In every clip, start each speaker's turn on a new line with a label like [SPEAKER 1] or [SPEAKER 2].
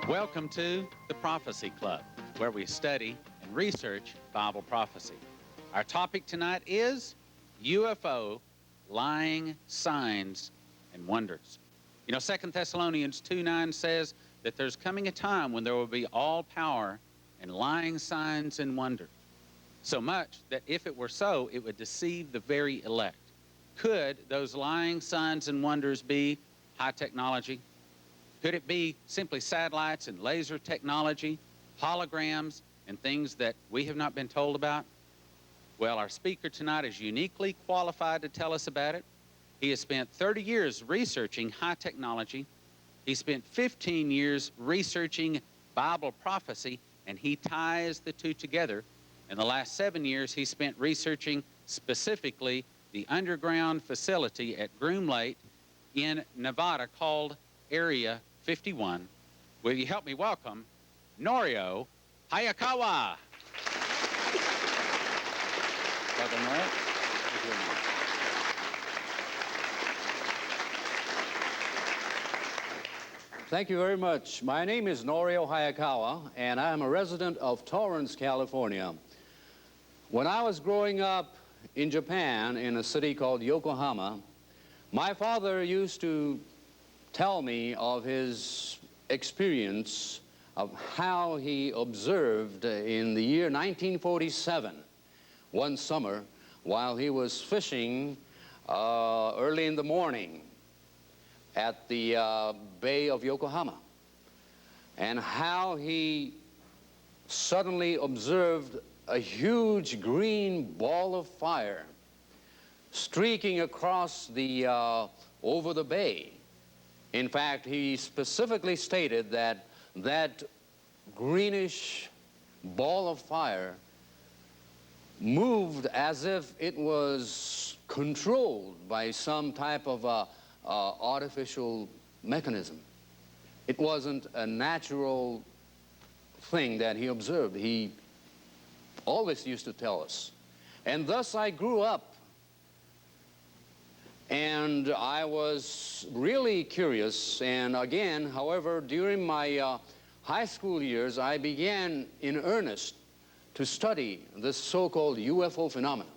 [SPEAKER 1] Welcome to the Prophecy Club, where we study and research Bible prophecy. Our topic tonight is UFO lying signs and wonders. You know, 2 Thessalonians 2:9 says that there's coming a time when there will be all power and lying signs and wonders. So much that if it were so, it would deceive the very elect. Could those lying signs and wonders be high technology? Could it be simply satellites and laser technology, holograms, and things that we have not been told about? Well, our speaker tonight is uniquely qualified to tell us about it. He has spent 30 years researching high technology. He spent 15 years researching Bible prophecy, and he ties the two together. In the last 7 years, he spent researching specifically the underground facility at Dreamlan in Nevada called Area 51. Will you help me welcome Norio Hayakawa? Welcome, Norio.
[SPEAKER 2] Thank you very much. My name is Norio Hayakawa, and I am a resident of Torrance, California. When I was growing up in Japan, in a city called Yokohama, my father used to tell me of his experience of how he observed in the year 1947, one summer, while he was fishing early in the morning at the Bay of Yokohama, and how he suddenly observed a huge green ball of fire streaking across the over the bay. In fact, he specifically stated that that greenish ball of fire moved as if it was controlled by some type of artificial mechanism. It wasn't a natural thing that he observed. He always used to tell us. And thus I grew up, and I was really curious. And again, however, during my high school years, I began in earnest to study this so-called UFO phenomenon.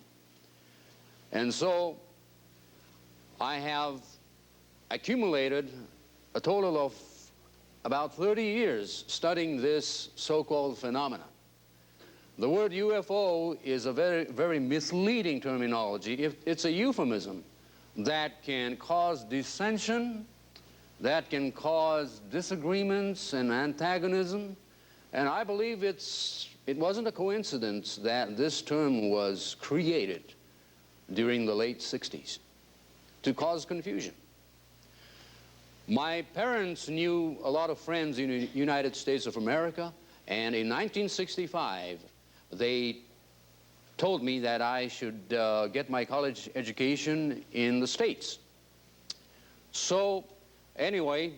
[SPEAKER 2] And so I have accumulated a total of about 30 years studying this so-called phenomenon. The word UFO is a very misleading terminology. It's a euphemism that can cause dissension, that can cause disagreements and antagonism. And I believe it wasn't a coincidence that this term was created during the late 60s to cause confusion. My parents knew a lot of friends in the United States of America, and in 1965, they told me that I should get my college education in the States. So anyway,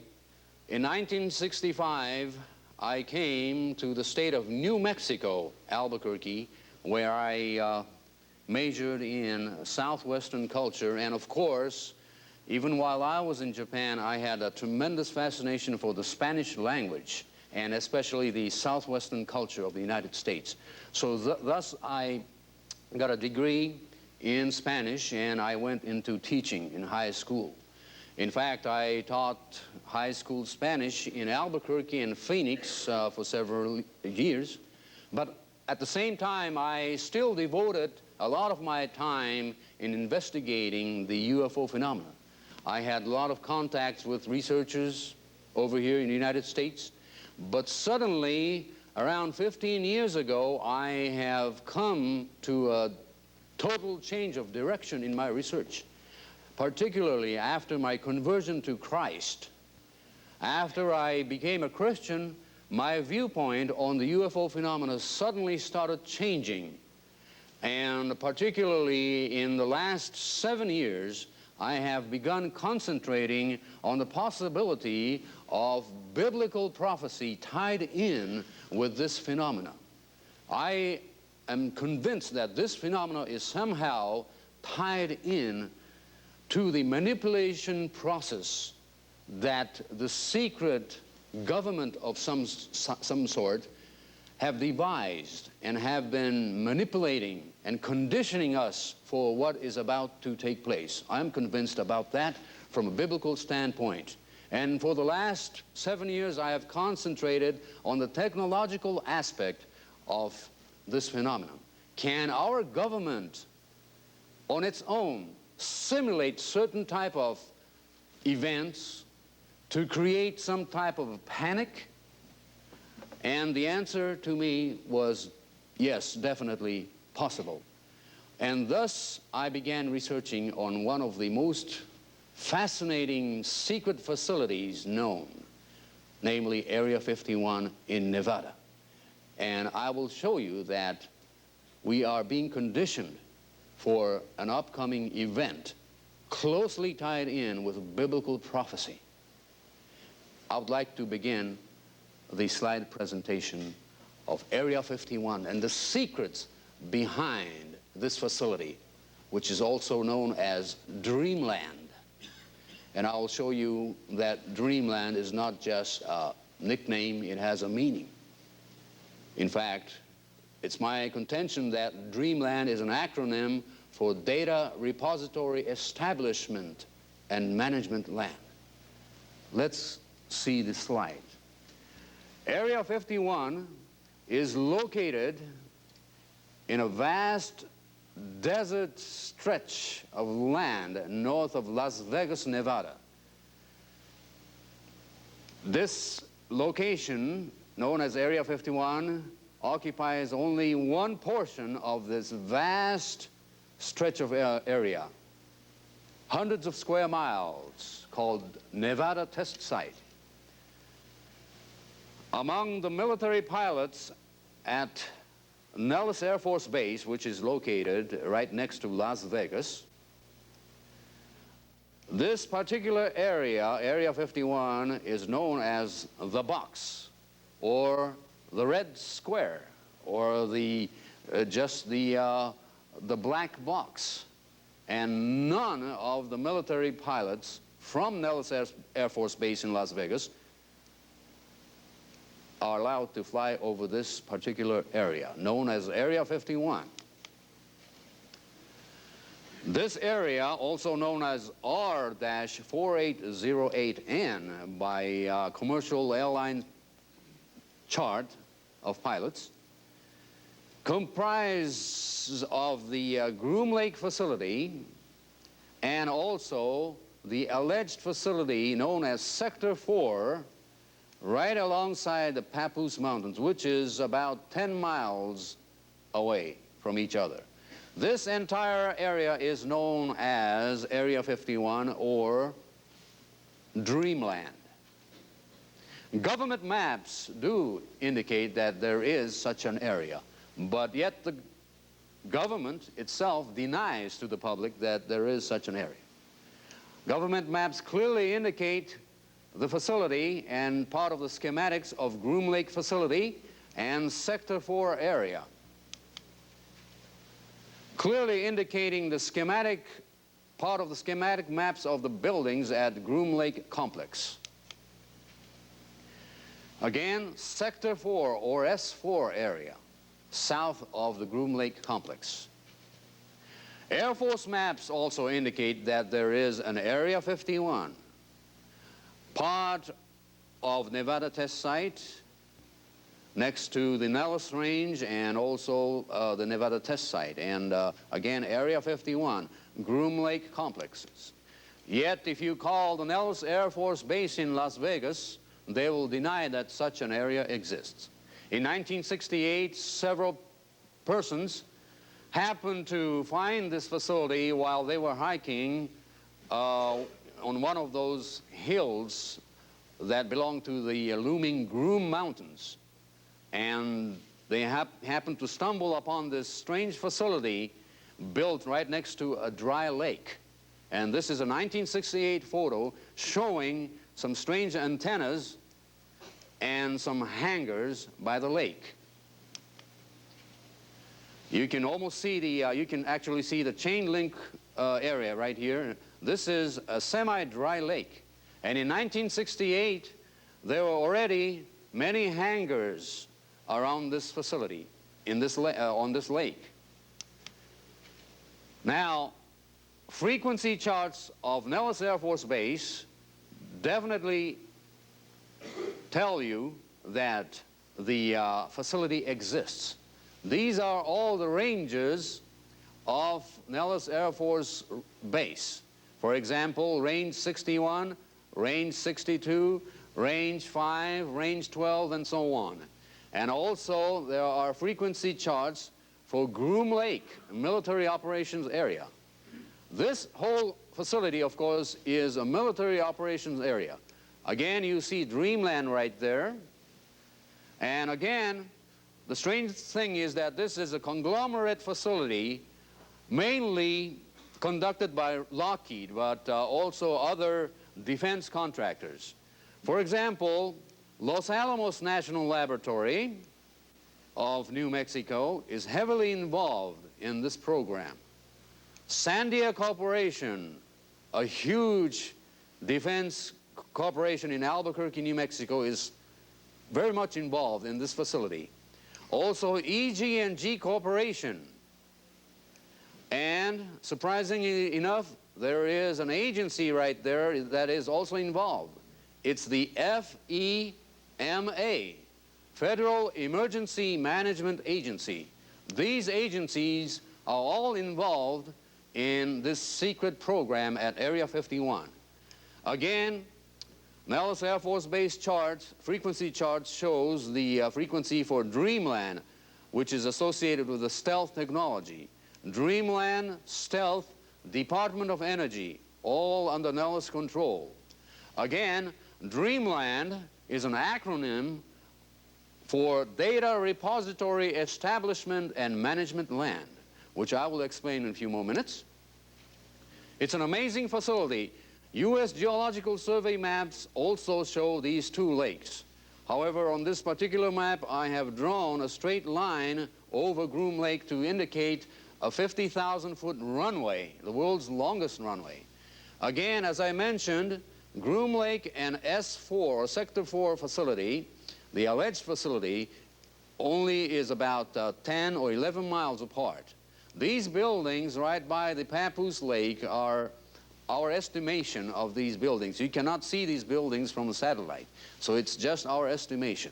[SPEAKER 2] in 1965, I came to the state of New Mexico, Albuquerque, where I majored in Southwestern culture. And of course, even while I was in Japan, I had a tremendous fascination for the Spanish language, and especially the Southwestern culture of the United States. So thus I got a degree in Spanish, and I went into teaching in high school. In fact, I taught high school Spanish in Albuquerque and Phoenix for several years. But at the same time, I still devoted a lot of my time in investigating the UFO phenomenon. I had a lot of contacts with researchers over here in the United States. But suddenly, around 15 years ago, I have come to a total change of direction in my research, particularly after my conversion to Christ. After I became a Christian, my viewpoint on the UFO phenomena suddenly started changing. And particularly in the last 7 years, I have begun concentrating on the possibility of biblical prophecy tied in with this phenomena. I am convinced that this phenomena is somehow tied in to the manipulation process that the secret government of some sort have devised and have been manipulating and conditioning us for what is about to take place. I'm convinced about that from a biblical standpoint. And for the last 7 years, I have concentrated on the technological aspect of this phenomenon. Can our government on its own simulate certain type of events to create some type of panic? And the answer to me was yes, definitely possible. And thus I began researching on one of the most fascinating secret facilities known, namely Area 51 in Nevada. And I will show you that we are being conditioned for an upcoming event closely tied in with biblical prophecy. I would like to begin the slide presentation of Area 51 and the secrets behind this facility, which is also known as Dreamland. And I will show you that Dreamland is not just a nickname, it has a meaning. In fact, it's my contention that Dreamland is an acronym for Data Repository Establishment and Management Land. Let's see the slide. Area 51 is located in a vast desert stretch of land north of Las Vegas, Nevada. This location, known as Area 51, occupies only one portion of this vast stretch of area, hundreds of square miles, called Nevada Test Site. Among the military pilots at Nellis Air Force Base, which is located right next to Las Vegas, this particular area, Area 51, is known as the box, or the red square, or the black box. And none of the military pilots from Nellis Air Force Base in Las Vegas are allowed to fly over this particular area, known as Area 51. This area, also known as R-4808N by commercial airline chart of pilots, comprises of the Groom Lake facility and also the alleged facility known as Sector 4, right alongside the Papoose Mountains, which is about 10 miles away from each other. This entire area is known as Area 51 or Dreamland. Government maps do indicate that there is such an area, but yet the government itself denies to the public that there is such an area. Government maps clearly indicate the facility and part of the schematics of Groom Lake facility and Sector 4 area, clearly indicating the schematic, part of the schematic maps of the buildings at Groom Lake complex. Again, Sector 4 or S4 area, south of the Groom Lake complex. Air Force maps also indicate that there is an Area 51, part of Nevada Test Site, next to the Nellis Range and also the Nevada Test Site. And again, Area 51, Groom Lake complexes. Yet if you call the Nellis Air Force Base in Las Vegas, they will deny that such an area exists. In 1968, several persons happened to find this facility while they were hiking on one of those hills that belong to the looming Groom Mountains. And they happened to stumble upon this strange facility built right next to a dry lake. And this is a 1968 photo showing some strange antennas and some hangars by the lake. You can almost see the, you can actually see the chain link area right here. This is a semi-dry lake. And in 1968, there were already many hangars around this facility in this on this lake. Now, frequency charts of Nellis Air Force Base definitely tell you that the facility exists. These are all the ranges of Nellis Air Force Base. For example, range 61, range 62, range 5, range 12, and so on. And also there are frequency charts for Groom Lake military operations area. This whole facility, of course, is a military operations area. Again, you see Dreamlan right there. And again, the strange thing is that this is a conglomerate facility mainly conducted by Lockheed, but also other defense contractors. For example, Los Alamos National Laboratory of New Mexico is heavily involved in this program. Sandia Corporation, a huge defense corporation in Albuquerque, New Mexico, is very much involved in this facility. Also, EG&G Corporation. And surprisingly enough, there is an agency right there that is also involved. It's the FEMA, Federal Emergency Management Agency. These agencies are all involved in this secret program at Area 51. Again, Nellis Air Force Base charts, frequency charts, shows the frequency for Dreamlan, which is associated with the stealth technology. Dreamlan, stealth, Department of Energy, all under Nellis control. Again, Dreamland is an acronym for Data Repository Establishment and Management Land, which I will explain in a few more minutes. It's an amazing facility. U.S. Geological Survey maps also show these two lakes. However, on this particular map, I have drawn a straight line over Groom Lake to indicate a 50,000-foot runway, the world's longest runway. Again, as I mentioned, Groom Lake and S4, or Sector 4 facility, the alleged facility, only is about 10 or 11 miles apart. These buildings right by the Papoose Lake are our estimation of these buildings. You cannot see these buildings from a satellite, so it's just our estimation.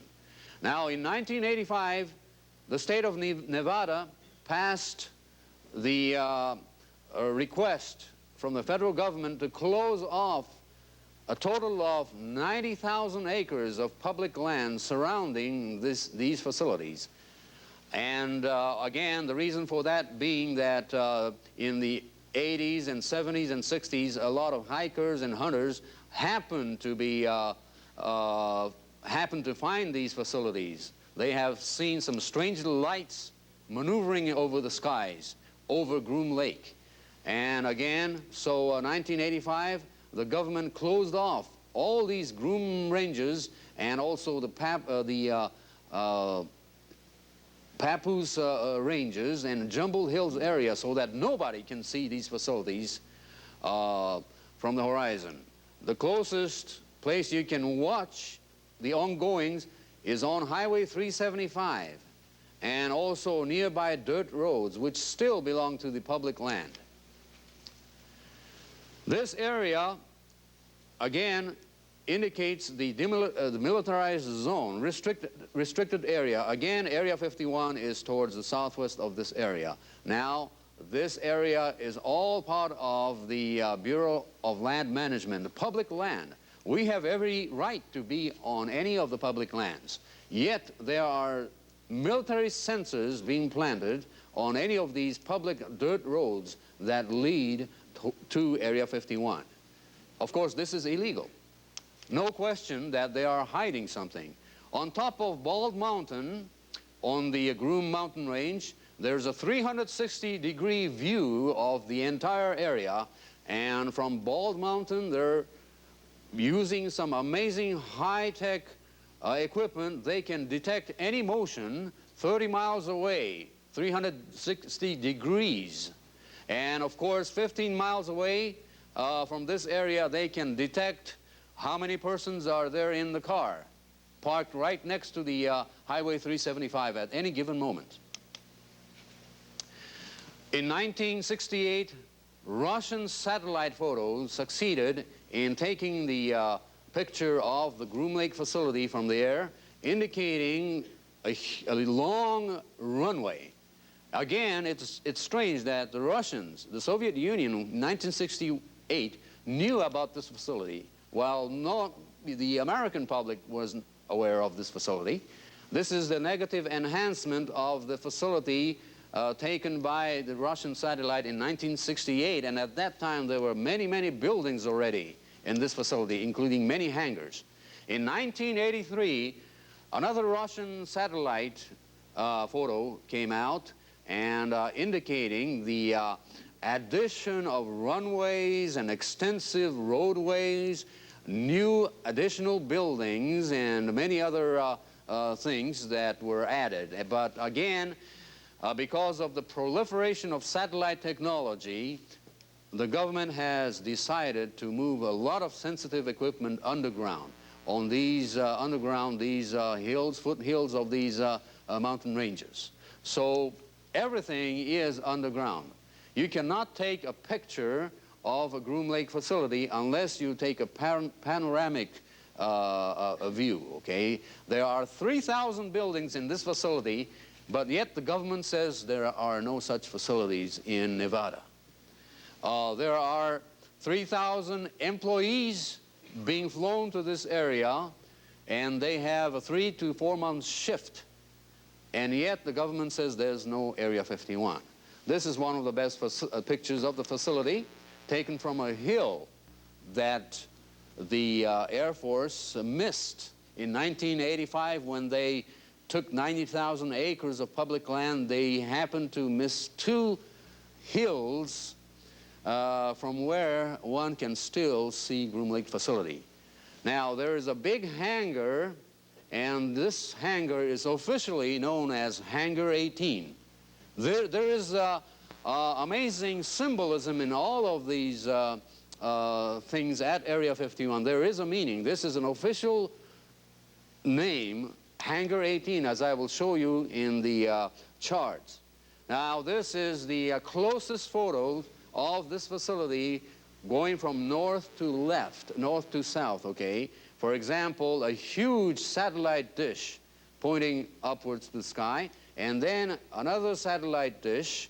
[SPEAKER 2] Now, in 1985, the state of Nevada passed the request from the federal government to close off a total of 90,000 acres of public land surrounding these facilities. And again, the reason for that being that in the 80s and 70s and 60s, a lot of hikers and hunters happened to find these facilities. They have seen some strange lights maneuvering over the skies, over Groom Lake. And again, so 1985, the government closed off all these Groom ranges and also the Papoose ranges and Jumble Hills area so that nobody can see these facilities from the horizon. The closest place you can watch the ongoings is on Highway 375 and also nearby dirt roads, which still belong to the public land. This area, again, indicates the militarized zone, restricted area. Again, Area 51 is towards the southwest of this area. Now, this area is all part of the Bureau of Land Management, the public land. We have every right to be on any of the public lands. Yet, there are military sensors being planted on any of these public dirt roads that lead to Area 51. Of course, this is illegal. No question that they are hiding something. On top of Bald Mountain, on the Groom Mountain Range, there's a 360-degree view of the entire area, and from Bald Mountain, they're using some amazing high-tech equipment. They can detect any motion 30 miles away, 360 degrees. And of course, 15 miles away from this area, they can detect How many persons are there in the car, parked right next to the Highway 375 at any given moment? In 1968, Russian satellite photos succeeded in taking the picture of the Groom Lake facility from the air, indicating a long runway. Again, it's strange that the Russians, the Soviet Union, in 1968, knew about this facility, while the American public wasn't aware of this facility. This is the negative enhancement of the facility taken by the Russian satellite in 1968, and at that time there were many, many buildings already in this facility, including many hangars. In 1983, another Russian satellite photo came out and indicating the addition of runways and extensive roadways, new additional buildings, and many other things that were added. But again, because of the proliferation of satellite technology, the government has decided to move a lot of sensitive equipment underground on these hills, foothills of these mountain ranges. So everything is underground. You cannot take a picture of a Groom Lake facility unless you take a panoramic view, okay? There are 3,000 buildings in this facility, but yet the government says there are no such facilities in Nevada. There are 3,000 employees being flown to this area, and they have a 3 to 4 month shift, and yet the government says there's no Area 51. This is one of the best pictures of the facility, taken from a hill that the Air Force missed in 1985 when they took 90,000 acres of public land. They happened to miss 2 hills from where one can still see Groom Lake facility. Now, there is a big hangar, and this hangar is officially known as Hangar 18. There is amazing symbolism in all of these things at Area 51. There is a meaning. This is an official name, Hangar 18, as I will show you in the charts. Now, this is the closest photo of this facility going from north to left, north to south, okay? For example, a huge satellite dish pointing upwards to the sky, and then another satellite dish,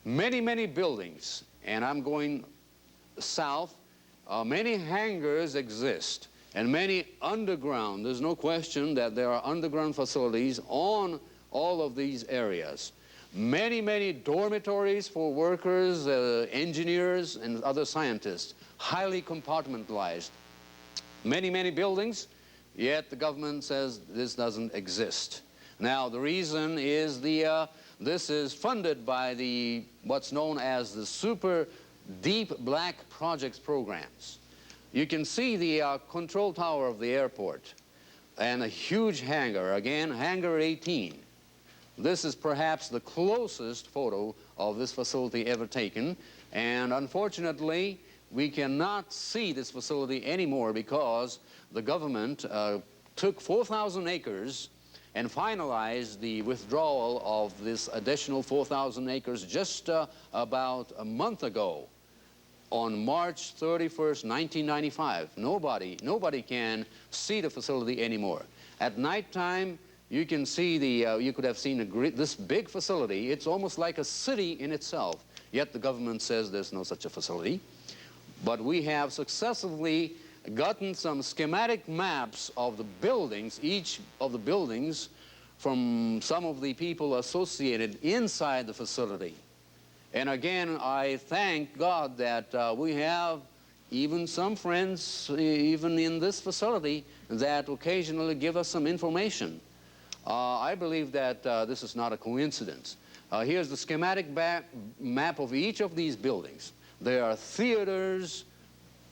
[SPEAKER 2] many, many buildings, and I'm going south. Many hangars exist, and many underground. There's no question that there are underground facilities on all of these areas. Many, many dormitories for workers, engineers, and other scientists, highly compartmentalized. Many, many buildings, yet the government says this doesn't exist. Now, the reason is this is funded by what's known as the Super Deep Black Projects programs. You can see the control tower of the airport and a huge hangar, again, Hangar 18. This is perhaps the closest photo of this facility ever taken, and unfortunately, we cannot see this facility anymore because the government took 4,000 acres and finalized the withdrawal of this additional 4,000 acres just about a month ago. On March 31st, 1995, nobody can see the facility anymore. At nighttime, you can see you could have seen this big facility. It's almost like a city in itself, yet the government says there's no such a facility. But we have successfully gotten some schematic maps of the buildings, each of the buildings, from some of the people associated inside the facility. And again, I thank God that we have even some friends, even in this facility, that occasionally give us some information. I believe that this is not a coincidence. Here's the schematic map of each of these buildings. There are theaters,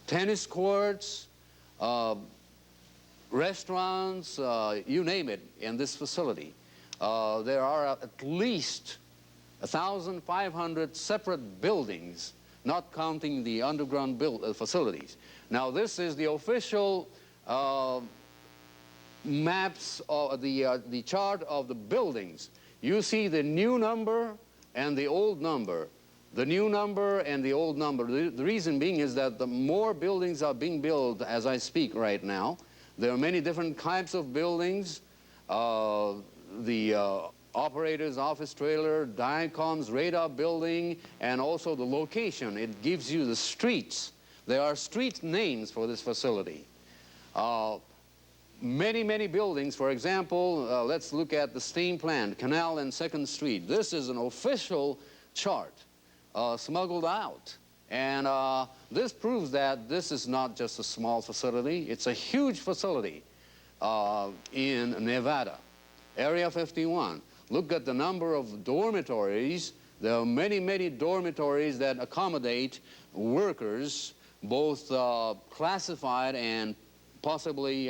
[SPEAKER 2] tennis courts, restaurants, you name it, in this facility. There are at least 1,500 separate buildings. not counting the underground facilities. Now, this is the official maps of the chart of the buildings. You see the new number and the old number. The new number and the old number. The reason being is that the more buildings are being built as I speak right now. There are many different types of buildings. The operator's office trailer, DICOM's radar building, and also the location. It gives you the streets. There are street names for this facility. Many buildings. For example, let's look at the steam plant, Canal and 2nd Street. This is an official chart smuggled out. And this proves that this is not just a small facility. It's a huge facility in Nevada, Area 51. Look at the number of dormitories. There are many dormitories that accommodate workers, both classified and possibly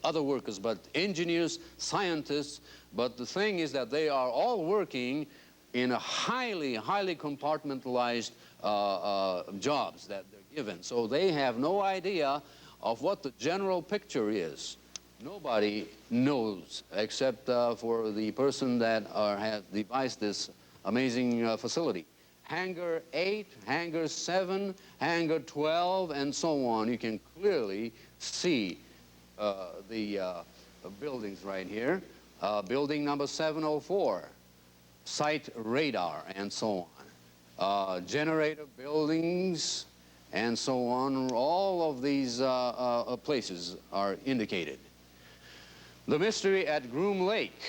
[SPEAKER 2] other workers, but engineers, scientists. But the thing is that they are all working in a highly compartmentalized jobs that they're given. So they have no idea of what the general picture is. Nobody knows except for the person that has devised this amazing facility. Hangar 8, Hangar 7, Hangar 12, and so on. You can clearly see the buildings right here. Building number 704, site radar, and so on. Generator buildings, and so on. All of these places are indicated. The mystery at Groom Lake.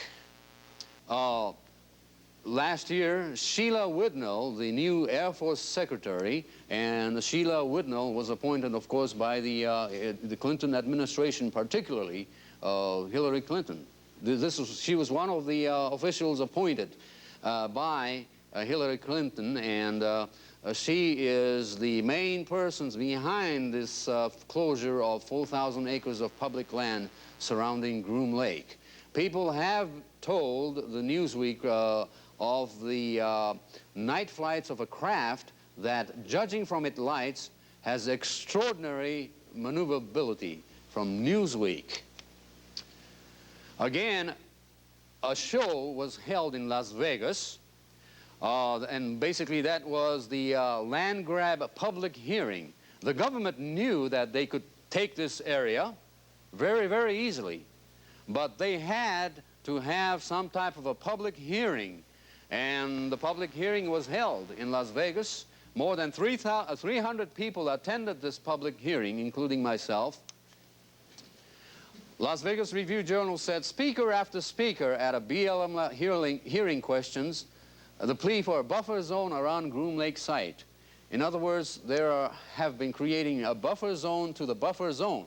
[SPEAKER 2] Last year, Sheila Widnell, the new Air Force Secretary, and Sheila Widnell was appointed, of course, by the Clinton administration, particularly Hillary Clinton. She was one of the officials appointed by Hillary Clinton, and she is the main persons behind this closure of 4,000 acres of public land surrounding Groom Lake. People have told the Newsweek of the night flights of a craft that, judging from its lights, has extraordinary maneuverability, from Newsweek. Again, a show was held in Las Vegas, and basically that was the land grab public hearing. The government knew that they could take this area very easily, but they had to have some type of a public hearing, and the public hearing was held in Las Vegas. More than 300 people attended this public hearing, including myself. Las Vegas Review-Journal said, speaker after speaker at a BLM hearing questions the plea for a buffer zone around Groom Lake site. In other words, have been creating a buffer zone to the buffer zone.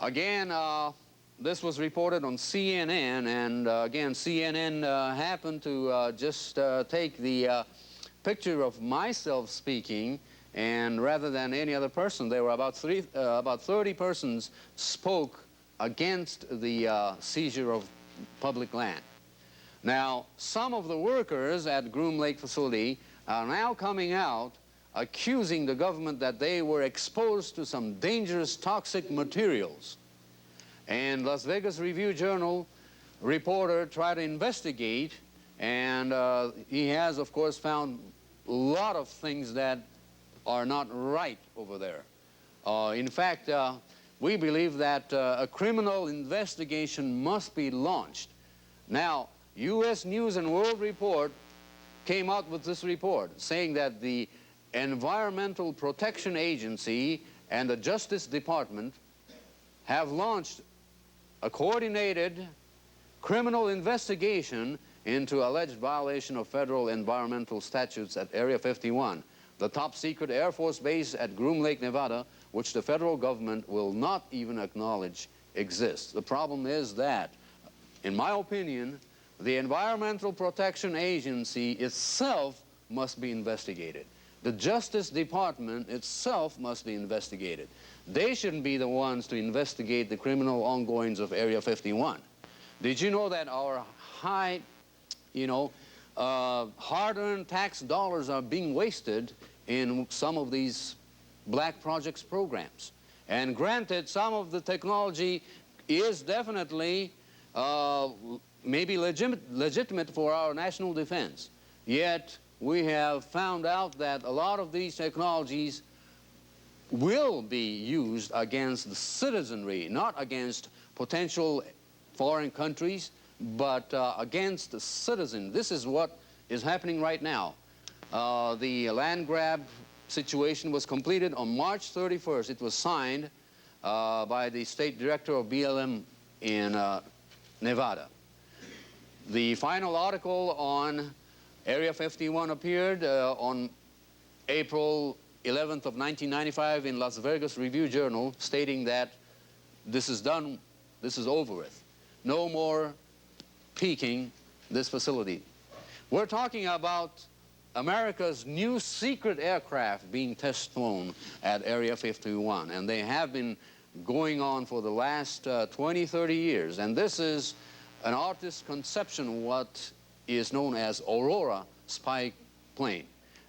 [SPEAKER 2] Again, this was reported on CNN, and again, CNN happened to just take the picture of myself speaking, and rather than any other person, there were about 30 persons spoke against the seizure of public land. Now, some of the workers at Groom Lake facility are now coming out accusing the government that they were exposed to some dangerous toxic materials. And Las Vegas Review-Journal reporter tried to investigate, and he has, of course, found a lot of things that are not right over there. In fact, we believe that a criminal investigation must be launched. Now, U.S. News and World Report came out with this report saying that the Environmental Protection Agency and the Justice Department have launched a coordinated criminal investigation into alleged violation of federal environmental statutes at Area 51, the top secret Air Force base at Groom Lake, Nevada, which the federal government will not even acknowledge exists. The problem is that, in my opinion, the Environmental Protection Agency itself must be investigated. The Justice Department itself must be investigated. They shouldn't be the ones to investigate the criminal ongoings of Area 51. Did you know that our high, hard-earned tax dollars are being wasted in some of these black projects programs. And granted, some of the technology is definitely maybe legitimate for our national defense. Yet we have found out that a lot of these technologies will be used against the citizenry, not against potential foreign countries, but against the citizen. This is what is happening right now. The land grab situation was completed on March 31st. It was signed by the state director of BLM in Nevada. The final article on Area 51 appeared on April 11th of 1995 in Las Vegas Review-Journal, stating that this is done, this is over with. No more peaking this facility. We're talking about America's new secret aircraft being test flown at Area 51, and they have been going on for the last 20, 30 years. And this is an artist's conception of what is known as Aurora spy plane.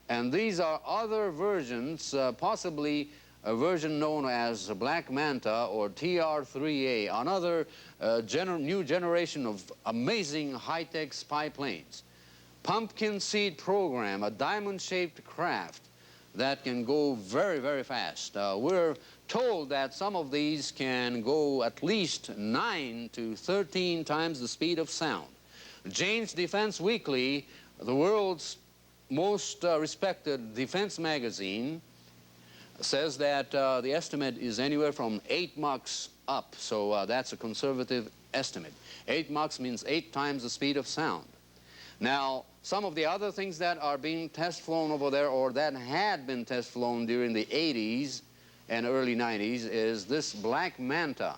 [SPEAKER 2] And these are other versions, possibly a version known as Black Manta or TR-3A, another new generation of amazing high-tech spy planes. Pumpkin seed program, a diamond-shaped craft that can go very, very fast. We're told that some of these can go at least 9 to 13 times the speed of sound. Jane's Defense Weekly, the world's most respected defense magazine, says that the estimate is anywhere from 8 Machs up, so that's a conservative estimate. 8 Machs means 8 times the speed of sound. Now, some of the other things that are being test flown over there, or that had been test flown during the 80s and early 90s, is this Black Manta.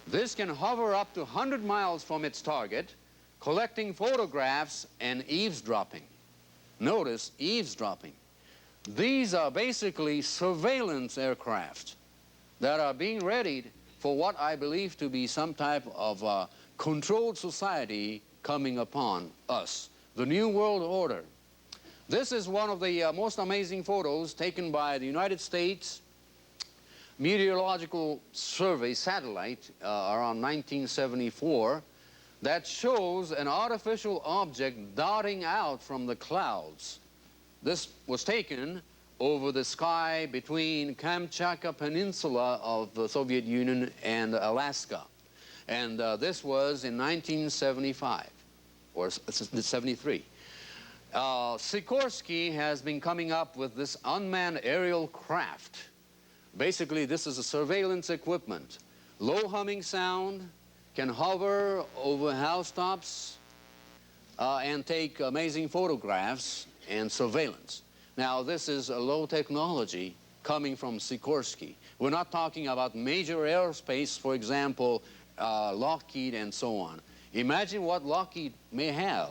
[SPEAKER 2] This can hover up to 100 miles from its target, collecting photographs and eavesdropping. Notice, eavesdropping. These are basically surveillance aircraft that are being readied for what I believe to be some type of controlled society coming upon us, the New World Order. This is one of the most amazing photos taken by the United States Meteorological Survey satellite around 1974 that shows an artificial object darting out from the clouds. This was taken over the sky between Kamchatka Peninsula of the Soviet Union and Alaska. And this was in 1975, or 73. Sikorsky has been coming up with this unmanned aerial craft. Basically, this is a surveillance equipment. Low humming sound, can hover over housetops and take amazing photographs and surveillance. Now, this is a low technology coming from Sikorsky. We're not talking about major aerospace, for example, Lockheed and so on. Imagine what Lockheed may have.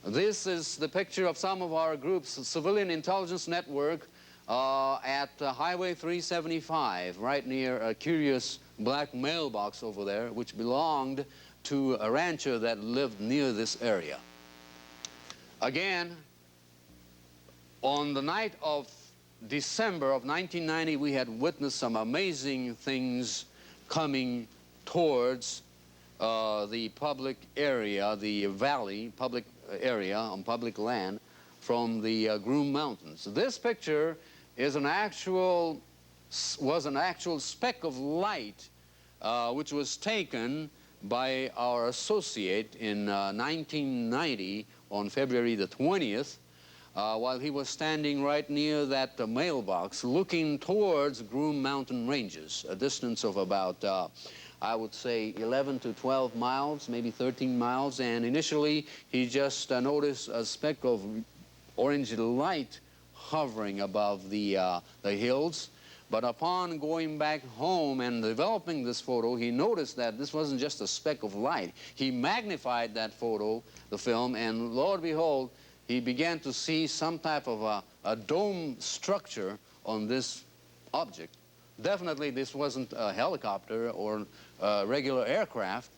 [SPEAKER 2] This is the picture of some of our groups, Civilian Intelligence Network at Highway 375, right near a curious black mailbox over there, which belonged to a rancher that lived near this area. Again, on the night of December of 1990, we had witnessed some amazing things coming towards the public area, the valley, public area on public land from the Groom Mountains. This picture is was an actual speck of light which was taken by our associate in 1990 on February the 20th while he was standing right near that mailbox looking towards Groom Mountain Ranges, a distance of about I would say 11 to 12 miles, maybe 13 miles, and initially he just noticed a speck of orange light hovering above the hills. But upon going back home and developing this photo, he noticed that this wasn't just a speck of light. He magnified that photo, the film, and lo and behold, he began to see some type of a dome structure on this object. Definitely this wasn't a helicopter or a regular aircraft.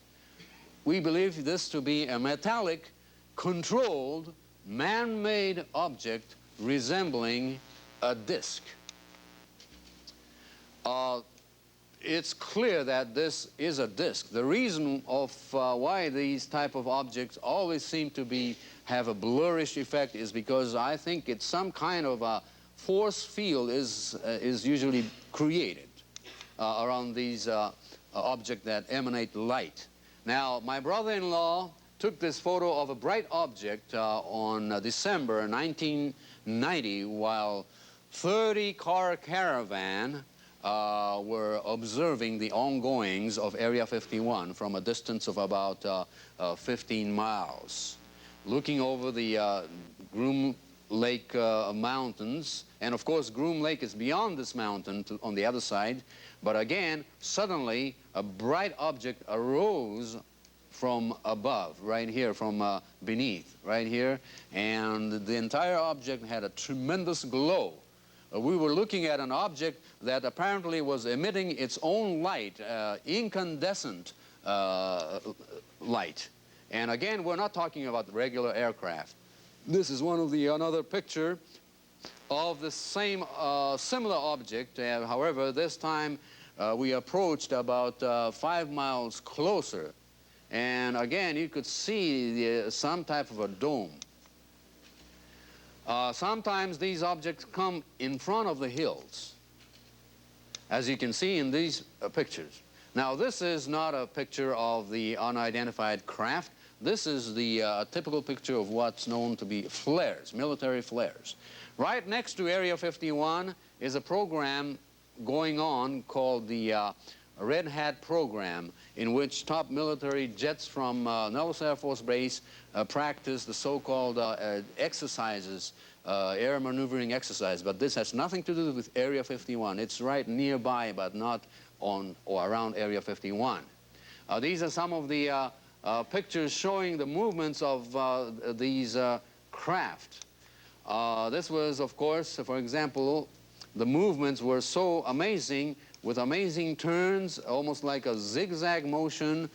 [SPEAKER 2] We believe this to be a metallic controlled, man-made object resembling a disk. It's clear that this is a disk. The reason of why these type of objects always seem to have a blurrish effect is because I think it's some kind of a force field is usually created around these objects that emanate light. Now, my brother-in-law took this photo of a bright object on December 1990 while 30-car caravan were observing the ongoings of Area 51 from a distance of about 15 miles, looking over the Groom Lake mountains. And of course, Groom Lake is beyond this mountain on the other side. But again, suddenly, a bright object arose from above, right here, from beneath, right here. And the entire object had a tremendous glow. We were looking at an object that apparently was emitting its own light, incandescent light. And again, we're not talking about regular aircraft. This is another picture of the same similar object. However, this time we approached about 5 miles closer. And again, you could see some type of a dome. Sometimes these objects come in front of the hills, as you can see in these pictures. Now, this is not a picture of the unidentified craft. This is the typical picture of what's known to be flares, military flares. Right next to Area 51 is a program going on called the Red Hat program, in which top military jets from Nellis Air Force Base practice the so-called exercises, air maneuvering exercise. But this has nothing to do with Area 51. It's right nearby, but not on or around Area 51. These are some of the pictures showing the movements of these craft. This was, of course, for example, the movements were so amazing, with amazing turns, almost like a zigzag motion,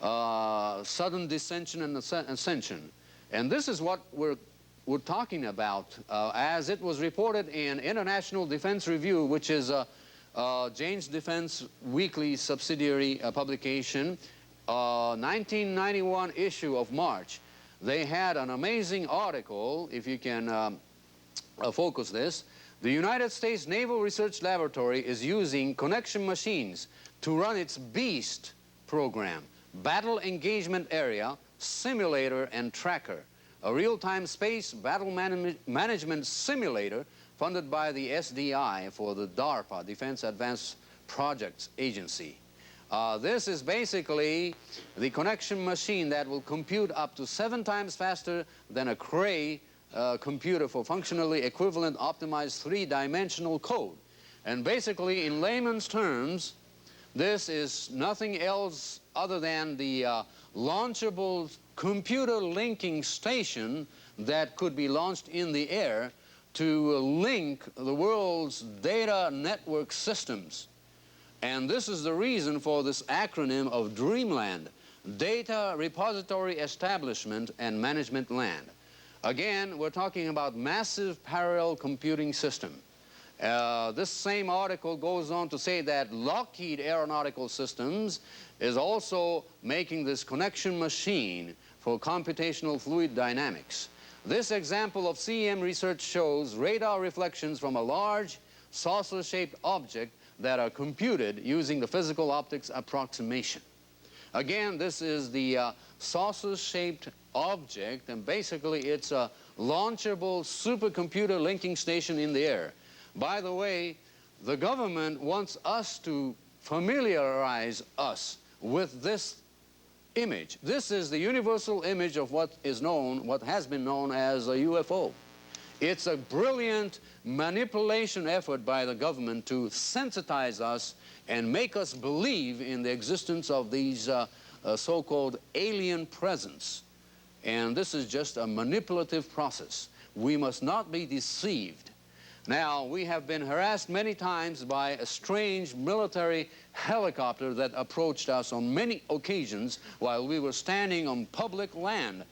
[SPEAKER 2] sudden descension and ascension. And this is what we're talking about, as it was reported in International Defense Review, which is Jane's Defense Weekly subsidiary publication, 1991 issue of March. They had an amazing article, if you can focus this. The United States Naval Research Laboratory is using connection machines to run its BEAST program, Battle Engagement Area, Simulator and Tracker, a real-time space battle management simulator funded by the SDI for the DARPA, Defense Advanced Projects Agency. This is basically the connection machine that will compute up to 7 times faster than a Cray computer for functionally equivalent optimized 3-dimensional code. And basically, in layman's terms, this is nothing else other than the launchable computer linking station that could be launched in the air to link the world's data network systems. And this is the reason for this acronym of Dreamland, Data Repository Establishment and Management Land. Again, we're talking about massive parallel computing system. This same article goes on to say that Lockheed Aeronautical Systems is also making this connection machine for computational fluid dynamics. This example of CEM research shows radar reflections from a large saucer-shaped object that are computed using the physical optics approximation. Again, this is the saucer-shaped object, and basically it's a launchable supercomputer linking station in the air. By the way, the government wants us to familiarize us with this image. This is the universal image of what has been known as a UFO. It's a brilliant manipulation effort by the government to sensitize us and make us believe in the existence of these so-called alien presence. And this is just a manipulative process. We must not be deceived. Now, we have been harassed many times by a strange military helicopter that approached us on many occasions while we were standing on public land.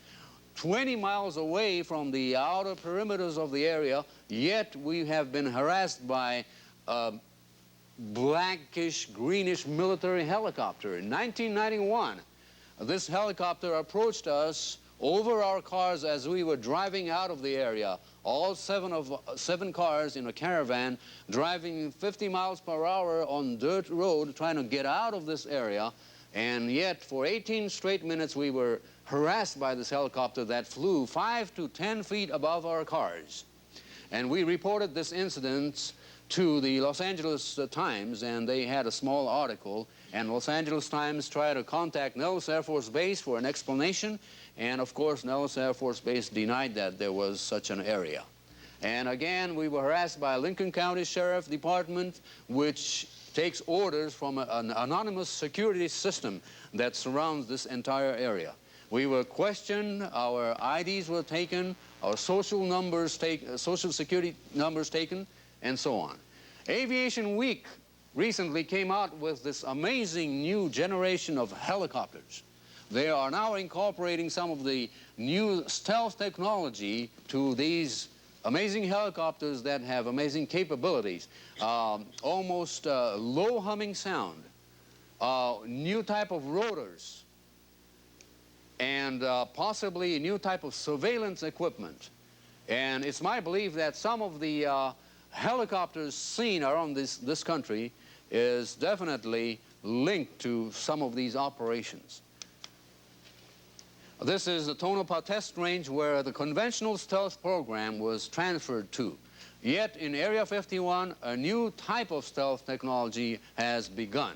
[SPEAKER 2] 20 miles away from the outer perimeters of the area, yet we have been harassed by a blackish, greenish military helicopter. In 1991, this helicopter approached us over our cars as we were driving out of the area. All seven cars in a caravan driving 50 miles per hour on dirt road trying to get out of this area. And yet for 18 straight minutes we were harassed by this helicopter that flew 5 to 10 feet above our cars. And we reported this incident to the Los Angeles Times, and they had a small article, and Los Angeles Times tried to contact Nellis Air Force Base for an explanation, and of course Nellis Air Force Base denied that there was such an area. And again, we were harassed by Lincoln County Sheriff Department, which takes orders from an anonymous security system that surrounds this entire area. We were questioned, our IDs were taken, our social security numbers taken, and so on. Aviation Week recently came out with this amazing new generation of helicopters. They are now incorporating some of the new stealth technology to these amazing helicopters that have amazing capabilities. Almost low humming sound, new type of rotors, and possibly a new type of surveillance equipment. And it's my belief that some of the helicopters seen around this country is definitely linked to some of these operations. This is the Tonopah test range where the conventional stealth program was transferred to. Yet in Area 51, a new type of stealth technology has begun.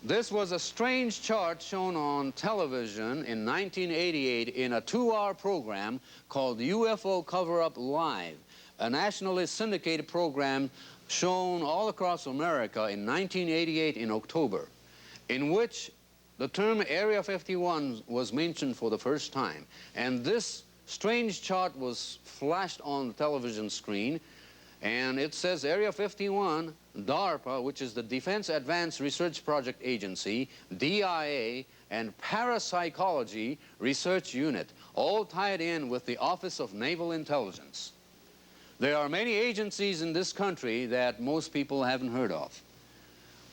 [SPEAKER 2] This was a strange chart shown on television in 1988 in a 2-hour program called UFO Cover-Up Live, a nationally syndicated program shown all across America in 1988 in October, in which the term Area 51 was mentioned for the first time. And this strange chart was flashed on the television screen, and it says Area 51, DARPA, which is the Defense Advanced Research Project Agency, DIA, and Parapsychology Research Unit, all tied in with the Office of Naval Intelligence. There are many agencies in this country that most people haven't heard of.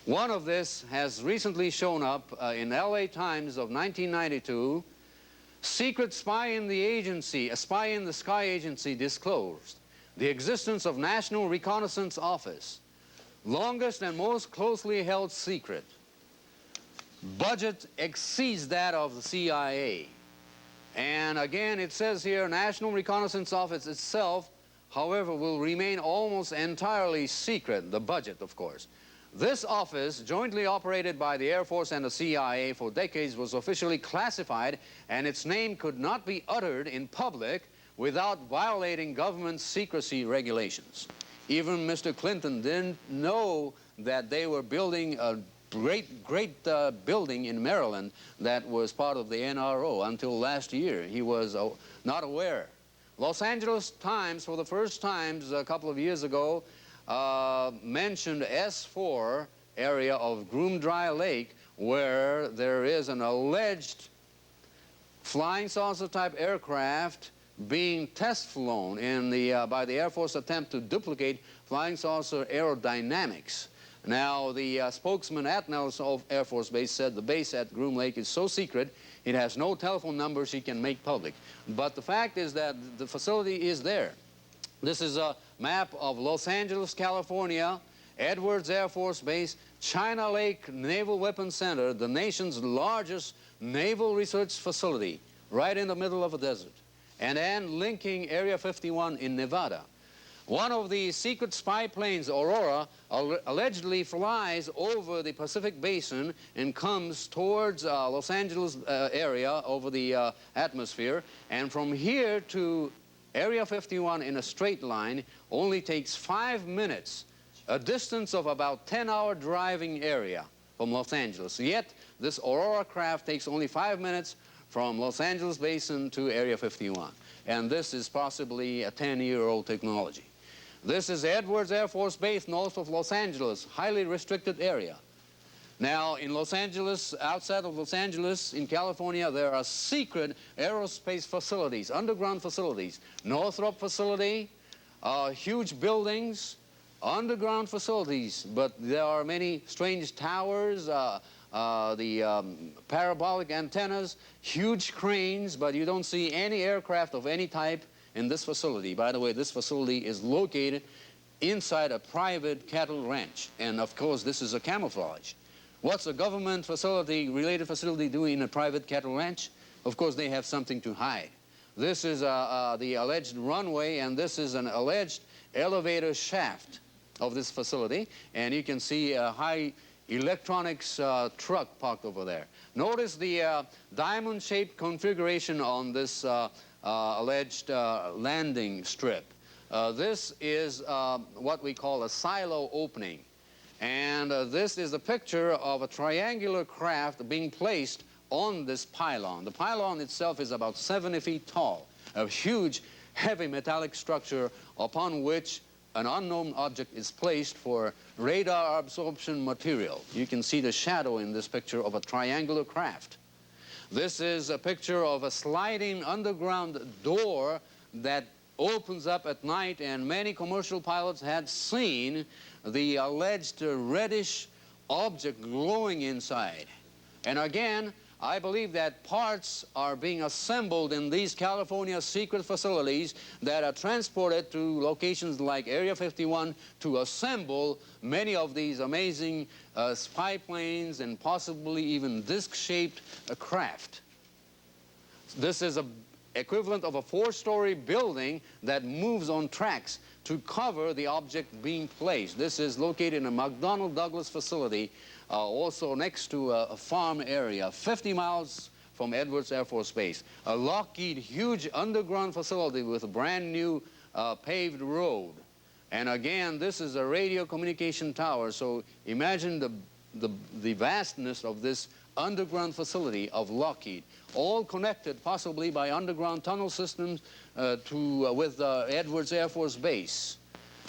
[SPEAKER 2] One of this has recently shown up in LA Times of 1992. Secret spy in the agency, a spy in the sky agency disclosed the existence of National Reconnaissance Office, longest and most closely held secret. Budget exceeds that of the CIA. And again, it says here, National Reconnaissance Office itself, however, will remain almost entirely secret, the budget, of course. This office, jointly operated by the Air Force and the CIA for decades, was officially classified, and its name could not be uttered in public without violating government secrecy regulations. Even Mr. Clinton didn't know that they were building a great building in Maryland that was part of the NRO until last year. He was not aware. Los Angeles Times, for the first time a couple of years ago, mentioned S4 area of Groom Dry Lake, where there is an alleged flying saucer type aircraft being test flown by the Air Force attempt to duplicate flying saucer aerodynamics. Now, the spokesman at Nellis Air Force Base said the base at Groom Lake is so secret it has no telephone numbers he can make public. But the fact is that the facility is there. This is a map of Los Angeles, California, Edwards Air Force Base, China Lake Naval Weapons Center, the nation's largest naval research facility, right in the middle of a desert, and then linking Area 51 in Nevada. One of the secret spy planes, Aurora, allegedly flies over the Pacific Basin and comes towards Los Angeles area over the atmosphere, and from here to Area 51 in a straight line only takes 5 minutes, a distance of about 10-hour driving area from Los Angeles. Yet this Aurora craft takes only 5 minutes from Los Angeles Basin to Area 51. And this is possibly a 10-year-old technology. This is Edwards Air Force Base north of Los Angeles, highly restricted area. Now, in Los Angeles, outside of Los Angeles, in California, there are secret aerospace facilities, underground facilities. Northrop facility, huge buildings, underground facilities, but there are many strange towers, parabolic antennas, huge cranes, but you don't see any aircraft of any type in this facility. By the way, this facility is located inside a private cattle ranch, and of course this is a camouflage. What's a government facility, related facility, doing in a private cattle ranch? Of course they have something to hide. This is the alleged runway, and this is an alleged elevator shaft of this facility, and you can see a high electronics truck parked over there. Notice the diamond-shaped configuration on this alleged landing strip. This is what we call a silo opening, and this is a picture of a triangular craft being placed on this pylon. The pylon itself is about 70 feet tall, a huge, heavy metallic structure upon which an unknown object is placed for radar absorption material. You can see the shadow in this picture of a triangular craft. This is a picture of a sliding underground door that opens up at night, and many commercial pilots had seen the alleged reddish object glowing inside. And again, I believe that parts are being assembled in these California secret facilities that are transported to locations like Area 51 to assemble many of these amazing spy planes and possibly even disc-shaped craft. This is an equivalent of a 4-story building that moves on tracks to cover the object being placed. This is located in a McDonnell Douglas facility, also next to a farm area, 50 miles from Edwards Air Force Base. A Lockheed huge underground facility with a brand new paved road. And again, this is a radio communication tower, so imagine the vastness of this underground facility of Lockheed, all connected possibly by underground tunnel systems with Edwards Air Force Base.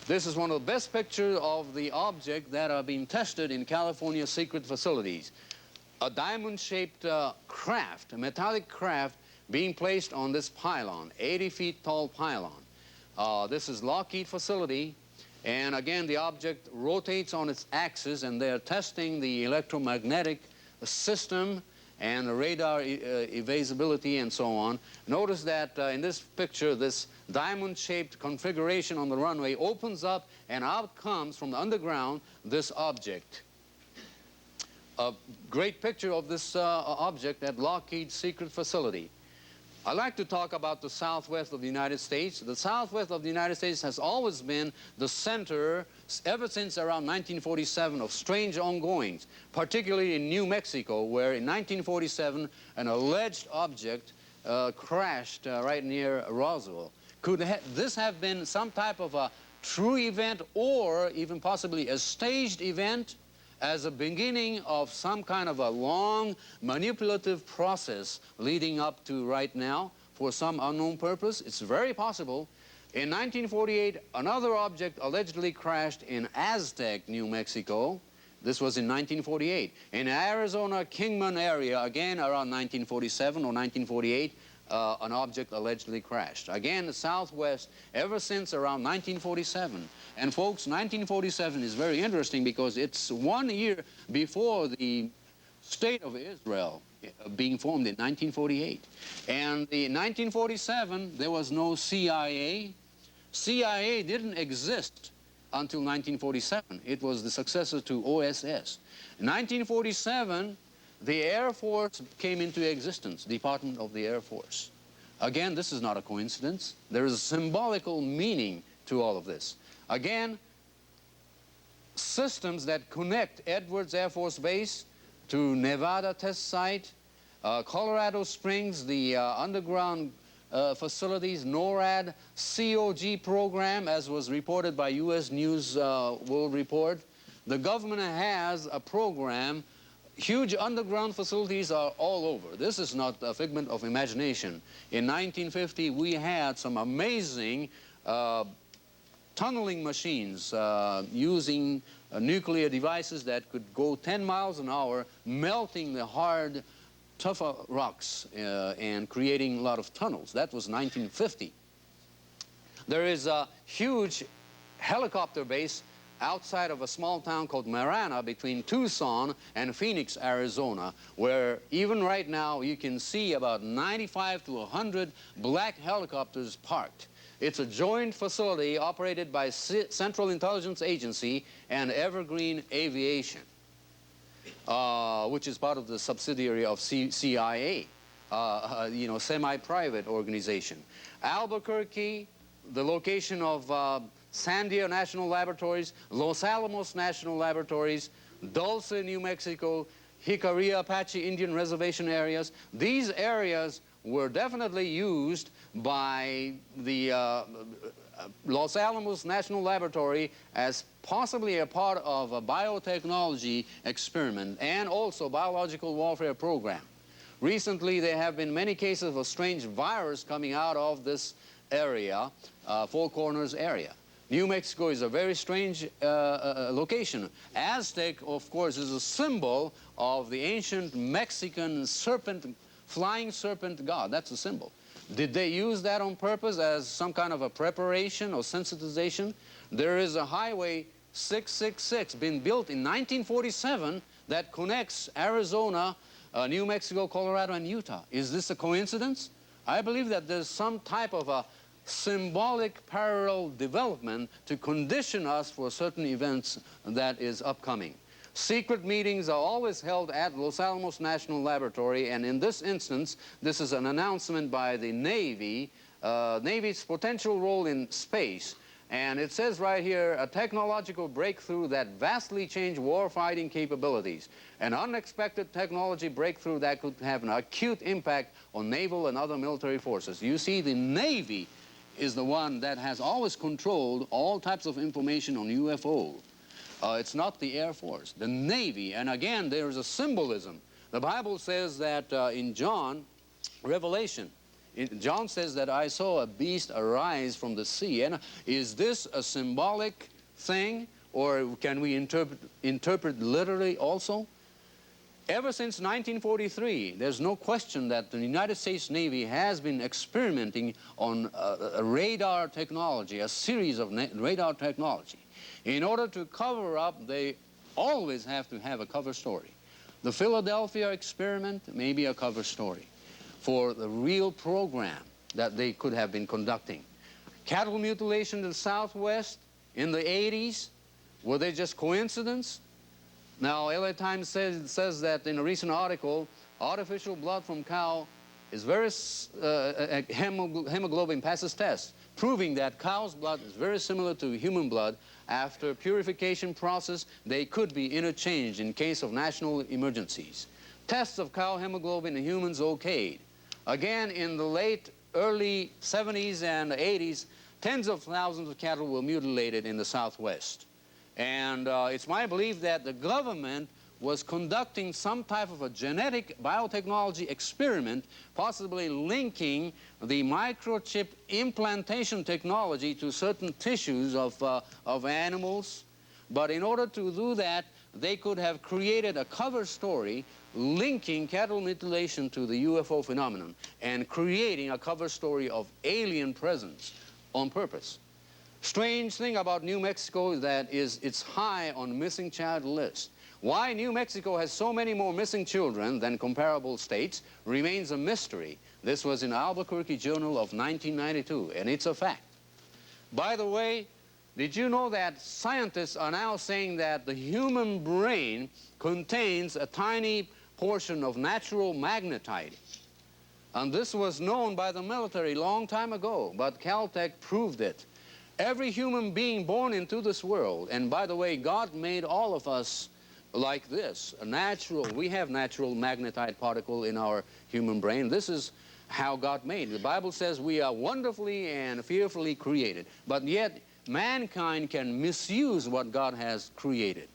[SPEAKER 2] This is one of the best pictures of the object that are being tested in California secret facilities. A diamond-shaped craft, a metallic craft, being placed on this pylon, 80 feet tall pylon. This is Lockheed facility, and again the object rotates on its axis, and they're testing the electromagnetic system and the radar evasibility and so on. Notice that in this picture, this diamond-shaped configuration on the runway opens up, and out comes from the underground this object. A great picture of this object at Lockheed's secret facility. I'd like to talk about the southwest of the United States. The southwest of the United States has always been the center, ever since around 1947, of strange ongoings, particularly in New Mexico, where in 1947 an alleged object crashed right near Roswell. Could this have been some type of a true event, or even possibly a staged event as a beginning of some kind of a long manipulative process leading up to right now for some unknown purpose? It's very possible. In 1948, another object allegedly crashed in Aztec, New Mexico. This was in 1948. In Arizona, Kingman area, again around 1947 or 1948, an object allegedly crashed. Again, the Southwest, ever since around 1947. And folks, 1947 is very interesting because it's 1 year before the State of Israel being formed in 1948. And in 1947, there was no CIA. CIA didn't exist until 1947. It was the successor to OSS. In 1947, the Air Force came into existence, Department of the Air Force. Again, this is not a coincidence. There is a symbolical meaning to all of this. Again, systems that connect Edwards Air Force Base to Nevada test site, Colorado Springs, the underground facilities, NORAD, COG program, as was reported by U.S. News World Report. The government has a program. Huge underground facilities are all over. This is not a figment of imagination. In 1950, we had some amazing tunneling machines using nuclear devices that could go 10 miles an hour, melting the hard, tougher rocks and creating a lot of tunnels. That was 1950. There is a huge helicopter base outside of a small town called Marana between Tucson and Phoenix, Arizona, where even right now you can see about 95 to 100 black helicopters parked. It's a joint facility operated by Central Intelligence Agency and Evergreen Aviation, which is part of the subsidiary of CIA, you know, semi-private organization. Albuquerque, the location of Sandia National Laboratories, Los Alamos National Laboratories, Dulce, New Mexico, Jicarilla Apache Indian Reservation areas. These areas were definitely used by the Los Alamos National Laboratory as possibly a part of a biotechnology experiment and also biological warfare program. Recently, there have been many cases of a strange virus coming out of this area, Four Corners area. New Mexico is a very strange location. Aztec, of course, is a symbol of the ancient Mexican serpent, flying serpent god. That's a symbol. Did they use that on purpose as some kind of a preparation or sensitization? There is a highway 666 being built in 1947 that connects Arizona, New Mexico, Colorado, and Utah. Is this a coincidence? I believe that there's some type of a symbolic parallel development to condition us for certain events that is upcoming. Secret meetings are always held at Los Alamos National Laboratory, and in this instance, this is an announcement by the Navy, Navy's potential role in space. And it says right here, a technological breakthrough that vastly changed warfighting capabilities. An unexpected technology breakthrough that could have an acute impact on naval and other military forces. You see, the Navy is the one that has always controlled all types of information on UFO. It's not the Air Force, the Navy. And again, there is a symbolism. The Bible says that in John, Revelation, John says that I saw a beast arise from the sea. And is this a symbolic thing, or can we interpret literally also? Ever since 1943, there's no question that the United States Navy has been experimenting on a radar technology, a series of radar technology. In order to cover up, they always have to have a cover story. The Philadelphia experiment may be a cover story for the real program that they could have been conducting. Cattle mutilation in the Southwest in the 80s, were they just coincidence? Now, LA Times says that in a recent article, artificial blood from cow is very, hemoglobin passes tests, proving that cow's blood is very similar to human blood. After purification process, they could be interchanged in case of national emergencies. Tests of cow hemoglobin in humans okayed. Again, in the early 70s and 80s, tens of thousands of cattle were mutilated in the Southwest. And it's my belief that the government was conducting some type of a genetic biotechnology experiment, possibly linking the microchip implantation technology to certain tissues of animals. But in order to do that, they could have created a cover story linking cattle mutilation to the UFO phenomenon and creating a cover story of alien presence on purpose. Strange thing about New Mexico is that it's high on missing child list. Why New Mexico has so many more missing children than comparable states remains a mystery. This was in Albuquerque Journal of 1992, and it's a fact. By the way, did you know that scientists are now saying that the human brain contains a tiny portion of natural magnetite? And this was known by the military a long time ago, but Caltech proved it. Every human being born into this world, and by the way, God made all of us like this, we have natural magnetite particle in our human brain. This is how God made it. The Bible says we are wonderfully and fearfully created, but yet mankind can misuse what God has created.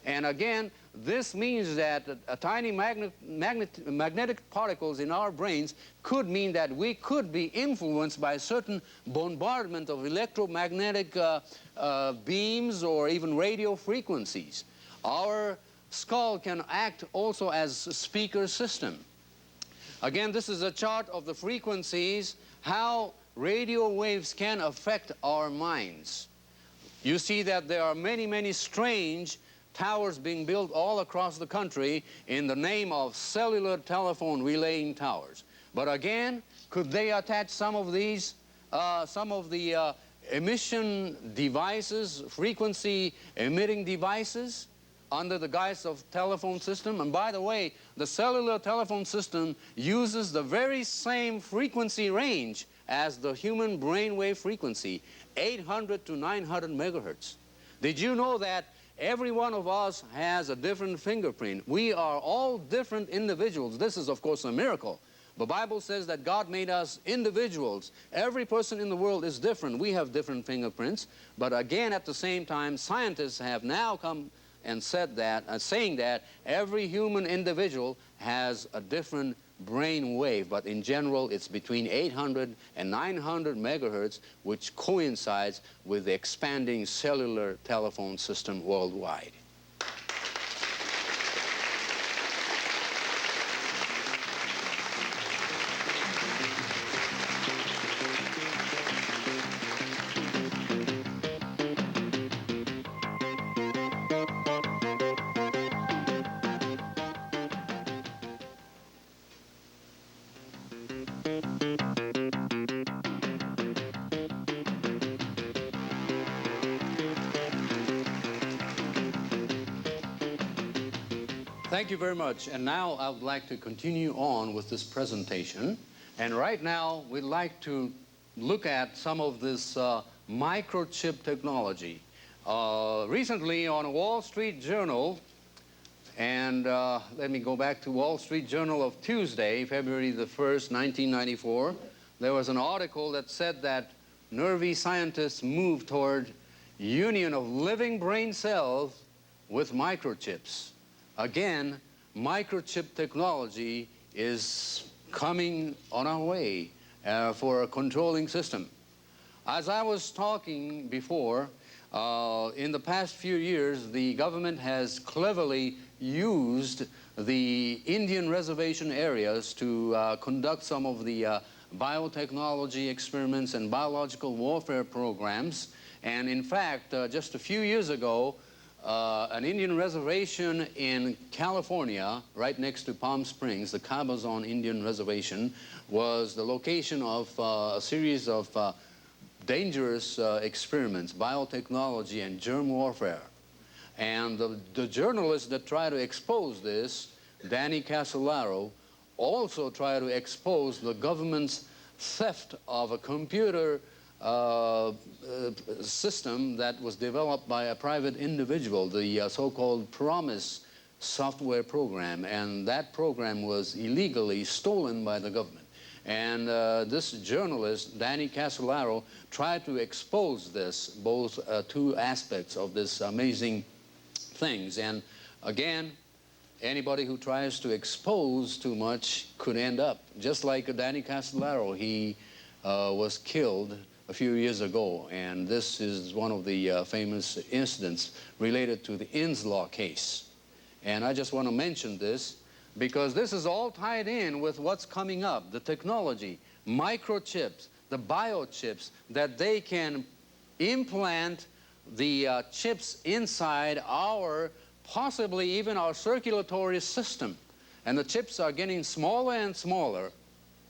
[SPEAKER 2] And again, this means that tiny magnetic particles in our brains could mean that we could be influenced by certain bombardment of electromagnetic beams or even radio frequencies. Our skull can act also as a speaker system. Again, this is a chart of the frequencies, how radio waves can affect our minds. You see that there are many, many strange towers being built all across the country in the name of cellular telephone relaying towers. But again, could they attach some of these, some of the emission devices, frequency emitting devices, under the guise of telephone system? And by the way, the cellular telephone system uses the very same frequency range as the human brainwave frequency, 800 to 900 megahertz. Did you know that every one of us has a different fingerprint? We are all different individuals. This is, of course, a miracle. The Bible says that God made us individuals. Every person in the world is different. We have different fingerprints. But again, at the same time, scientists have now come and said that, saying that every human individual has a different brain wave, but in general it's between 800 and 900 megahertz, which coincides with the expanding cellular telephone system worldwide. Thank you very much. And now I would like to continue on with this presentation. And right now we'd like to look at some of this microchip technology. Recently on a Wall Street Journal, and let me go back to Wall Street Journal of Tuesday, February the 1st, 1994, there was an article that said that nervy scientists move toward union of living brain cells with microchips. Again, microchip technology is coming on our way for a controlling system. As I was talking before, in the past few years, the government has cleverly used the Indian reservation areas to conduct some of the biotechnology experiments and biological warfare programs. And in fact, just a few years ago, an Indian reservation in California, right next to Palm Springs, the Cabazon Indian Reservation, was the location of a series of dangerous experiments, biotechnology and germ warfare. And the journalists that try to expose this, Danny Casolaro, also try to expose the government's theft of a computer system that was developed by a private individual, the so-called PROMIS software program, and that program was illegally stolen by the government. And this journalist, Danny Casolaro, tried to expose this, both two aspects of this amazing things. And again, anybody who tries to expose too much could end up, just like Danny Casolaro. He was killed a few years ago, and this is one of the famous incidents related to the Inslaw case. And I just want to mention this because this is all tied in with what's coming up, the technology, microchips, the biochips, that they can implant the chips inside our, possibly even our circulatory system. And the chips are getting smaller and smaller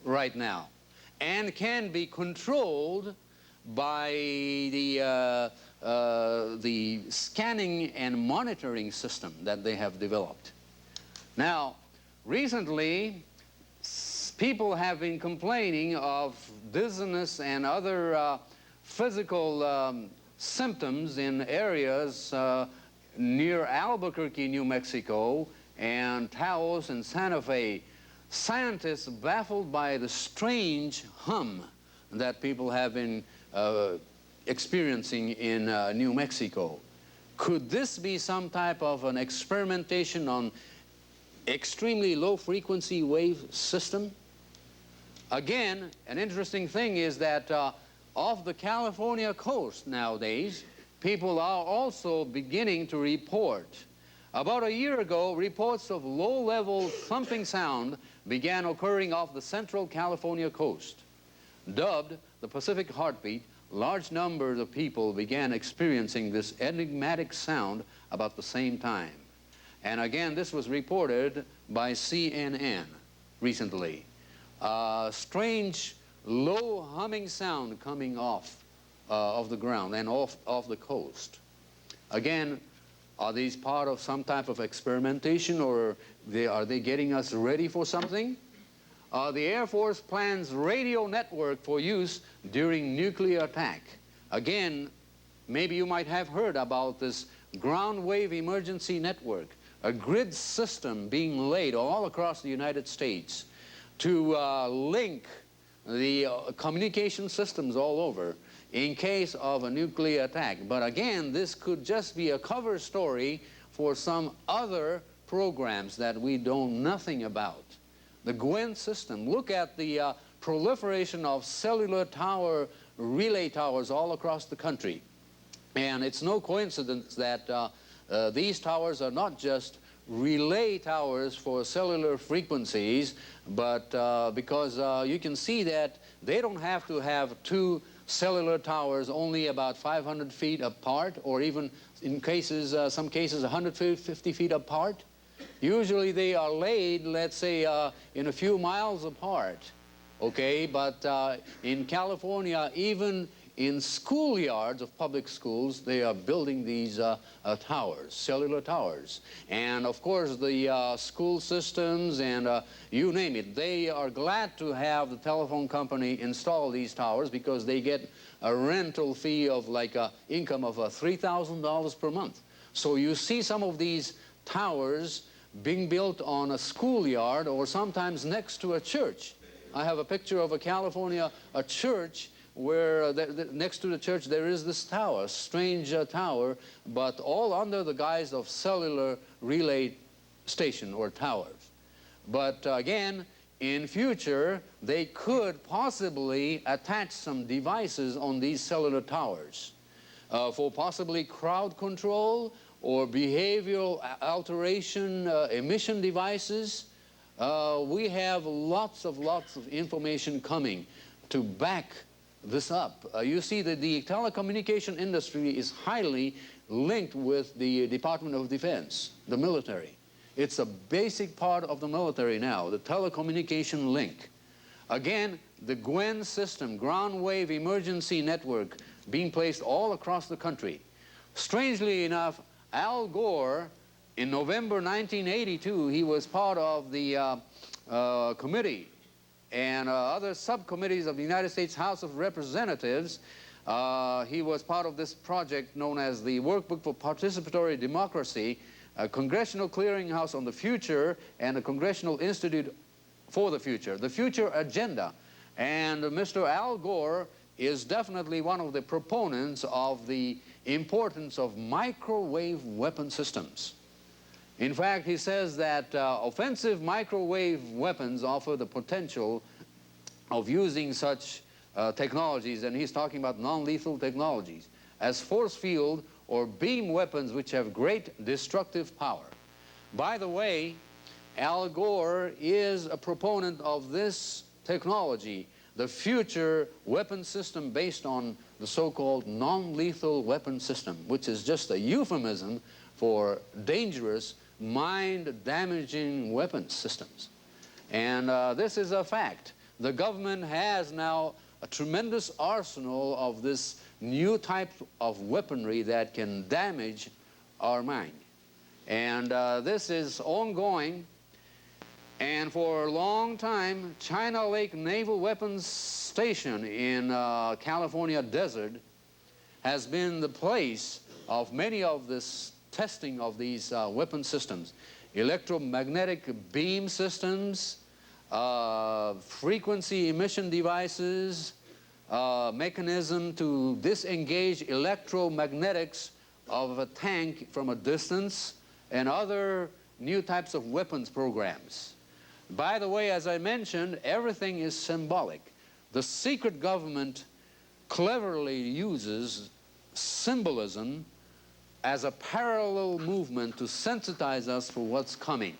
[SPEAKER 2] right now and can be controlled by the scanning and monitoring system that they have developed. Now, recently, people have been complaining of dizziness and other physical symptoms in areas near Albuquerque, New Mexico, and Taos and Santa Fe. Scientists baffled by the strange hum that people have been experiencing in New Mexico. Could this be some type of an experimentation on extremely low frequency wave system? Again, an interesting thing is that off the California coast nowadays, people are also beginning to report. About a year ago, reports of low-level thumping sound began occurring off the central California coast. Dubbed the Pacific Heartbeat, large numbers of people began experiencing this enigmatic sound about the same time. And again, this was reported by CNN recently. Strange, low humming sound coming off of the ground and off the coast. Again, are these part of some type of experimentation, or are they getting us ready for something? The Air Force plans radio network for use during nuclear attack. Again, maybe you might have heard about this ground wave emergency network, a grid system being laid all across the United States to link the communication systems all over in case of a nuclear attack. But again, this could just be a cover story for some other programs that we know nothing about. The Gwen system, look at the proliferation of cellular tower, relay towers all across the country. And it's no coincidence that these towers are not just relay towers for cellular frequencies, but because you can see that they don't have to have two cellular towers only about 500 feet apart, or even in cases, some cases 150 feet apart. Usually they are laid, let's say, in a few miles apart, okay? But in California, even in schoolyards of public schools, they are building these towers, cellular towers. And of course, the school systems and you name it, they are glad to have the telephone company install these towers because they get a rental fee of like an income of $3,000 per month. So you see some of these towers being built on a schoolyard or sometimes next to a church. I have a picture of a California, a church, where next to the church there is this tower, strange tower, but all under the guise of cellular relay station or towers. But again, in future, they could possibly attach some devices on these cellular towers for possibly crowd control or behavioral alteration emission devices. We have lots of information coming to back this up. You see that the telecommunication industry is highly linked with the Department of Defense, the military. It's a basic part of the military now, the telecommunication link. Again, the Gwen system, ground wave emergency network, being placed all across the country. Strangely enough, Al Gore, in November 1982, he was part of the committee and other subcommittees of the United States House of Representatives. He was part of this project known as the Workbook for Participatory Democracy, a Congressional Clearinghouse on the Future, and a Congressional Institute for the Future Agenda. And Mr. Al Gore is definitely one of the proponents of the importance of microwave weapon systems. In fact, he says that offensive microwave weapons offer the potential of using such technologies, and he's talking about non-lethal technologies, as force field or beam weapons which have great destructive power. By the way, Al Gore is a proponent of this technology, the future weapon system based on the so-called non-lethal weapon system, which is just a euphemism for dangerous, mind-damaging weapon systems. And this is a fact. The government has now a tremendous arsenal of this new type of weaponry that can damage our mind. And this is ongoing. And for a long time, China Lake Naval Weapons Station in California desert has been the place of many of this testing of these weapon systems. Electromagnetic beam systems, frequency emission devices, mechanism to disengage electromagnetics of a tank from a distance and other new types of weapons programs. By the way, as I mentioned, everything is symbolic. The secret government cleverly uses symbolism as a parallel movement to sensitize us for what's coming.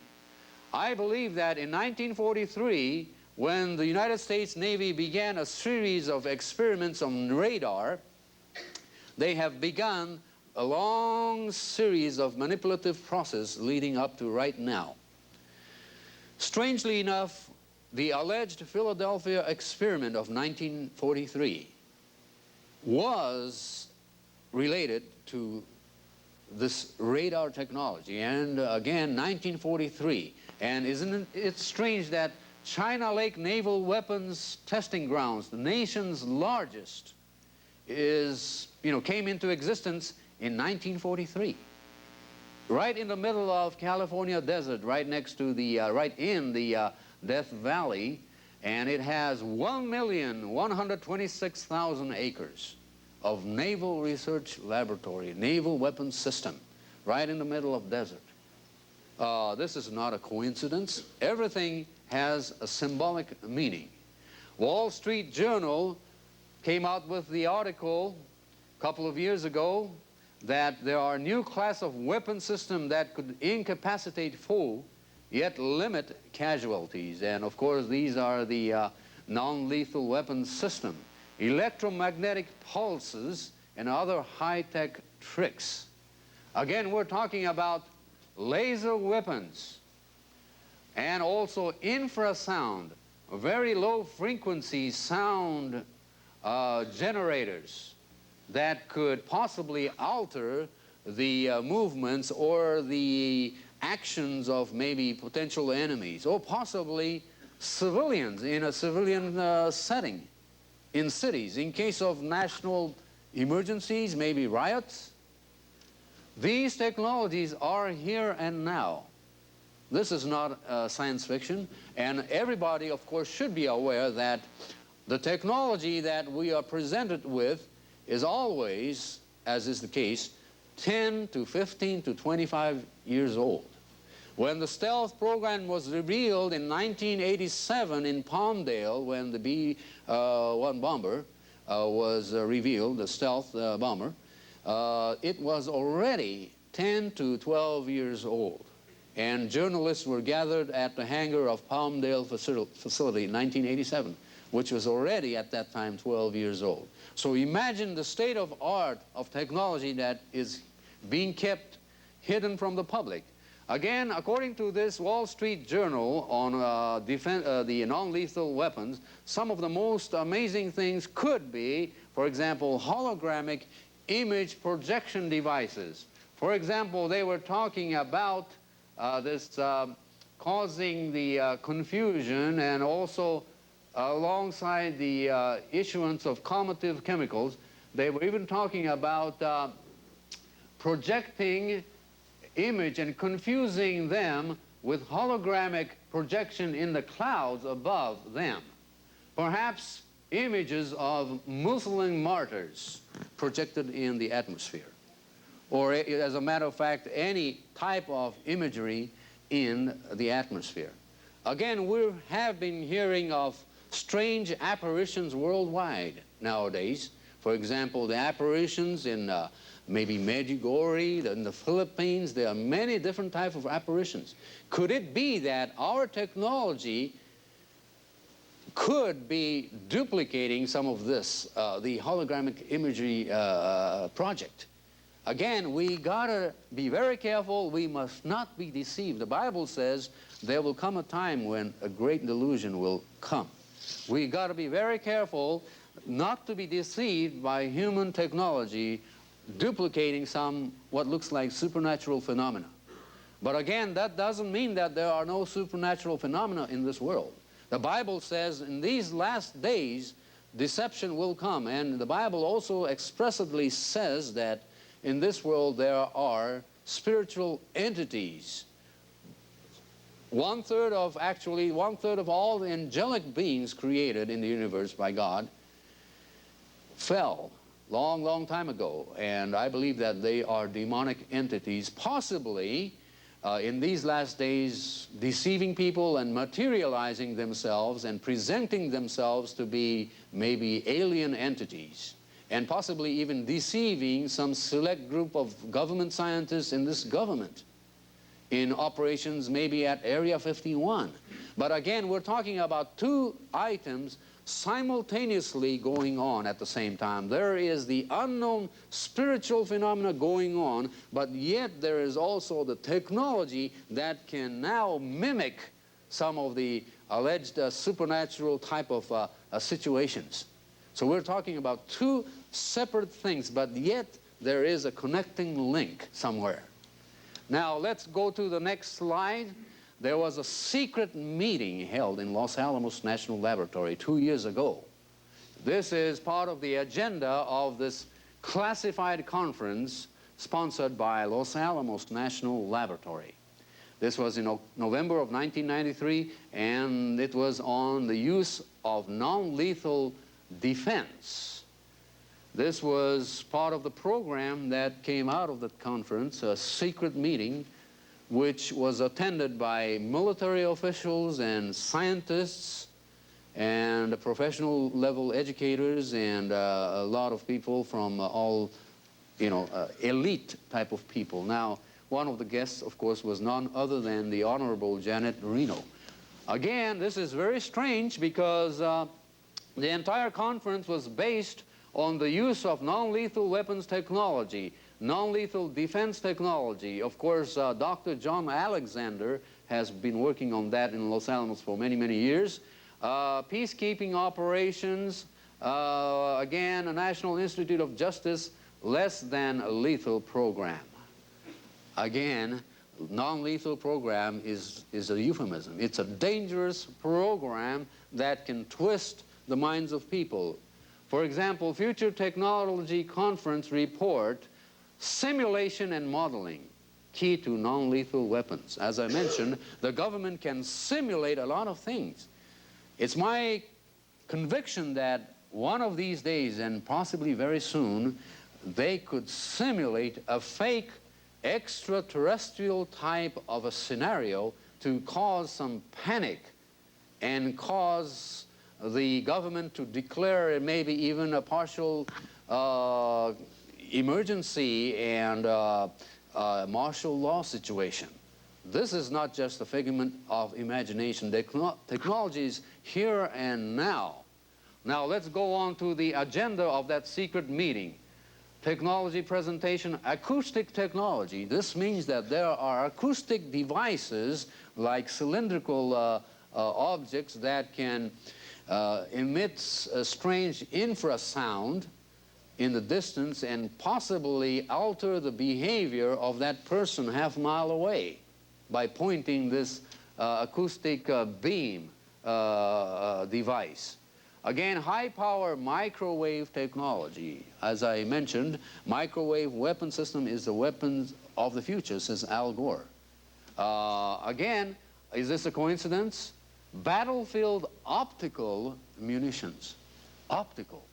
[SPEAKER 2] I believe that in 1943, when the United States Navy began a series of experiments on radar, they have begun a long series of manipulative process leading up to right now. Strangely enough, the alleged Philadelphia experiment of 1943 was related to this radar technology, and again 1943. And isn't it strange that China Lake Naval Weapons Testing Grounds, the nation's largest, came into existence in 1943, right in the middle of California desert, right next to the, right in the Death Valley, and it has 1,126,000 acres of naval research laboratory, naval weapons system, right in the middle of desert. This is not a coincidence. Everything has a symbolic meaning. Wall Street Journal came out with the article a couple of years ago that there are new class of weapon system that could incapacitate foe, yet limit casualties. And of course, these are the non-lethal weapons system, electromagnetic pulses, and other high-tech tricks. Again, we're talking about laser weapons and also infrasound, very low frequency sound generators that could possibly alter the movements or the actions of maybe potential enemies, or possibly civilians in a civilian setting in cities, in case of national emergencies, maybe riots. These technologies are here and now. This is not science fiction, and everybody, of course, should be aware that the technology that we are presented with is always, as is the case, 10 to 15 to 25 years old. When the stealth program was revealed in 1987 in Palmdale, when the B-1 bomber was revealed, the stealth bomber, it was already 10 to 12 years old. And journalists were gathered at the hangar of Palmdale facility in 1987, which was already at that time 12 years old. So imagine the state of art of technology that is being kept hidden from the public. Again, according to this Wall Street Journal on the non-lethal weapons, some of the most amazing things could be, for example, hologramic image projection devices. For example, they were talking about this causing the confusion, and also alongside the issuance of combustive chemicals, they were even talking about projecting image and confusing them with hologramic projection in the clouds above them. Perhaps images of Muslim martyrs projected in the atmosphere, or as a matter of fact, any type of imagery in the atmosphere. Again, we have been hearing of strange apparitions worldwide nowadays. For example, the apparitions in maybe Medjugorje, in the Philippines. There are many different types of apparitions. Could it be that our technology could be duplicating some of this, the hologramic imagery project? Again, we gotta be very careful. We must not be deceived. The Bible says there will come a time when a great delusion will come. We gotta be very careful not to be deceived by human technology duplicating some what looks like supernatural phenomena. But again, that doesn't mean that there are no supernatural phenomena in this world. The Bible says in these last days deception will come, and the Bible also expressly says that in this world there are spiritual entities. One-third of all the angelic beings created in the universe by God fell long, long time ago, and I believe that they are demonic entities, possibly in these last days deceiving people and materializing themselves and presenting themselves to be maybe alien entities, and possibly even deceiving some select group of government scientists in this government in operations maybe at Area 51. But again, we're talking about two items simultaneously going on at the same time. There is the unknown spiritual phenomena going on, but yet there is also the technology that can now mimic some of the alleged supernatural type of situations. So we're talking about two separate things, but yet there is a connecting link somewhere. Now let's go to the next slide. There was a secret meeting held in Los Alamos National Laboratory 2 years ago. This is part of the agenda of this classified conference sponsored by Los Alamos National Laboratory. This was in November of 1993, and it was on the use of non-lethal defense. This was part of the program that came out of the conference, a secret meeting which was attended by military officials and scientists and professional level educators and a lot of people from all, elite type of people. Now, one of the guests, of course, was none other than the Honorable Janet Reno. Again, this is very strange because the entire conference was based on the use of non-lethal weapons technology, non-lethal defense technology. Of course, Dr. John Alexander has been working on that in Los Alamos for many, many years. Peacekeeping operations, again, a National Institute of Justice, less than a lethal program. Again, non-lethal program is a euphemism. It's a dangerous program that can twist the minds of people. For example, Future Technology Conference report, simulation and modeling, key to non-lethal weapons. As I mentioned, the government can simulate a lot of things. It's my conviction that one of these days, and possibly very soon, they could simulate a fake extraterrestrial type of a scenario to cause some panic and cause the government to declare maybe even a partial emergency and martial law situation. This is not just a figment of imagination. Technology is here and now. Now let's go on to the agenda of that secret meeting. Technology presentation, acoustic technology. This means that there are acoustic devices like cylindrical objects that can emit a strange infrasound in the distance and possibly alter the behavior of that person half a mile away by pointing this acoustic beam device. Again, high-power microwave technology. As I mentioned, microwave weapon system is the weapons of the future, says Al Gore. Again, is this a coincidence? Battlefield optical munitions, optical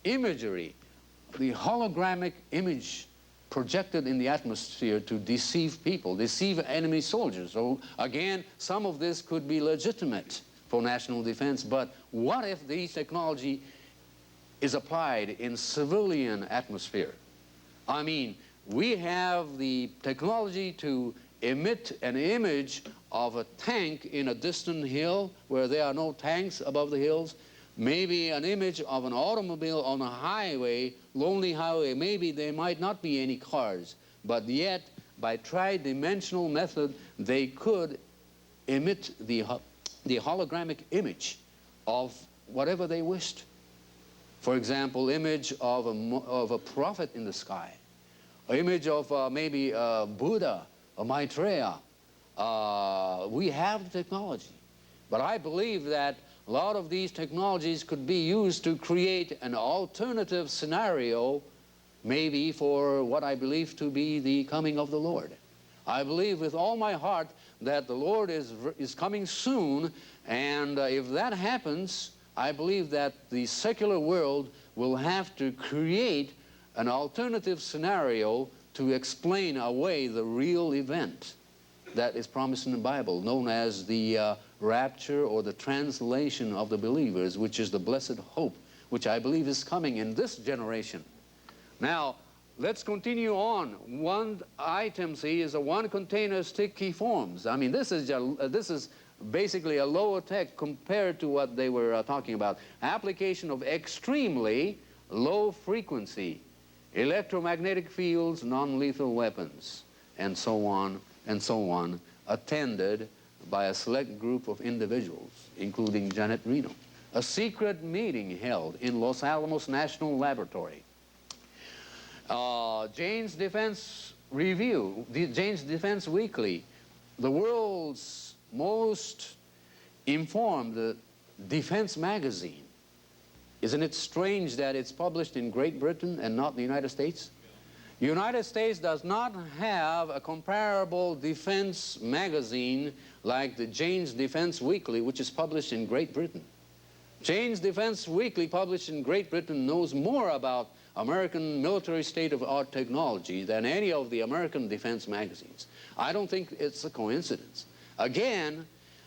[SPEAKER 2] imagery, the hologramic image projected in the atmosphere to deceive people, deceive enemy soldiers. So again, some of this could be legitimate for national defense, but what if this technology is applied in civilian atmosphere? I mean, we have the technology to emit an image of a tank in a distant hill where there are no tanks above the hills, maybe an image of an automobile on a highway, lonely highway, maybe there might not be any cars, but yet by tri-dimensional method they could emit the hologramic image of whatever they wished. For example, image of a prophet in the sky, an image of maybe Buddha, or Maitreya. We have the technology, but I believe that a lot of these technologies could be used to create an alternative scenario, maybe for what I believe to be the coming of the Lord. I believe with all my heart that the Lord is coming soon, and if that happens, I believe that the secular world will have to create an alternative scenario to explain away the real event that is promised in the Bible, known as the rapture or the translation of the believers, which is the blessed hope, which I believe is coming in this generation. Now, let's continue on. One item, see, is a one container sticky forms. I mean, this is basically a lower tech compared to what they were talking about. Application of extremely low frequency electromagnetic fields, non-lethal weapons, and so on, attended by a select group of individuals, including Janet Reno. A secret meeting held in Los Alamos National Laboratory. Jane's Defense Review, Jane's Defense Weekly, the world's most informed defense magazine. Isn't it strange that it's published in Great Britain and not the United States? The United States does not have a comparable defense magazine like the Jane's Defense Weekly, which is published in Great Britain. Jane's Defense Weekly, published in Great Britain, knows more about American military state-of-the-art technology than any of the American defense magazines. I don't think it's a coincidence. Again,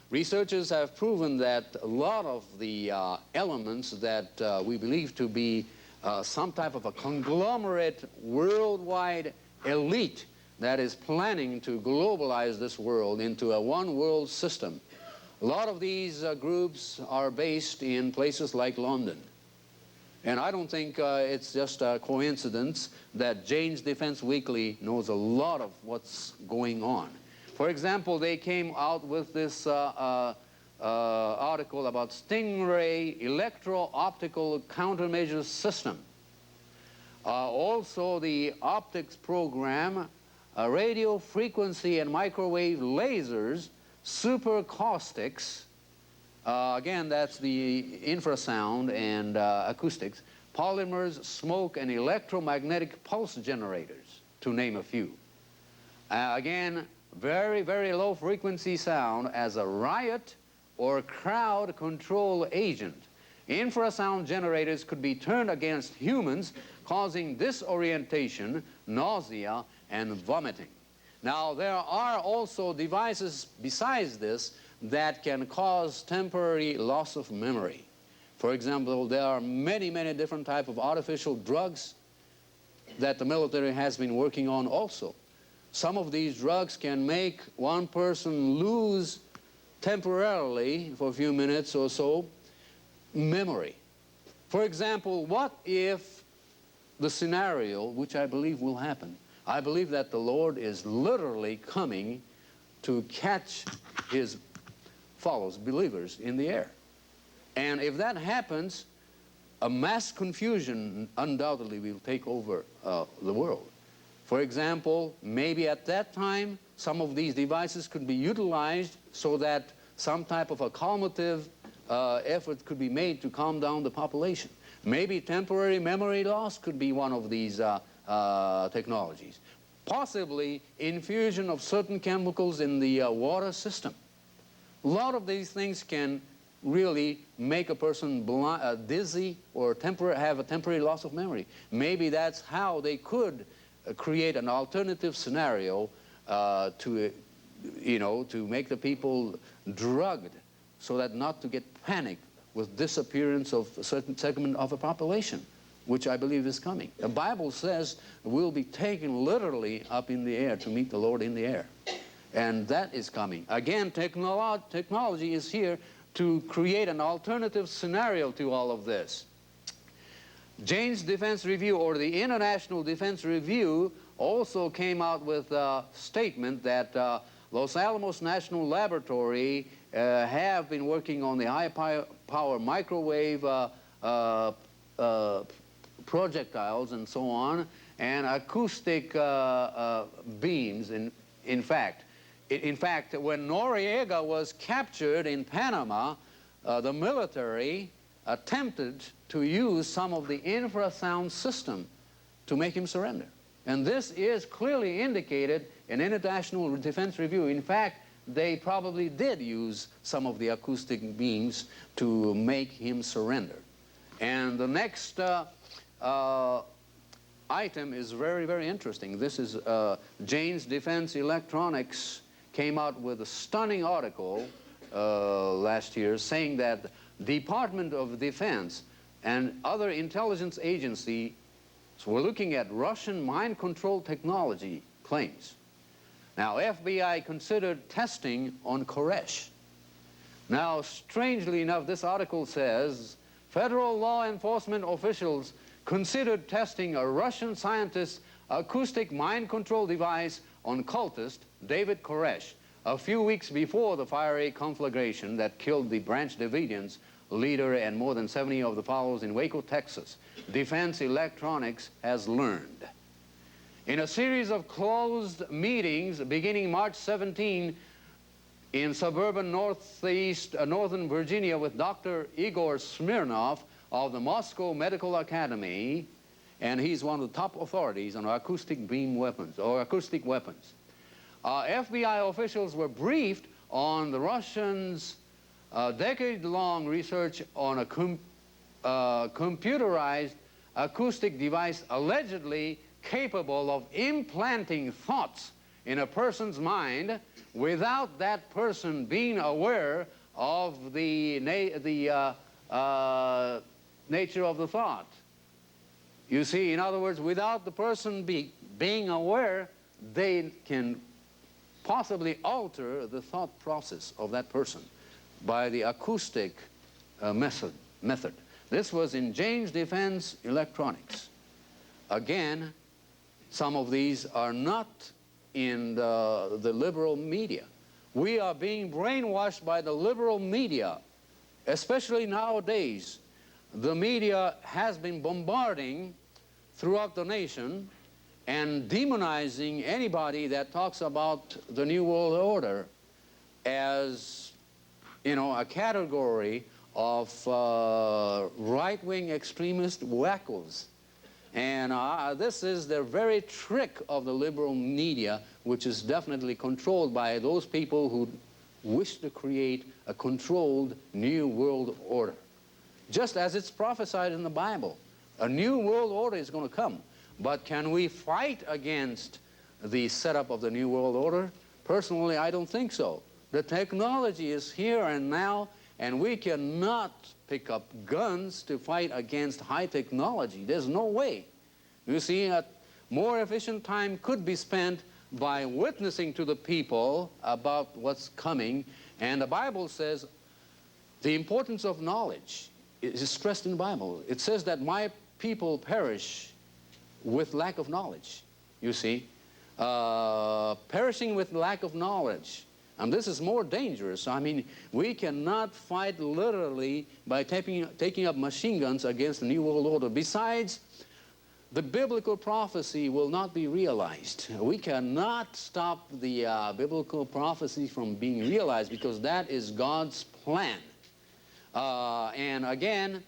[SPEAKER 2] researchers have proven that a lot of the elements that we believe to be some type of a conglomerate worldwide elite that is planning to globalize this world into a one-world system. A lot of these groups are based in places like London. And I don't think it's just a coincidence that Jane's Defense Weekly knows a lot of what's going on. For example, they came out with this article about Stingray electro-optical countermeasure system. Also the optics program, radio frequency and microwave lasers, supercaustics, again that's the infrasound and acoustics, polymers, smoke, and electromagnetic pulse generators, to name a few. Again, very, very low frequency sound as a riot or crowd control agent. Infrasound generators could be turned against humans, causing disorientation, nausea, and vomiting. Now, there are also devices besides this that can cause temporary loss of memory. For example, there are many, many different types of artificial drugs that the military has been working on also. Some of these drugs can make one person lose temporarily, for a few minutes or so, memory. For example, what if the scenario, which I believe will happen, I believe that the Lord is literally coming to catch his followers, believers, in the air. And if that happens, a mass confusion undoubtedly will take over the world. For example, maybe at that time, some of these devices could be utilized so that some type of a calmative effort could be made to calm down the population. Maybe temporary memory loss could be one of these technologies. Possibly infusion of certain chemicals in the water system. A lot of these things can really make a person dizzy or have a temporary loss of memory. Maybe that's how they could create an alternative scenario to make the people drugged so that not to get panicked with disappearance of a certain segment of a population, which I believe is coming. The Bible says we'll be taken literally up in the air to meet the Lord in the air. And that is coming. Again, technology is here to create an alternative scenario to all of this. Jane's Defense Review, or the International Defense Review, also came out with a statement that Los Alamos National Laboratory have been working on the high-power microwave projectiles and so on, and acoustic beams. In fact, when Noriega was captured in Panama, the military attempted to use some of the infrasound system to make him surrender. And this is clearly indicated in International Defense Review. In fact, they probably did use some of the acoustic beams to make him surrender. And the next item is very, very interesting. This is Jane's Defense Electronics came out with a stunning article last year saying that Department of Defense and other intelligence agencies were looking at Russian mind control technology claims. Now, FBI considered testing on Koresh. Now, strangely enough, this article says federal law enforcement officials considered testing a Russian scientist's acoustic mind control device on cultist David Koresh a few weeks before the fiery conflagration that killed the Branch Davidians leader and more than 70 of the followers in Waco, Texas. Defense Electronics has learned. In a series of closed meetings beginning March 17 in suburban northern Virginia with Dr. Igor Smirnov of the Moscow Medical Academy, and he's one of the top authorities on acoustic beam weapons, or acoustic weapons. FBI officials were briefed on the Russians' decade-long research on a computerized acoustic device allegedly capable of implanting thoughts in a person's mind without that person being aware of the nature of the thought. You see, in other words, without the person being aware, they can possibly alter the thought process of that person by the acoustic method. This was in Jane's Defense Electronics. Again, some of these are not in the liberal media. We are being brainwashed by the liberal media, especially nowadays. The media has been bombarding throughout the nation and demonizing anybody that talks about the New World Order as, you know, a category of right-wing extremist wackos. And this is the very trick of the liberal media, which is definitely controlled by those people who wish to create a controlled New World Order. Just as it's prophesied in the Bible, a New World Order is going to come. But can we fight against the setup of the New World Order? Personally, I don't think so. The technology is here and now, and we cannot pick up guns to fight against high technology. There's no way. You see, a more efficient time could be spent by witnessing to the people about what's coming. And the Bible says the importance of knowledge is stressed in the Bible. It says that my people perish with lack of knowledge, you see. Perishing with lack of knowledge. And this is more dangerous. I mean, we cannot fight literally by taking up machine guns against the New World Order. Besides, the biblical prophecy will not be realized. We cannot stop the biblical prophecy from being realized because that is God's plan. And again,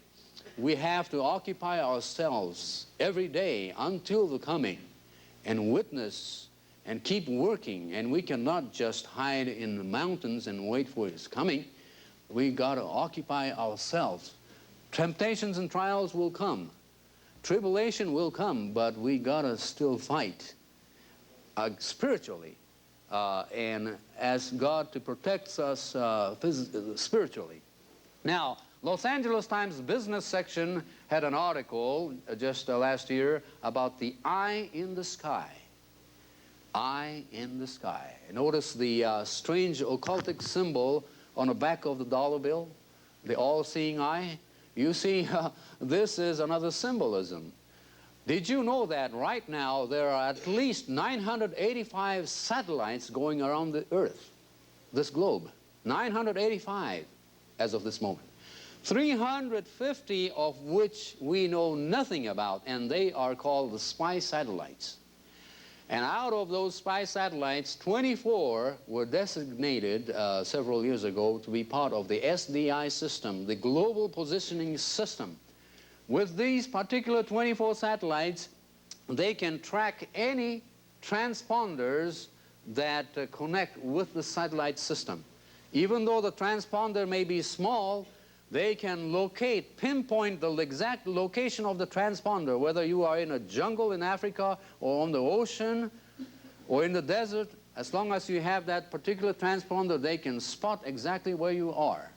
[SPEAKER 2] we have to occupy ourselves every day until the coming and witness and keep working. And we cannot just hide in the mountains and wait for his coming. We got to occupy ourselves. Temptations and trials will come. Tribulation will come, but we got to still fight spiritually and ask God to protect us spiritually. Now, Los Angeles Times business section had an article just last year about the eye in the sky. Eye in the sky. Notice the strange occultic symbol on the back of the dollar bill, the all-seeing eye. You see, this is another symbolism. Did you know that right now there are at least 985 satellites going around the Earth, this globe? 985 as of this moment. 350 of which we know nothing about, and they are called the spy satellites. And out of those spy satellites, 24 were designated several years ago to be part of the SDI system, the Global Positioning System. With these particular 24 satellites, they can track any transponders that connect with the satellite system. Even though the transponder may be small, They can locate, pinpoint the exact location of the transponder, whether you are in a jungle in Africa or on the ocean or in the desert. As long as you have that particular transponder, they can spot exactly where you are.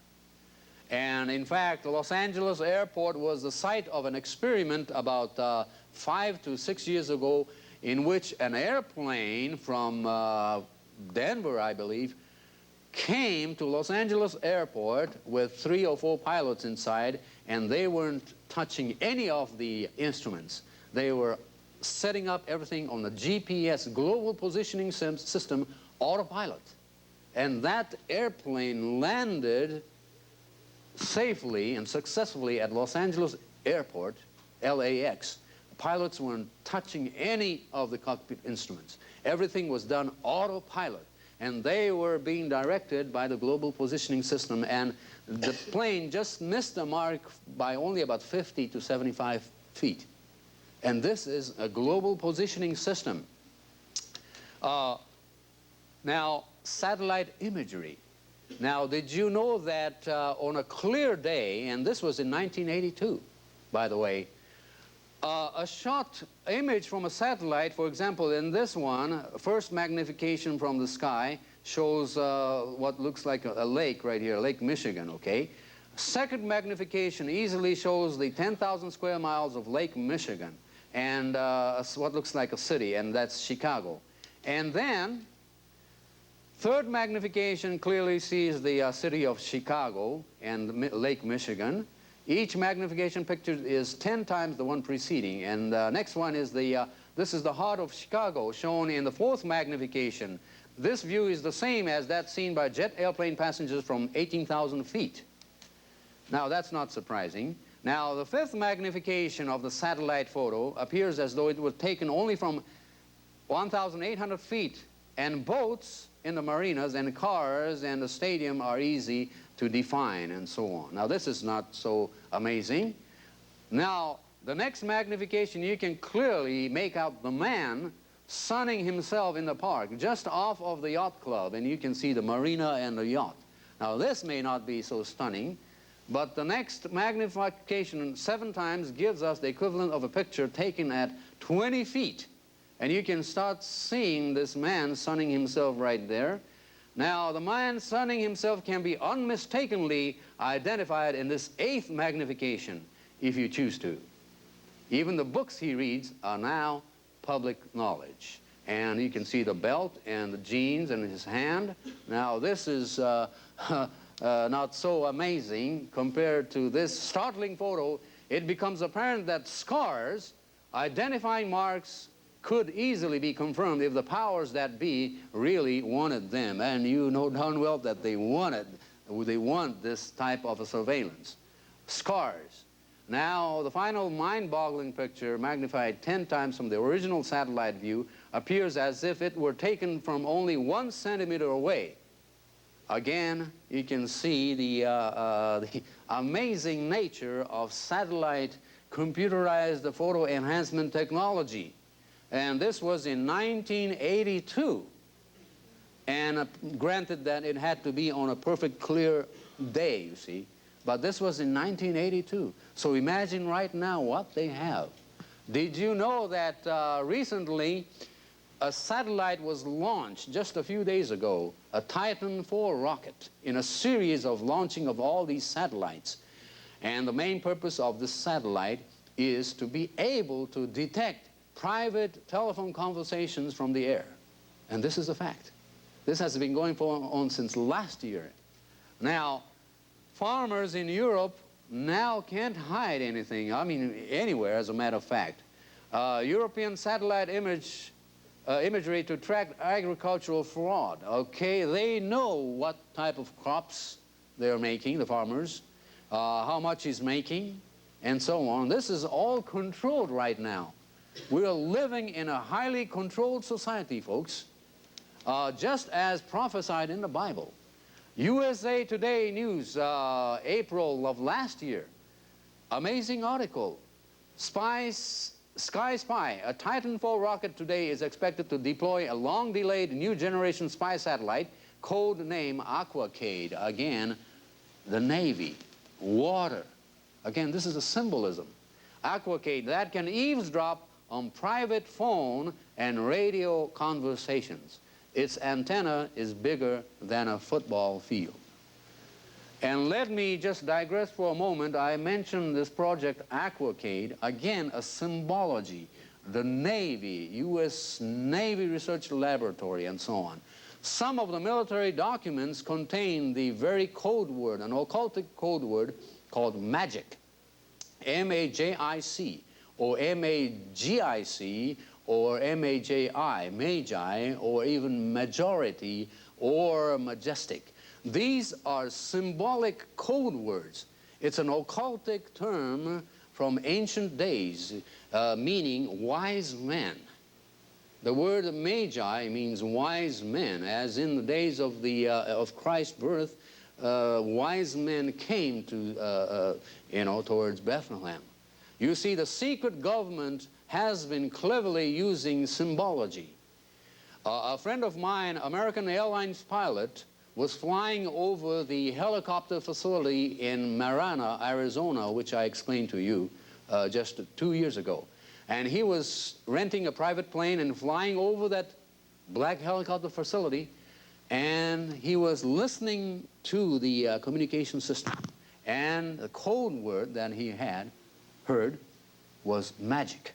[SPEAKER 2] And in fact, the Los Angeles airport was the site of an experiment about 5 to 6 years ago, in which an airplane from Denver, I believe, came to Los Angeles airport with 3 or 4 pilots inside, and they weren't touching any of the instruments. They were setting up everything on the GPS, Global Positioning System, autopilot. And that airplane landed safely and successfully at Los Angeles airport, LAX. Pilots weren't touching any of the cockpit instruments. Everything was done autopilot, and they were being directed by the Global Positioning System, and the plane just missed the mark by only about 50 to 75 feet. And this is a global positioning system. Now, satellite imagery. Now, did you know that on a clear day, and this was in 1982, by the way, a shot image from a satellite, for example, in this one, first magnification from the sky shows what looks like a lake right here, Lake Michigan, okay? Second magnification easily shows the 10,000 square miles of Lake Michigan and what looks like a city, and that's Chicago. And then third magnification clearly sees the city of Chicago and Lake Michigan. Each magnification picture is 10 times the one preceding, and next one is this is the heart of Chicago, shown in the fourth magnification. This view is the same as that seen by jet airplane passengers from 18,000 feet. Now, that's not surprising. Now, the fifth magnification of the satellite photo appears as though it was taken only from 1,800 feet, and boats in the marinas and cars and the stadium are easy to define, and so on. Now, this is not so amazing. Now, the next magnification, you can clearly make out the man sunning himself in the park just off of the yacht club, and you can see the marina and the yacht. Now, this may not be so stunning, but the next magnification 7 times gives us the equivalent of a picture taken at 20 feet. And you can start seeing this man sunning himself right there. Now, the man sunning himself can be unmistakably identified in this 8th magnification, if you choose to. Even the books he reads are now public knowledge. And you can see the belt and the jeans in his hand. Now, this is not so amazing compared to this startling photo. It becomes apparent that scars, identifying marks, could easily be confirmed if the powers that be really wanted them. And you know darn well that they want this type of a surveillance. Scars. Now, the final mind-boggling picture, magnified 10 times from the original satellite view, appears as if it were taken from only 1 centimeter away. Again, you can see the amazing nature of satellite computerized photo enhancement technology. And this was in 1982. And granted that it had to be on a perfect clear day, you see. But this was in 1982. So imagine right now what they have. Did you know that recently a satellite was launched just a few days ago, a Titan IV rocket, in a series of launching of all these satellites. And the main purpose of this satellite is to be able to detect private telephone conversations from the air. And this is a fact. This has been going on since last year. Now, farmers in Europe now can't hide anything, I mean anywhere as a matter of fact. European satellite imagery to track agricultural fraud. Okay, they know what type of crops they're making, the farmers, how much he's making, and so on. This is all controlled right now. We're living in a highly controlled society, folks, just as prophesied in the Bible. USA Today News, April of last year, amazing article. Sky Spy, a Titan IV rocket today is expected to deploy a long-delayed new generation spy satellite, code name Aquacade. Again, the Navy. water. Again, this is a symbolism. Aquacade, that can eavesdrop on private phone and radio conversations. Its antenna is bigger than a football field. And let me just digress for a moment. I mentioned this project Aquacade, again a symbology. The Navy, U.S. Navy Research Laboratory, and so on. Some of the military documents contain the very code word, an occultic code word called magic, M-A-J-I-C, or M-A-G-I-C, or M-A-J-I, magi, or even majority, or majestic. These are symbolic code words. It's an occultic term from ancient days, meaning wise men. The word magi means wise men, as in the days of Christ's birth, wise men came to, towards Bethlehem. You see, the secret government has been cleverly using symbology. A friend of mine, American Airlines pilot, was flying over the helicopter facility in Marana, Arizona, which I explained to you just 2 years ago. And he was renting a private plane and flying over that black helicopter facility, and he was listening to the communication system. And the code word that he had heard was magic.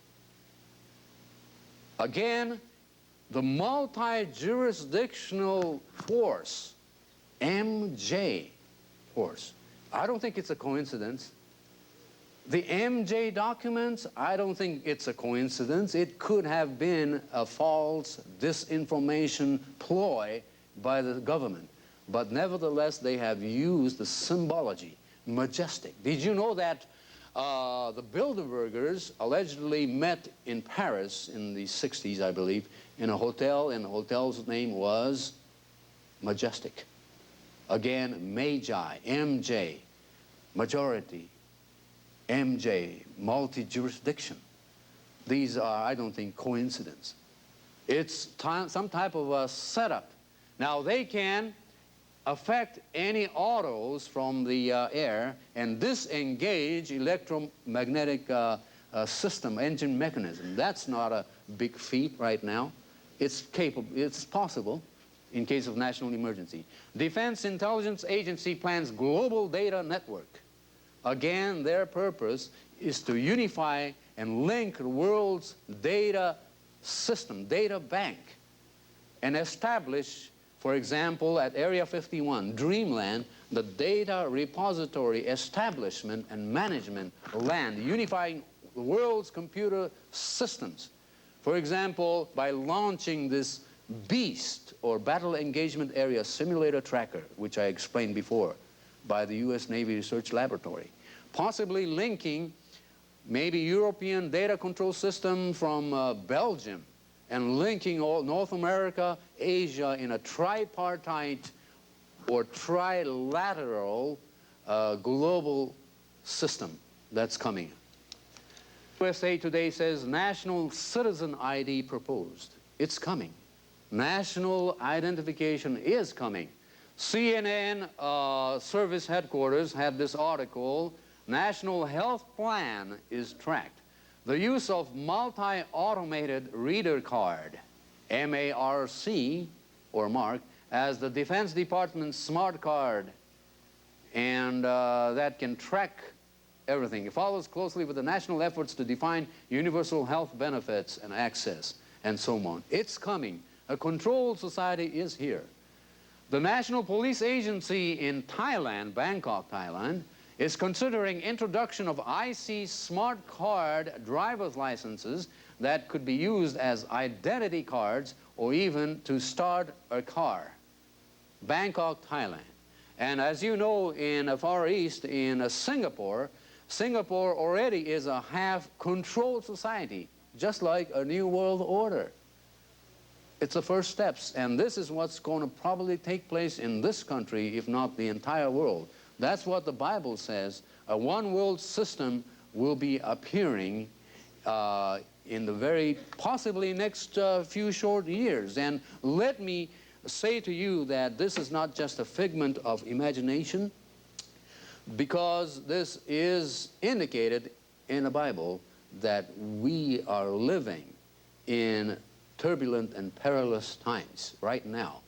[SPEAKER 2] Again, the multi-jurisdictional force, MJ force. I don't think it's a coincidence. The MJ documents, I don't think it's a coincidence. It could have been a false disinformation ploy by the government. But nevertheless, they have used the symbology, majestic. Did you know that the Bilderbergers allegedly met in Paris in the 60s, I believe, in a hotel, and the hotel's name was Majestic. Again, Magi, MJ, majority, MJ, multi-jurisdiction. These are, I don't think, coincidence. It's some type of a setup. Now, they can affect any autos from the air and disengage electromagnetic system, engine mechanism. That's not a big feat right now. It's capable, it's possible in case of national emergency. Defense Intelligence Agency plans global data network. Again, their purpose is to unify and link the world's data system, data bank, and establish, for example, at Area 51, Dreamlan, the data repository establishment and management land, unifying the world's computer systems. For example, by launching this BEAST, or Battle Engagement Area Simulator Tracker, which I explained before, by the U.S. Navy Research Laboratory, possibly linking maybe European data control system from Belgium, and linking all North America, Asia in a tripartite or trilateral global system that's coming. USA Today says National Citizen ID proposed. It's coming. National identification is coming. CNN Service Headquarters had this article, National Health Plan is tracked. The use of multi-automated reader card, MARC, or mark, as the Defense Department's smart card, and that can track everything. It follows closely with the national efforts to define universal health benefits and access, and so on. It's coming. A controlled society is here. The National Police Agency in Thailand, Bangkok, Thailand, is considering introduction of IC smart card driver's licenses that could be used as identity cards or even to start a car. Bangkok, Thailand. And as you know, in the Far East, in Singapore, Singapore already is a half-controlled society, just like a New World Order. It's the first steps, and this is what's going to probably take place in this country, if not the entire world. That's what the Bible says. A one-world system will be appearing in the very possibly next few short years. And let me say to you that this is not just a figment of imagination. because this is indicated in the Bible that we are living in turbulent and perilous times right now.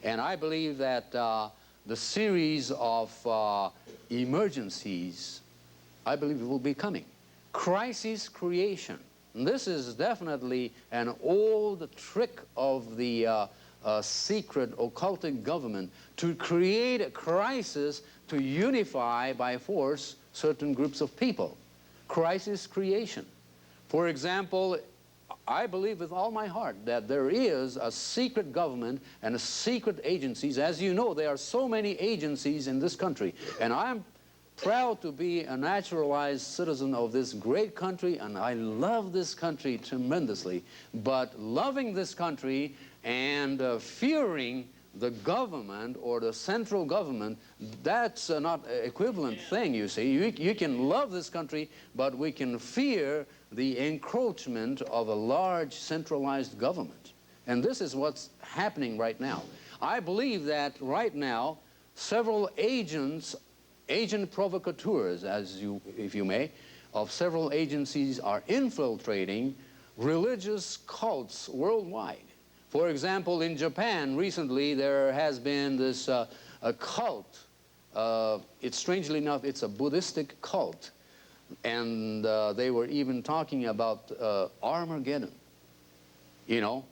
[SPEAKER 2] And I believe that the series of emergencies, I believe, will be coming. Crisis creation. And this is definitely an old trick of the secret occultic government to create a crisis to unify by force certain groups of people. Crisis creation. For example, I believe with all my heart that there is a secret government and a secret agencies. As you know, there are so many agencies in this country, and I'm proud to be a naturalized citizen of this great country, and I love this country tremendously. But loving this country and fearing the government or the central government, that's not an equivalent thing, you see. You can love this country, but we can fear the encroachment of a large centralized government. And this is what's happening right now. I believe that right now several agent provocateurs, if you may, of several agencies are infiltrating religious cults worldwide. For example, in Japan recently there has been this a cult. It's strangely enough, it's a Buddhistic cult. And they were even talking about Armageddon. You know,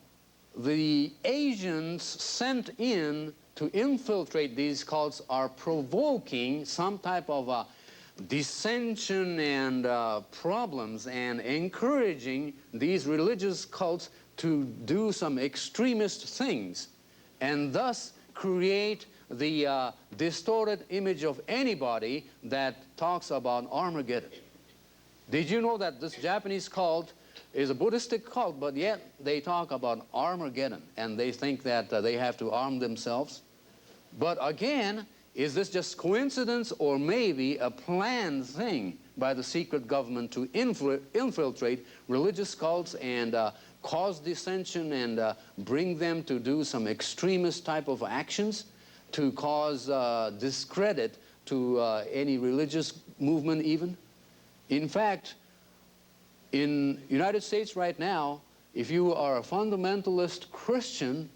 [SPEAKER 2] the agents sent in to infiltrate these cults are provoking some type of dissension and problems, and encouraging these religious cults to do some extremist things, and thus create the distorted image of anybody that talks about Armageddon. Did you know that this Japanese cult is a Buddhistic cult, but yet they talk about Armageddon, and they think that they have to arm themselves? But again, is this just coincidence, or maybe a planned thing by the secret government to infiltrate religious cults and cause dissension and bring them to do some extremist type of actions to cause discredit to any religious movement even? In fact, in the United States right now, if you are a fundamentalist Christian,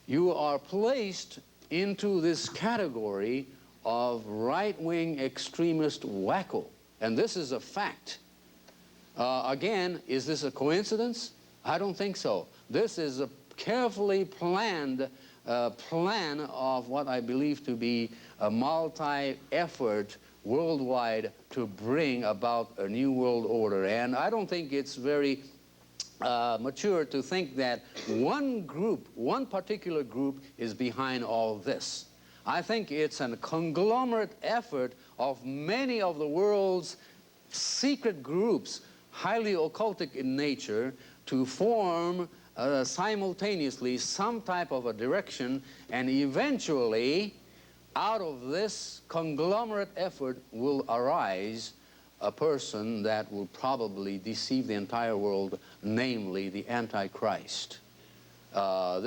[SPEAKER 2] you are placed into this category of right-wing extremist wacko. And this is a fact. Again, is this a coincidence? I don't think so. This is a carefully planned plan of what I believe to be a multi-effort worldwide to bring about a new world order. And I don't think it's very mature to think that one group, one particular group, is behind all this. I think it's a conglomerate effort of many of the world's secret groups, highly occultic in nature, to form simultaneously some type of a direction, and eventually out of this conglomerate effort will arise a person that will probably deceive the entire world, namely the Antichrist. I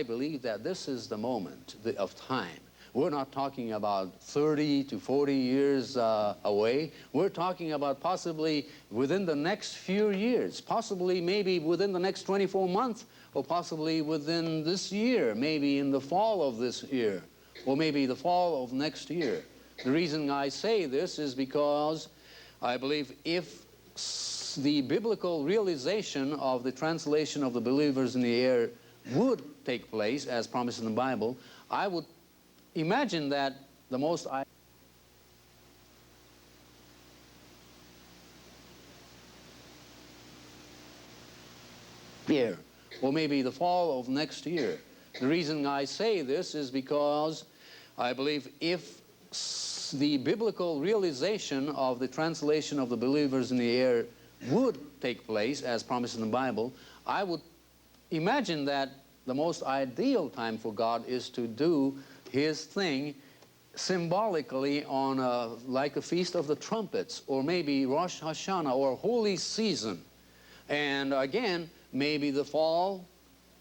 [SPEAKER 2] believe that this is the moment of time. We're not talking about 30 to 40 years away. We're talking about possibly within the next few years, possibly maybe within the next 24 months, or possibly within this year, maybe in the fall of this year, or maybe the fall of next year. The reason I say this is because I believe if the biblical realization of the translation of the believers in the air would take place, as promised in the Bible, I would imagine that the most year, or maybe the fall of next year. The reason I say this is because I believe if the biblical realization of the translation of the believers in the air would take place, as promised in the Bible, I would imagine that the most ideal time for God is to do His thing symbolically on like a Feast of the Trumpets, or maybe Rosh Hashanah, or Holy Season. And again, maybe the fall,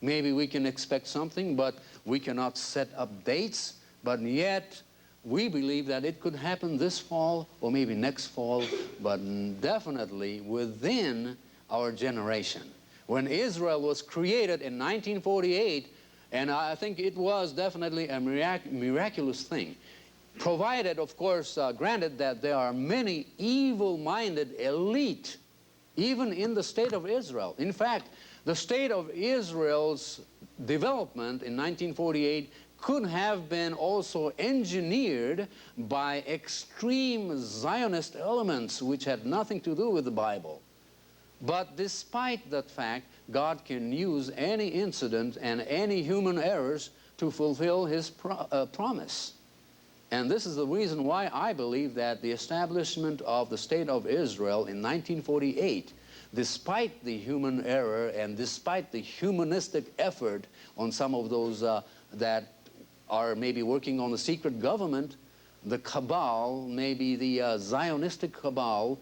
[SPEAKER 2] maybe we can expect something, but we cannot set up dates. But yet, we believe that it could happen this fall or maybe next fall, but definitely within our generation. When Israel was created in 1948, and I think it was definitely a miraculous thing, provided, of course, granted that there are many evil-minded elite, even in the state of Israel. In fact, the state of Israel's development in 1948 could have been also engineered by extreme Zionist elements which had nothing to do with the Bible. But despite that fact, God can use any incident and any human errors to fulfill his promise. And this is the reason why I believe that the establishment of the State of Israel in 1948, despite the human error and despite the humanistic effort on some of those that are maybe working on the secret government, the cabal, maybe the Zionistic cabal,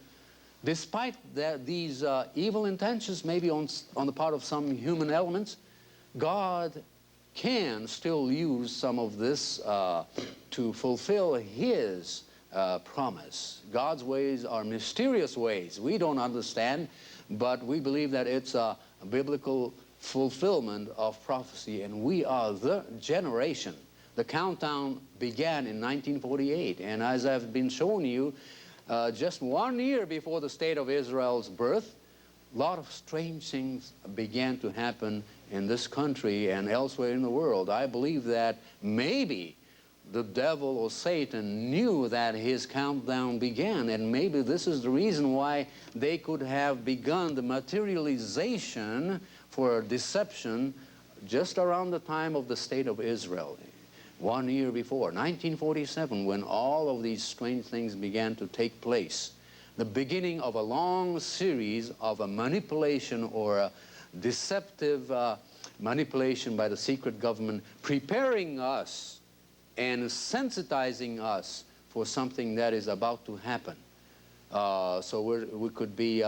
[SPEAKER 2] despite these evil intentions maybe on the part of some human elements, God can still use some of this to fulfill his promise. God's ways are mysterious ways. We don't understand, but we believe that it's a biblical fulfillment of prophecy, and we are the generation. The countdown began in 1948, and as I've been showing you, just 1 year before the State of Israel's birth, a lot of strange things began to happen in this country and elsewhere in the world. I believe that maybe the devil or Satan knew that his countdown began, and maybe this is the reason why they could have begun the materialization for deception just around the time of the State of Israel. 1 year before, 1947, when all of these strange things began to take place. The beginning of a long series of a manipulation or a deceptive manipulation by the secret government, preparing us and sensitizing us for something that is about to happen. So we could be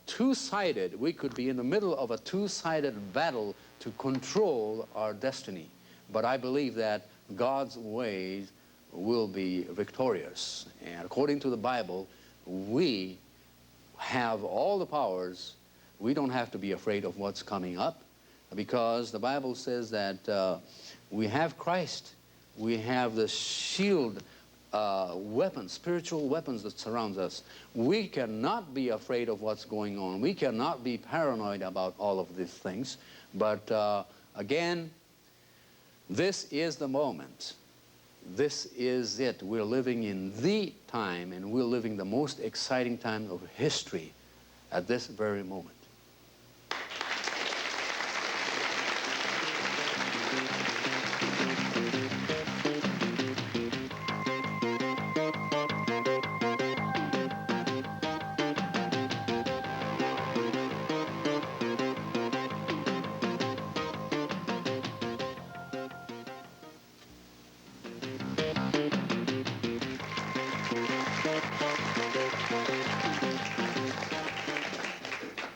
[SPEAKER 2] two-sided. We could be in the middle of a two-sided battle to control our destiny. But I believe that God's ways will be victorious. And according to the Bible, we have all the powers. We don't have to be afraid of what's coming up, because the Bible says that we have Christ. We have the shield weapons, spiritual weapons that surrounds us. We cannot be afraid of what's going on. We cannot be paranoid about all of these things. But again, this is the moment. This is it. We're living in the time, and we're living the most exciting time of history at this very moment.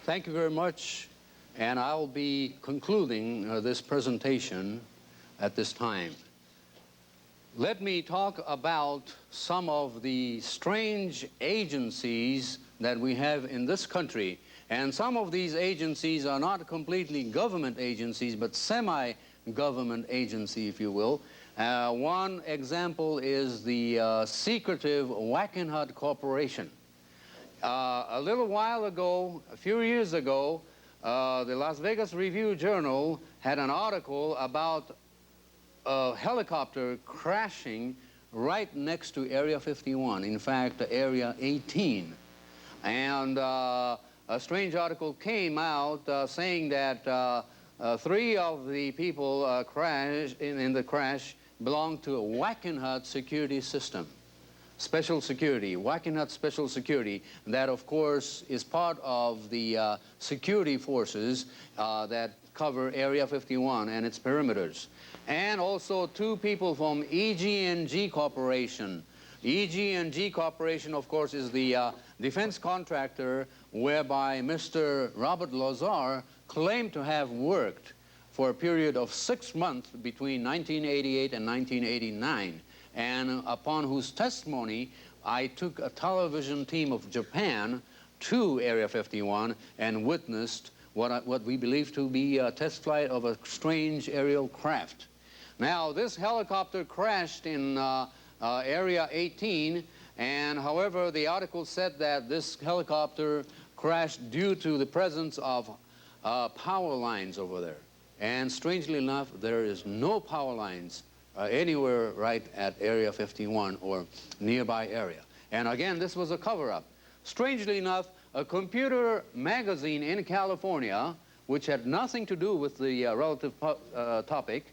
[SPEAKER 2] Thank you very much, and I'll be concluding this presentation at this time. Let me talk about some of the strange agencies that we have in this country, and some of these agencies are not completely government agencies, but semi-government agency, if you will. One example is the secretive Wackenhut Corporation. A little while ago, a few years ago, the Las Vegas Review-Journal had an article about a helicopter crashing right next to Area 51, in fact, Area 18. And a strange article came out saying that 3 of the people crashed in the crash belonged to a Wackenhut security system. Special security, Wackenhut Special Security, that of course is part of the security forces that cover Area 51 and its perimeters. And also 2 people from EG&G Corporation. EG&G Corporation, of course, is the defense contractor whereby Mr. Robert Lazar claimed to have worked for a period of 6 months between 1988 and 1989. and upon whose testimony I took a television team of Japan to Area 51 and witnessed what we believe to be a test flight of a strange aerial craft. Now, this helicopter crashed in Area 18, and however, the article said that this helicopter crashed due to the presence of power lines over there. And strangely enough, there is no power lines anywhere right at Area 51 or nearby area. And again, this was a cover-up. Strangely enough, a computer magazine in California, which had nothing to do with the relative topic,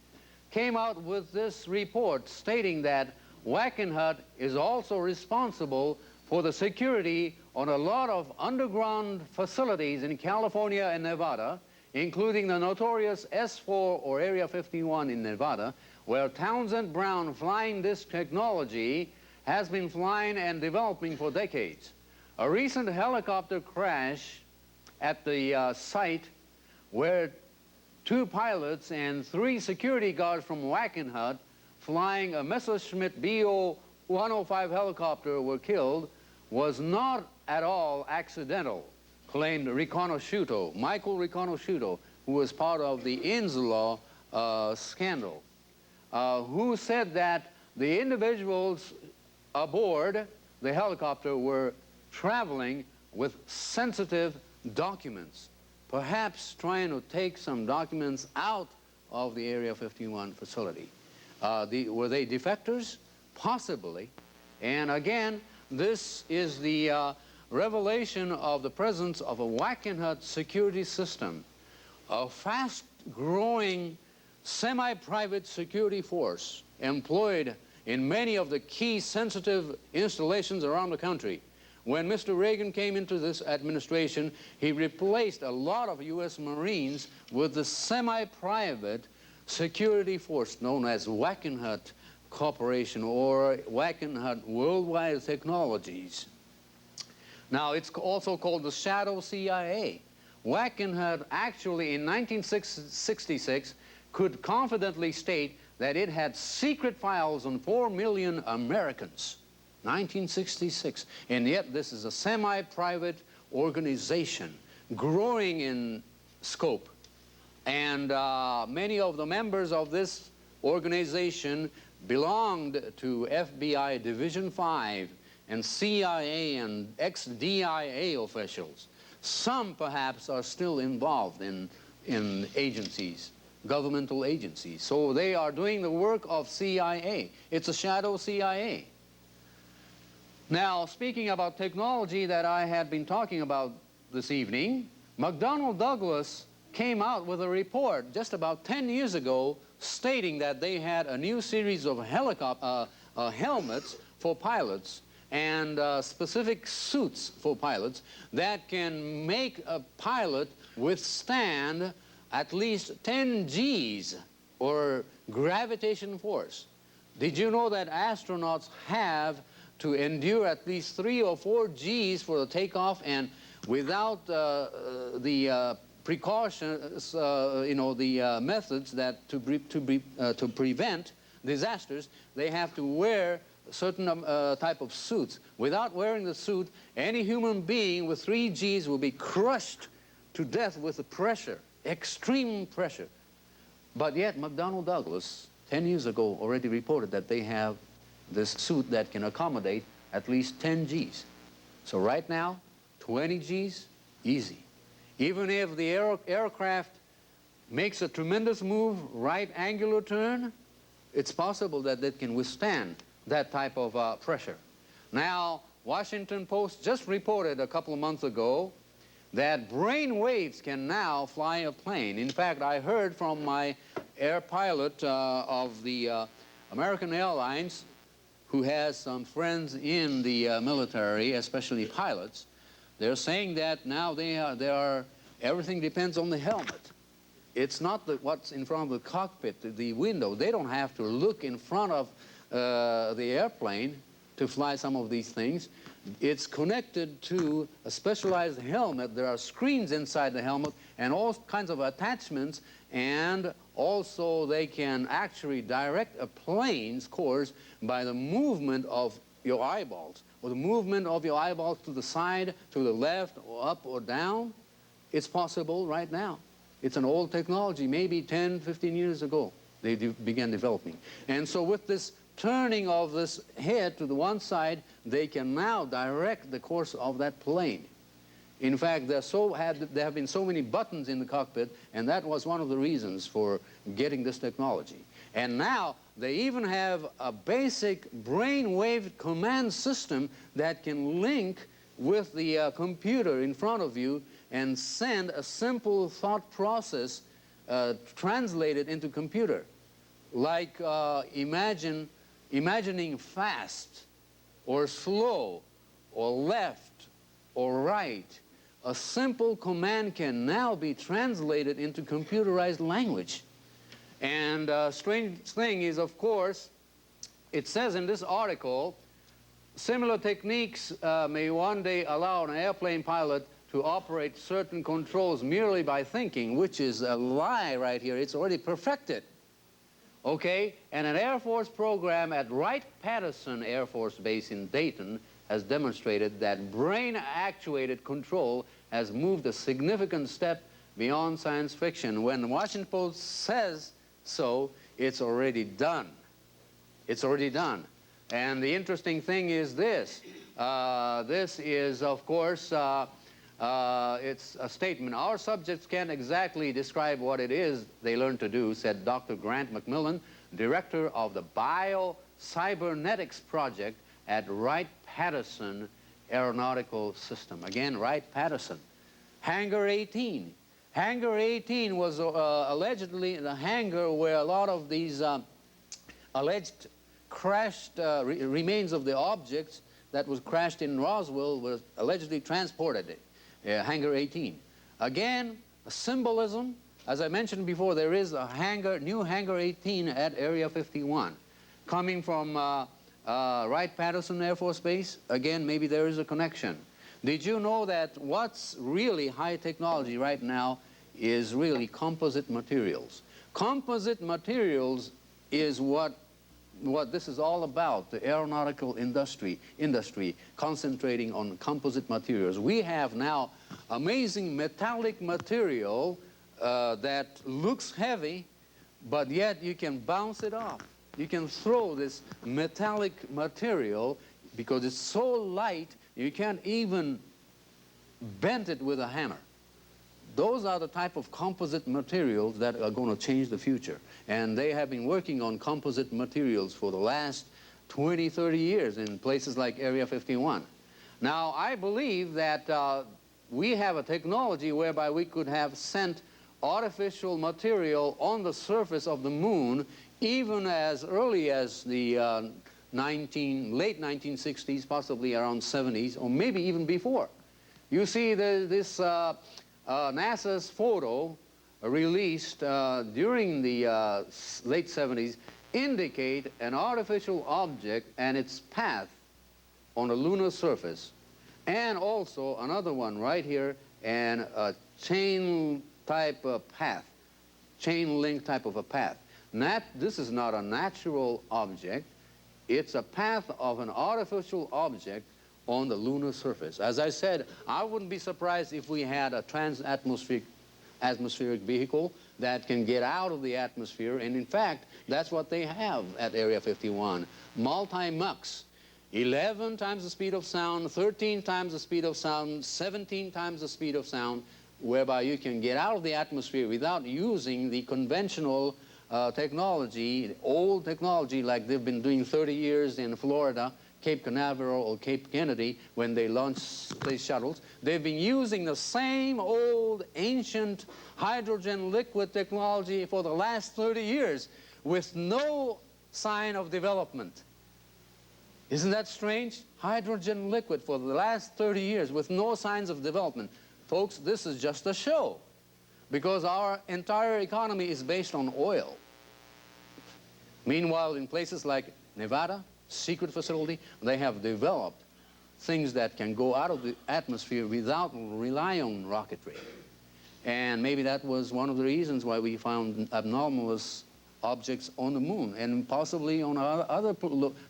[SPEAKER 2] came out with this report stating that Wackenhut is also responsible for the security on a lot of underground facilities in California and Nevada, including the notorious S4 or Area 51 in Nevada, where Townsend Brown flying this technology has been flying and developing for decades. A recent helicopter crash at the site where 2 pilots and 3 security guards from Wackenhut flying a Messerschmitt BO-105 helicopter were killed was not at all accidental, claimed Riconosciuto, Michael Riconosciuto, who was part of the Insula scandal, who said that the individuals aboard the helicopter were traveling with sensitive documents, perhaps trying to take some documents out of the Area 51 facility. Were they defectors? Possibly. And again, this is the revelation of the presence of a Wackenhut security system, a fast-growing semi-private security force employed in many of the key sensitive installations around the country. When Mr. Reagan came into this administration, he replaced a lot of U.S. Marines with the semi-private security force known as Wackenhut Corporation or Wackenhut Worldwide Technologies. Now, it's also called the Shadow CIA. Wackenhut actually in 1966 could confidently state that it had secret files on 4 million Americans. 1966, and yet this is a semi-private organization growing in scope, and many of the members of this organization belonged to FBI Division 5 and CIA and ex-DIA officials. Some perhaps are still involved in agencies, governmental agencies, so they are doing the work of CIA. It's a shadow CIA. Now, speaking about technology that I had been talking about this evening, McDonnell Douglas came out with a report just about 10 years ago stating that they had a new series of helmets for pilots and specific suits for pilots that can make a pilot withstand at least 10 Gs or gravitation force. Did you know that astronauts have to endure at least 3 or 4 Gs for the takeoff, and without the precautions, the methods that to prevent disasters, they have to wear a certain type of suits. Without wearing the suit, any human being with 3 Gs will be crushed to death with the pressure, extreme pressure. But yet McDonnell Douglas 10 years ago already reported that they have this suit that can accommodate at least 10 Gs. So right now, 20 Gs, easy. Even if the aircraft makes a tremendous move, right angular turn, it's possible that it can withstand that type of pressure. Now, Washington Post just reported a couple of months ago that brain waves can now fly a plane. In fact, I heard from my air pilot of the American Airlines, who has some friends in the military, especially pilots. They're saying that now everything depends on the helmet. It's not what's in front of the cockpit, the window. They don't have to look in front of the airplane to fly some of these things. It's connected to a specialized helmet. There are screens inside the helmet and all kinds of attachments, and also they can actually direct a plane's course by the movement of your eyeballs, or the movement of your eyeballs to the side, to the left, or up or down. It's possible right now. It's an old technology, maybe 10, 15 years ago they began developing. And so with this turning of this head to the one side, they can now direct the course of that plane. In fact, there have been so many buttons in the cockpit, and that was one of the reasons for getting this technology. And now they even have a basic brainwave command system that can link with the computer in front of you and send a simple thought process translated into computer. Like imagining fast or slow or left or right. A simple command can now be translated into computerized language. And strange thing is, of course, it says in this article, similar techniques may one day allow an airplane pilot to operate certain controls merely by thinking, which is a lie right here. It's already perfected. Okay? And an Air Force program at Wright-Patterson Air Force Base in Dayton has demonstrated that brain-actuated control has moved a significant step beyond science fiction. When the Washington Post says so, it's already done. It's already done. And the interesting thing is this. This is, of course, it's a statement. Our subjects can't exactly describe what it is they learn to do, said Dr. Grant McMillan, director of the Bio-Cybernetics Project at Wright-Patterson Aeronautical System. Again, Wright-Patterson. Hangar 18. Hangar 18 was allegedly the hangar where a lot of these alleged crashed remains of the objects that was crashed in Roswell was allegedly transported. Hangar 18. Again, a symbolism. As I mentioned before, there is a new Hangar 18 at Area 51. Coming from Wright-Patterson Air Force Base, again, maybe there is a connection. Did you know that what's really high technology right now is really composite materials? Composite materials is what this is all about, the aeronautical industry concentrating on composite materials. We have now amazing metallic material that looks heavy, but yet you can bounce it off. You can throw this metallic material because it's so light you can't even bend it with a hammer. Those are the type of composite materials that are going to change the future. And they have been working on composite materials for the last 20, 30 years in places like Area 51. Now, I believe that we have a technology whereby we could have sent artificial material on the surface of the moon even as early as the late 1960s, possibly around 70s, or maybe even before. You see this NASA's photo released during the late 70s indicate an artificial object and its path on a lunar surface, and also another one right here, and a chain type of path, chain link type of a path. This is not a natural object. It's a path of an artificial object on the lunar surface. As I said, I wouldn't be surprised if we had a atmospheric vehicle that can get out of the atmosphere, and in fact, that's what they have at Area 51. Multi-mux, 11 times the speed of sound, 13 times the speed of sound, 17 times the speed of sound, whereby you can get out of the atmosphere without using the conventional technology, old technology like they've been doing 30 years in Florida, Cape Canaveral or Cape Kennedy, when they launched space shuttles. They've been using the same old ancient hydrogen liquid technology for the last 30 years with no sign of development. Isn't that strange? Hydrogen liquid for the last 30 years with no signs of development. Folks, this is just a show, because our entire economy is based on oil. Meanwhile, in places like Nevada, secret facility, they have developed things that can go out of the atmosphere without relying on rocketry. And maybe that was one of the reasons why we found anomalous objects on the moon and possibly on other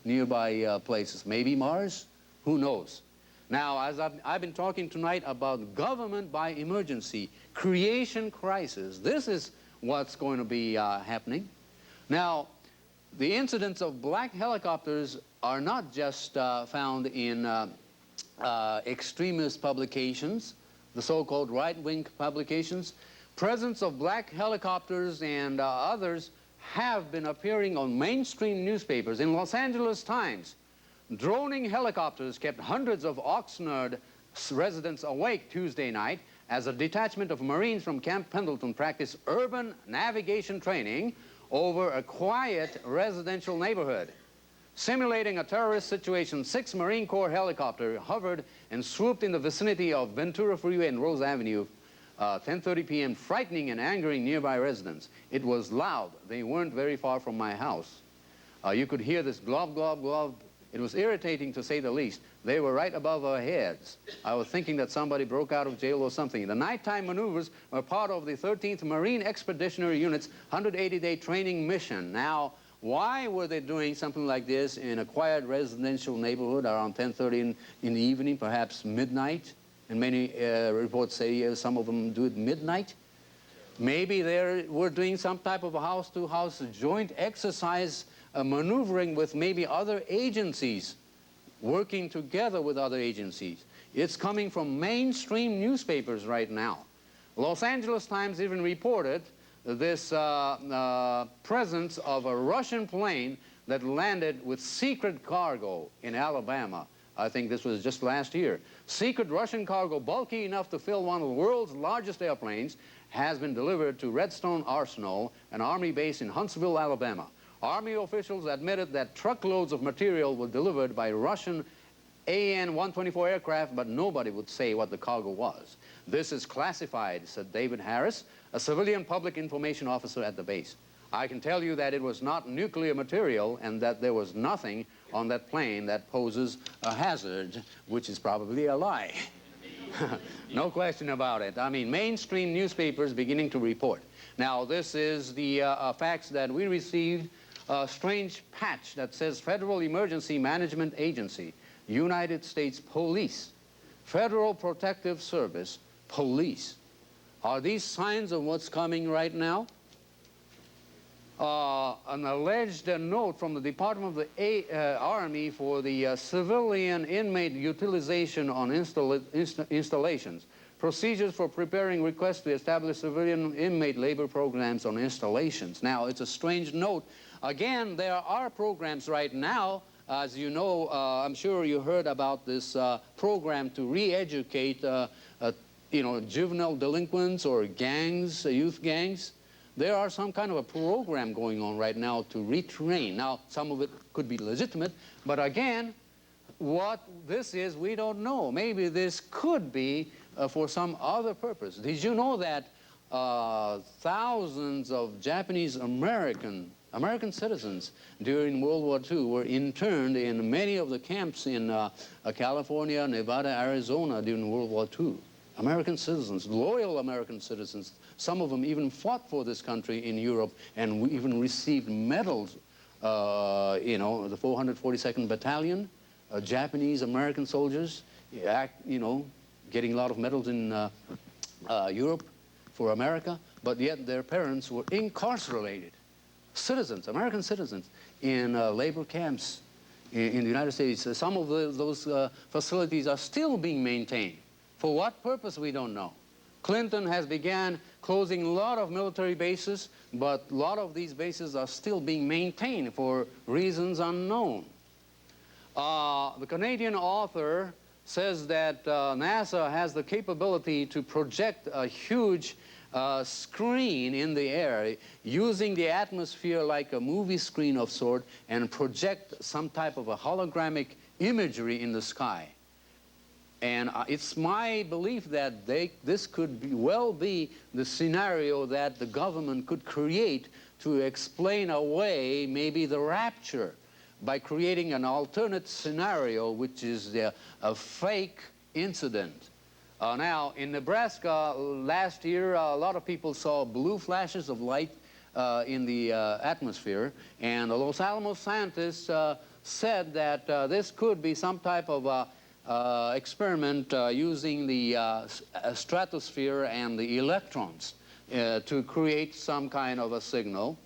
[SPEAKER 2] nearby places. Maybe Mars? Who knows? Now, as I've been talking tonight about government by emergency, creation crisis, this is what's going to be happening. Now, the incidents of black helicopters are not just found in extremist publications, the so-called right-wing publications. Presence of black helicopters and others have been appearing on mainstream newspapers. In Los Angeles Times, droning helicopters kept hundreds of Oxnard residents awake Tuesday night as a detachment of Marines from Camp Pendleton practiced urban navigation training over a quiet residential neighborhood. Simulating a terrorist situation, 6 Marine Corps helicopters hovered and swooped in the vicinity of Ventura Freeway and Rose Avenue 10:30 p.m., frightening and angering nearby residents. It was loud. They weren't very far from my house. You could hear this glob, glob, glob. It was irritating, to say the least. They were right above our heads. I was thinking that somebody broke out of jail or something. The nighttime maneuvers were part of the 13th Marine Expeditionary Unit's 180-day training mission. Now, why were they doing something like this in a quiet residential neighborhood around 10:30 in the evening, perhaps midnight? And many reports say some of them do it midnight. Maybe they were doing some type of a house-to-house joint exercise maneuvering with maybe other agencies, working together with other agencies. It's coming from mainstream newspapers right now. Los Angeles Times even reported this presence of a Russian plane that landed with secret cargo in Alabama. I think this was just last year. Secret Russian cargo, bulky enough to fill one of the world's largest airplanes, has been delivered to Redstone Arsenal, an Army base in Huntsville, Alabama. Army officials admitted that truckloads of material were delivered by Russian AN-124 aircraft, but nobody would say what the cargo was. This is classified, said David Harris, a civilian public information officer at the base. I can tell you that it was not nuclear material and that there was nothing on that plane that poses a hazard, which is probably a lie. No question about it. I mean, mainstream newspapers beginning to report. Now, this is the facts that we received. A strange patch that says Federal Emergency Management Agency, United States Police, Federal Protective Service, Police. Are these signs of what's coming right now? An alleged note from the Department of the Army for the civilian inmate utilization on installations. Procedures for preparing requests to establish civilian inmate labor programs on installations. Now, it's a strange note. Again, there are programs right now. As you know, I'm sure you heard about this program to re-educate juvenile delinquents or gangs, youth gangs. There are some kind of a program going on right now to retrain. Now, some of it could be legitimate, but again, what this is, we don't know. Maybe this could be for some other purpose. Did you know that thousands of Japanese American citizens during World War II were interned in many of the camps in California, Nevada, Arizona during World War II? American citizens, loyal American citizens. Some of them even fought for this country in Europe and even received medals. The 442nd Battalion, Japanese American soldiers, getting a lot of medals in Europe for America, but yet their parents were incarcerated. Citizens, American citizens, in labor camps in the United States. Some of those facilities are still being maintained. For what purpose, we don't know. Clinton has began closing a lot of military bases, but a lot of these bases are still being maintained for reasons unknown. The Canadian author says that NASA has the capability to project a huge screen in the air using the atmosphere like a movie screen of sort and project some type of a hologramic imagery in the sky. And it's my belief that this could well be the scenario that the government could create to explain away maybe the rapture by creating an alternate scenario, which is a fake incident. Now, in Nebraska last year, a lot of people saw blue flashes of light in the atmosphere, and the Los Alamos scientists said that this could be some type of experiment using the stratosphere and the electrons to create some kind of a signal.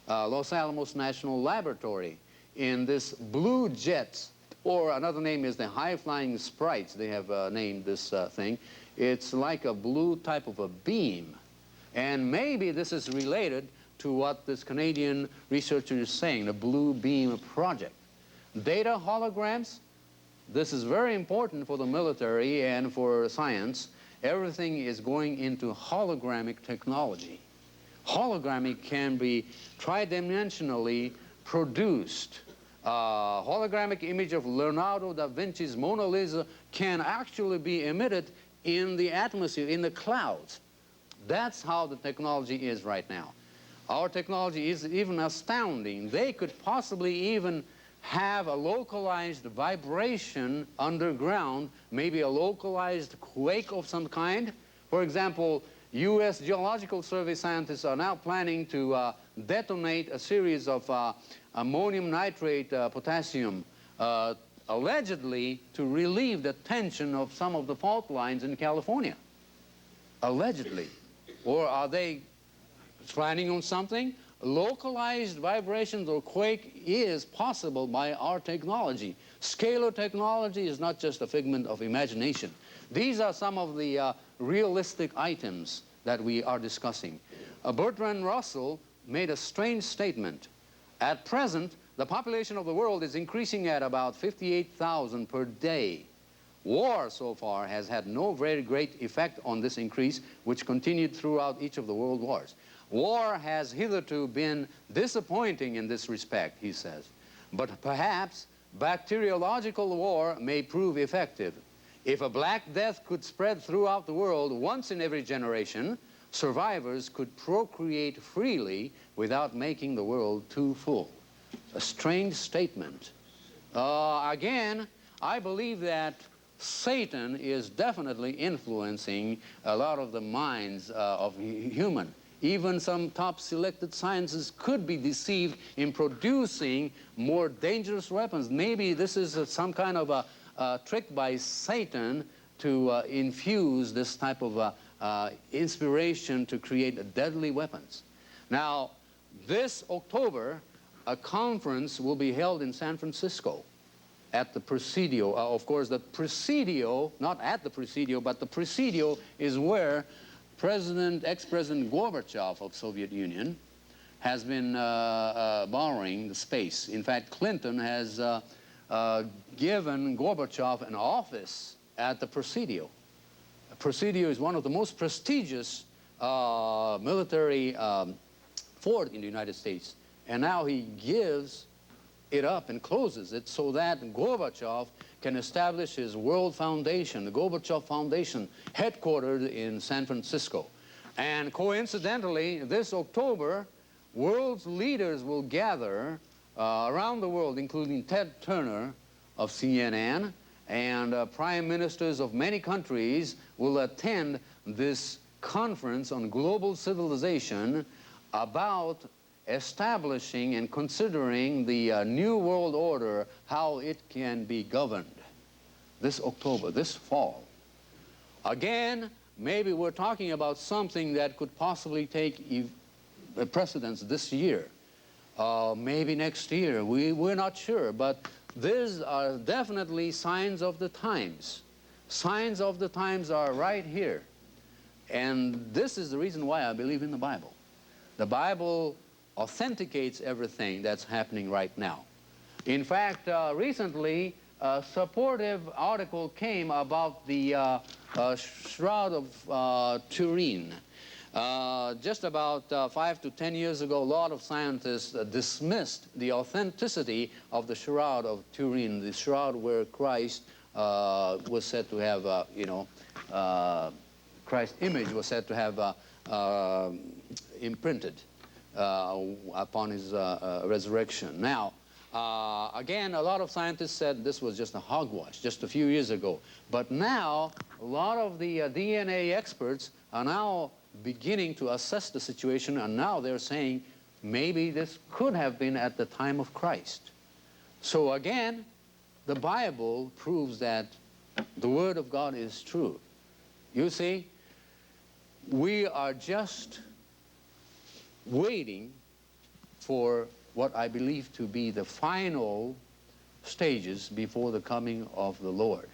[SPEAKER 2] Los Alamos National Laboratory, in this blue jets, or another name is the high-flying sprites, they have named this thing. It's like a blue type of a beam. And maybe this is related to what this Canadian researcher is saying, the Blue Beam Project. Data holograms, this is very important for the military and for science. Everything is going into hologramic technology. Hologramic can be tridimensionally produced. Hologramic image of Leonardo da Vinci's Mona Lisa can actually be emitted in the atmosphere, in the clouds. That's how the technology is right now. Our technology is even astounding. They could possibly even have a localized vibration underground, maybe a localized quake of some kind. For example, U.S. Geological Survey scientists are now planning to detonate a series of ammonium nitrate potassium, allegedly to relieve the tension of some of the fault lines in California. Allegedly. Or are they planning on something? Localized vibrations or quake is possible by our technology. Scalar technology is not just a figment of imagination. These are some of the realistic items that we are discussing. Bertrand Russell made a strange statement. At present, the population of the world is increasing at about 58,000 per day. War so far has had no very great effect on this increase, which continued throughout each of the world wars. War has hitherto been disappointing in this respect, he says. But perhaps bacteriological war may prove effective. If a Black Death could spread throughout the world once in every generation, survivors could procreate freely without making the world too full. A strange statement. Again, I believe that Satan is definitely influencing a lot of the minds of human. Even some top selected sciences could be deceived in producing more dangerous weapons. Maybe this is some kind of a trick by Satan to infuse this type of inspiration to create deadly weapons. Now, this October, a conference will be held in San Francisco at the Presidio. Of course, the Presidio, not at the Presidio, but the Presidio is where ex-President Gorbachev of Soviet Union has been borrowing the space. In fact, Clinton has given Gorbachev an office at the Presidio. The Presidio is one of the most prestigious military fort in the United States. And now he gives it up and closes it so that Gorbachev can establish his World Foundation, the Gorbachev Foundation, headquartered in San Francisco. And coincidentally, this October, world's leaders will gather around the world, including Ted Turner of CNN, and prime ministers of many countries will attend this conference on global civilization about establishing and considering the new world order, how it can be governed this October, this fall. Again, maybe we're talking about something that could possibly take precedence this year, maybe next year. We're not sure, but these are definitely signs of the times. Signs of the times are right here. And this is the reason why I believe in the Bible. The Bible authenticates everything that's happening right now. In fact, recently, a supportive article came about the Shroud of Turin. Just about 5 to 10 years ago, a lot of scientists dismissed the authenticity of the Shroud of Turin, the shroud where Christ was said to have, Christ's image was said to have imprinted upon his resurrection. Now, again, a lot of scientists said this was just a hogwash just a few years ago. But now, a lot of the DNA experts are now beginning to assess the situation, and now they're saying maybe this could have been at the time of Christ. So again, the Bible proves that the Word of God is true. You see, we are just waiting for what I believe to be the final stages before the coming of the Lord.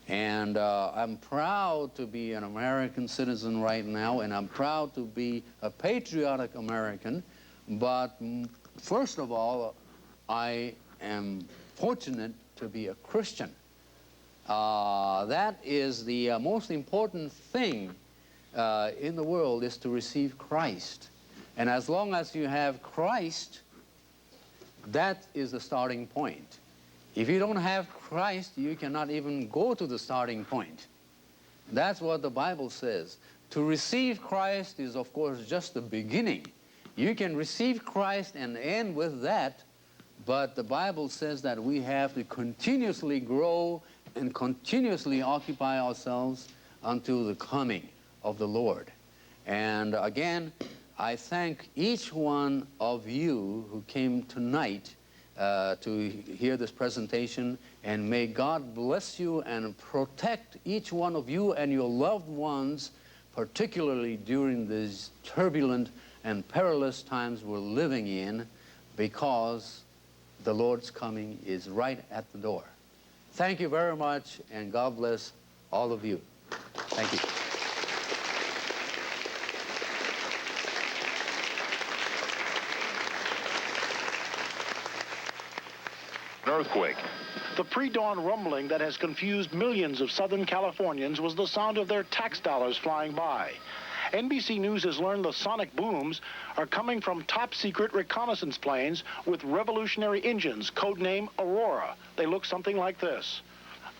[SPEAKER 2] And I'm proud to be an American citizen right now, and I'm proud to be a patriotic American, but first of all, I am fortunate to be a Christian. That is the most important thing in the world, is to receive Christ. And as long as you have Christ, that is the starting point. If you don't have Christ, you cannot even go to the starting point. That's what the Bible says. To receive Christ is, of course, just the beginning. You can receive Christ and end with that, but the Bible says that we have to continuously grow and continuously occupy ourselves until the coming of the Lord. And again, I thank each one of you who came tonight to hear this presentation, and may God bless you and protect each one of you and your loved ones, particularly during these turbulent and perilous times we're living in, because the Lord's coming is right at the door. Thank you very much, and God bless all of you. Thank you.
[SPEAKER 3] Earthquake. The pre-dawn rumbling that has confused millions of Southern Californians was the sound of their tax dollars flying by. NBC News has learned the sonic booms are coming from top-secret reconnaissance planes with revolutionary engines, codename Aurora. They look something like this.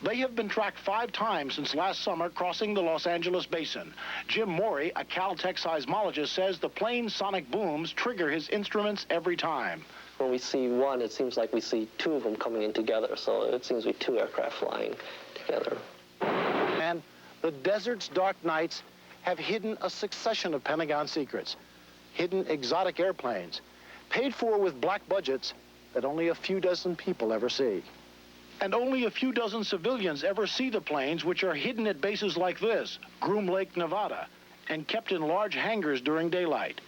[SPEAKER 3] They have been tracked 5 times since last summer, crossing the Los Angeles basin. Jim Morey, a Caltech seismologist, says the plane's sonic booms trigger his instruments every time.
[SPEAKER 4] When we see one, it seems like we see 2 of them coming in together, so it seems to be 2 aircraft flying together.
[SPEAKER 3] And the desert's dark nights have hidden a succession of Pentagon secrets, hidden exotic airplanes, paid for with black budgets that only a few dozen people ever see. And only a few dozen civilians ever see the planes, which are hidden at bases like this, Groom Lake, Nevada, and kept in large hangars during daylight.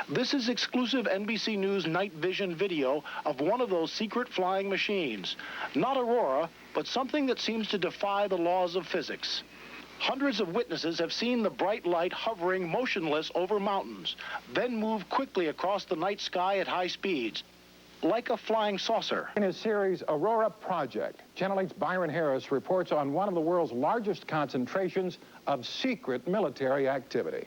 [SPEAKER 3] This is exclusive NBC News night vision video of one of those secret flying machines. Not Aurora, but something that seems to defy the laws of physics. Hundreds of witnesses have seen the bright light hovering motionless over mountains, then move quickly across the night sky at high speeds, like a flying saucer.
[SPEAKER 5] In his series Aurora Project, Channel 8's Byron Harris reports on one of the world's largest concentrations of secret military activity.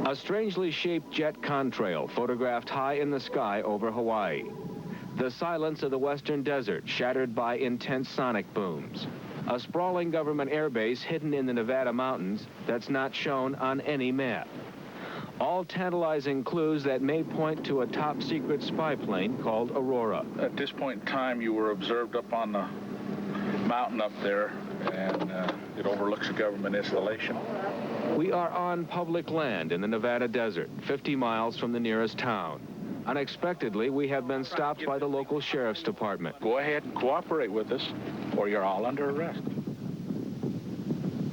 [SPEAKER 6] A strangely shaped jet contrail photographed high in the sky over Hawaii. The silence of the western desert shattered by intense sonic booms. A sprawling government airbase hidden in the Nevada mountains that's not shown on any map. All tantalizing clues that may point to a top-secret spy plane called Aurora.
[SPEAKER 7] At this point in time, you were observed up on the mountain up there, and it overlooks a government installation.
[SPEAKER 6] We are on public land in the Nevada desert, 50 miles from the nearest town. Unexpectedly, we have been stopped by the local sheriff's department.
[SPEAKER 7] Go ahead and cooperate with us, or you're all under arrest.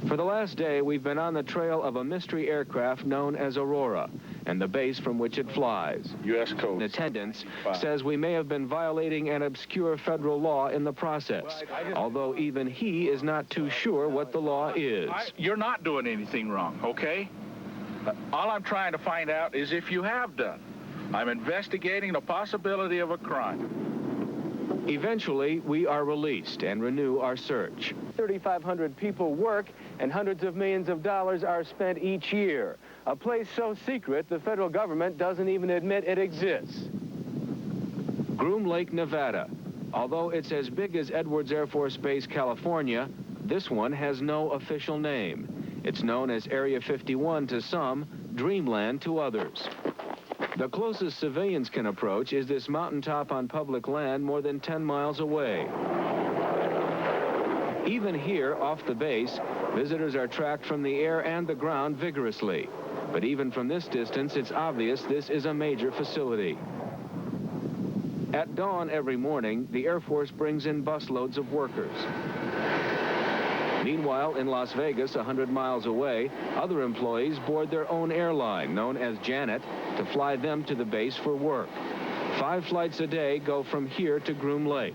[SPEAKER 6] For the last day, we've been on the trail of a mystery aircraft known as Aurora and the base from which it flies.
[SPEAKER 7] U.S. Code.
[SPEAKER 6] Attendance says we may have been violating an obscure federal law in the process, although even he is not too sure what the law is.
[SPEAKER 7] You're not doing anything wrong, okay? All I'm trying to find out is if you have done. I'm investigating the possibility of a crime.
[SPEAKER 6] Eventually, we are released and renew our search. 3,500 people work, and hundreds of millions of dollars are spent each year. A place so secret, the federal government doesn't even admit it exists. Groom Lake, Nevada. Although it's as big as Edwards Air Force Base, California, this one has no official name. It's known as Area 51 to some, Dreamland to others. The closest civilians can approach is this mountaintop on public land more than 10 miles away. Even here, off the base, visitors are tracked from the air and the ground vigorously. But even from this distance, it's obvious this is a major facility. At dawn every morning, the Air Force brings in busloads of workers. Meanwhile, in Las Vegas, 100 miles away, other employees board their own airline, known as Janet, to fly them to the base for work. 5 flights a day go from here to Groom Lake.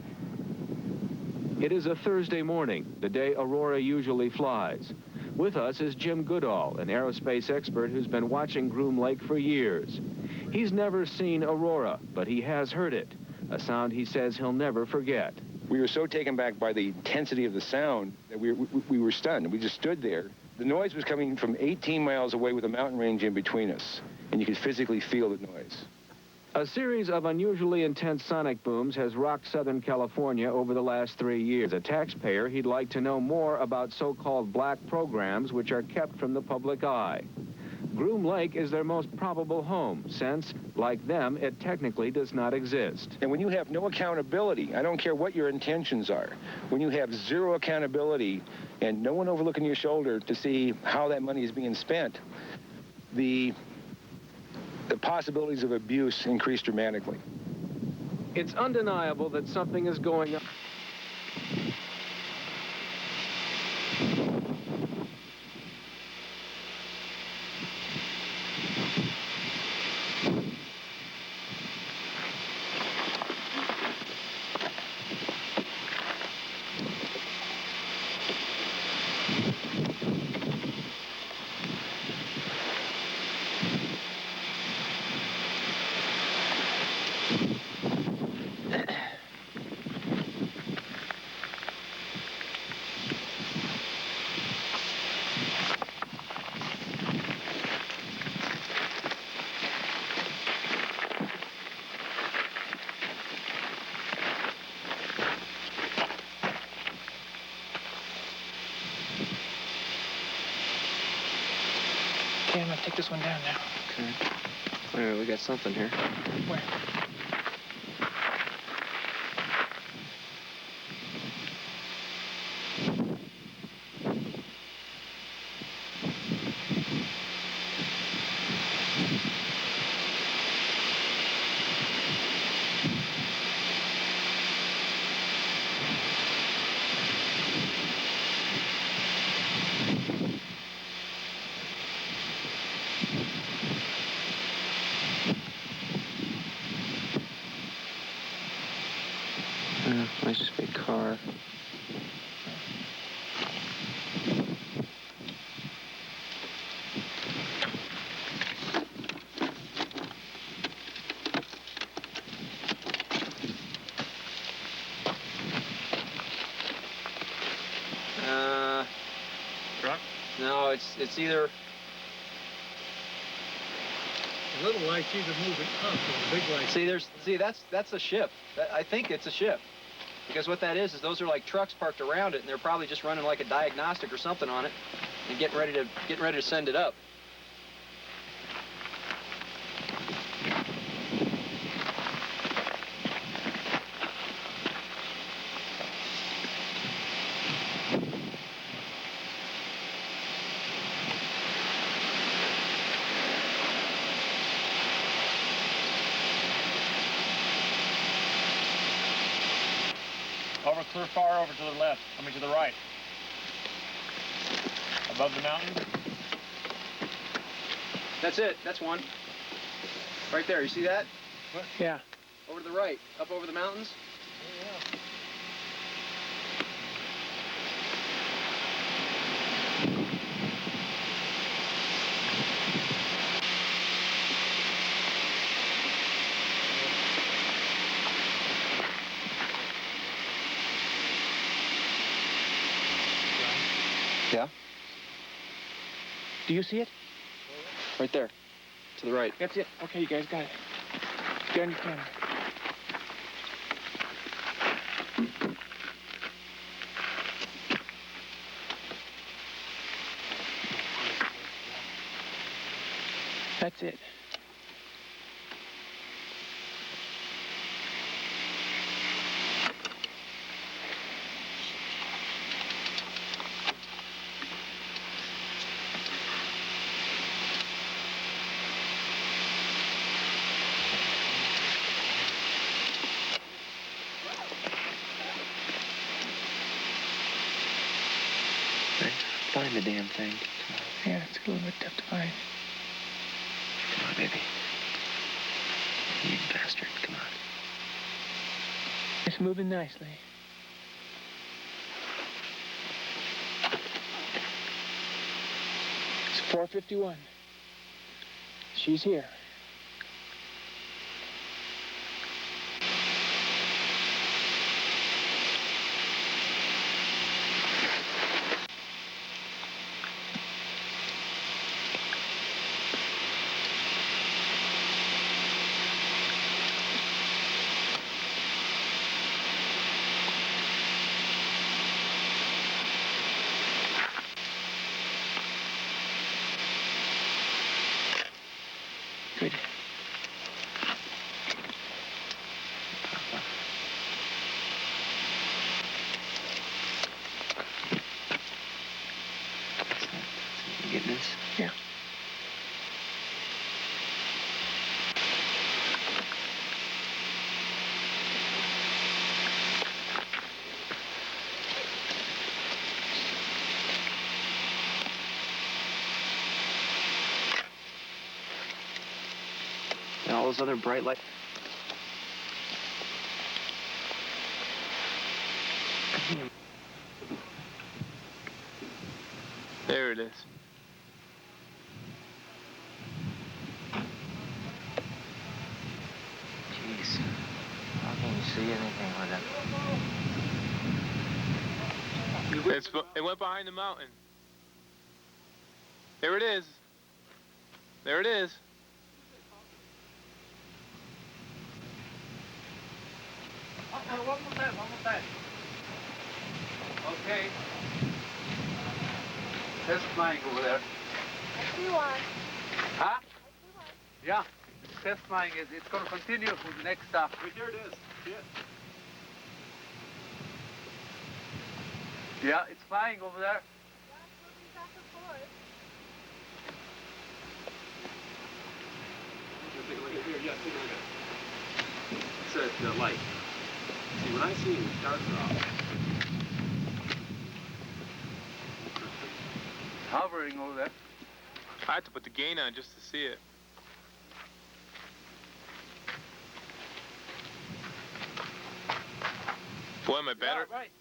[SPEAKER 6] It is a Thursday morning, the day Aurora usually flies. With us is Jim Goodall, an aerospace expert who's been watching Groom Lake for years. He's never seen Aurora, but he has heard it, a sound he says he'll never forget.
[SPEAKER 8] We were so taken back by the intensity of the sound that we were stunned. We just stood there. The noise was coming from 18 miles away with a mountain range in between us, and you could physically feel the noise.
[SPEAKER 6] A series of unusually intense sonic booms has rocked Southern California over the last 3 years. As a taxpayer, he'd like to know more about so-called black programs which are kept from the public eye. Groom Lake is their most probable home, since, like them, it technically does not exist.
[SPEAKER 8] And when you have no accountability, I don't care what your intentions are, when you have zero accountability and no one overlooking your shoulder to see how that money is being spent, the possibilities of abuse increase dramatically.
[SPEAKER 6] It's undeniable that something is going on.
[SPEAKER 9] Okay, I'm gonna take this one down now.
[SPEAKER 10] Okay. All right, we got something here.
[SPEAKER 9] Where?
[SPEAKER 10] Might just be a car.
[SPEAKER 9] Truck?
[SPEAKER 10] No, it's either.
[SPEAKER 9] The little lights either moving up or the big lights.
[SPEAKER 10] See, that's a ship. I think it's a ship. Because what that is those are like trucks parked around it, and they're probably just running like a diagnostic or something on it, and getting ready to send it up.
[SPEAKER 9] Clear far over to the left. To the right. Above the mountain.
[SPEAKER 10] That's it. That's one. Right there. You see that?
[SPEAKER 9] What? Yeah.
[SPEAKER 10] Over to the right. Up over the mountains.
[SPEAKER 9] Oh,
[SPEAKER 10] Yeah. Do you see it? Right there. To the right.
[SPEAKER 9] That's it. Okay, you guys got it. Get on your camera. That's it.
[SPEAKER 6] find the damn thing.
[SPEAKER 11] Yeah, it's a little bit tough to find.
[SPEAKER 6] Come on, baby. You bastard, come on.
[SPEAKER 11] It's moving nicely. It's 4:51. She's here. Good.
[SPEAKER 6] You getting this?
[SPEAKER 11] Yeah.
[SPEAKER 6] And all those other bright lights.
[SPEAKER 11] There it is.
[SPEAKER 6] Jeez. How can you see anything with that?
[SPEAKER 11] It went behind the mountain. There it is. There it is.
[SPEAKER 1] One more time. Okay. Test flying over there.
[SPEAKER 12] I see one.
[SPEAKER 1] Huh? Yeah. Test flying is, it's going to continue for the next stop.
[SPEAKER 9] Wait, there it is. Yeah.
[SPEAKER 1] Yeah, it's flying over there.
[SPEAKER 9] Take a look at here. Yeah, take a look at it. It's the light. See, when I see it, stars are off.
[SPEAKER 1] Hovering over there.
[SPEAKER 11] I had to put the gain on just to see it. Boy, am I better.
[SPEAKER 1] Yeah, right.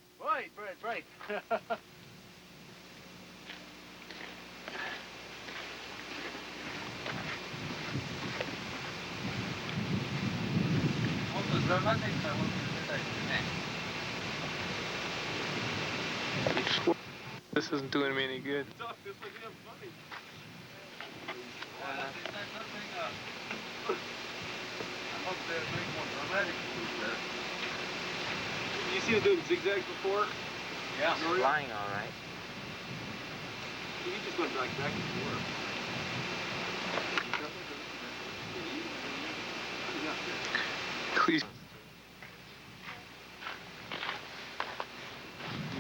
[SPEAKER 11] This isn't doing me any good.
[SPEAKER 9] You see it doing zigzags before?
[SPEAKER 1] Yeah.
[SPEAKER 6] It's flying all right.
[SPEAKER 9] You just went back and forth.
[SPEAKER 11] Please.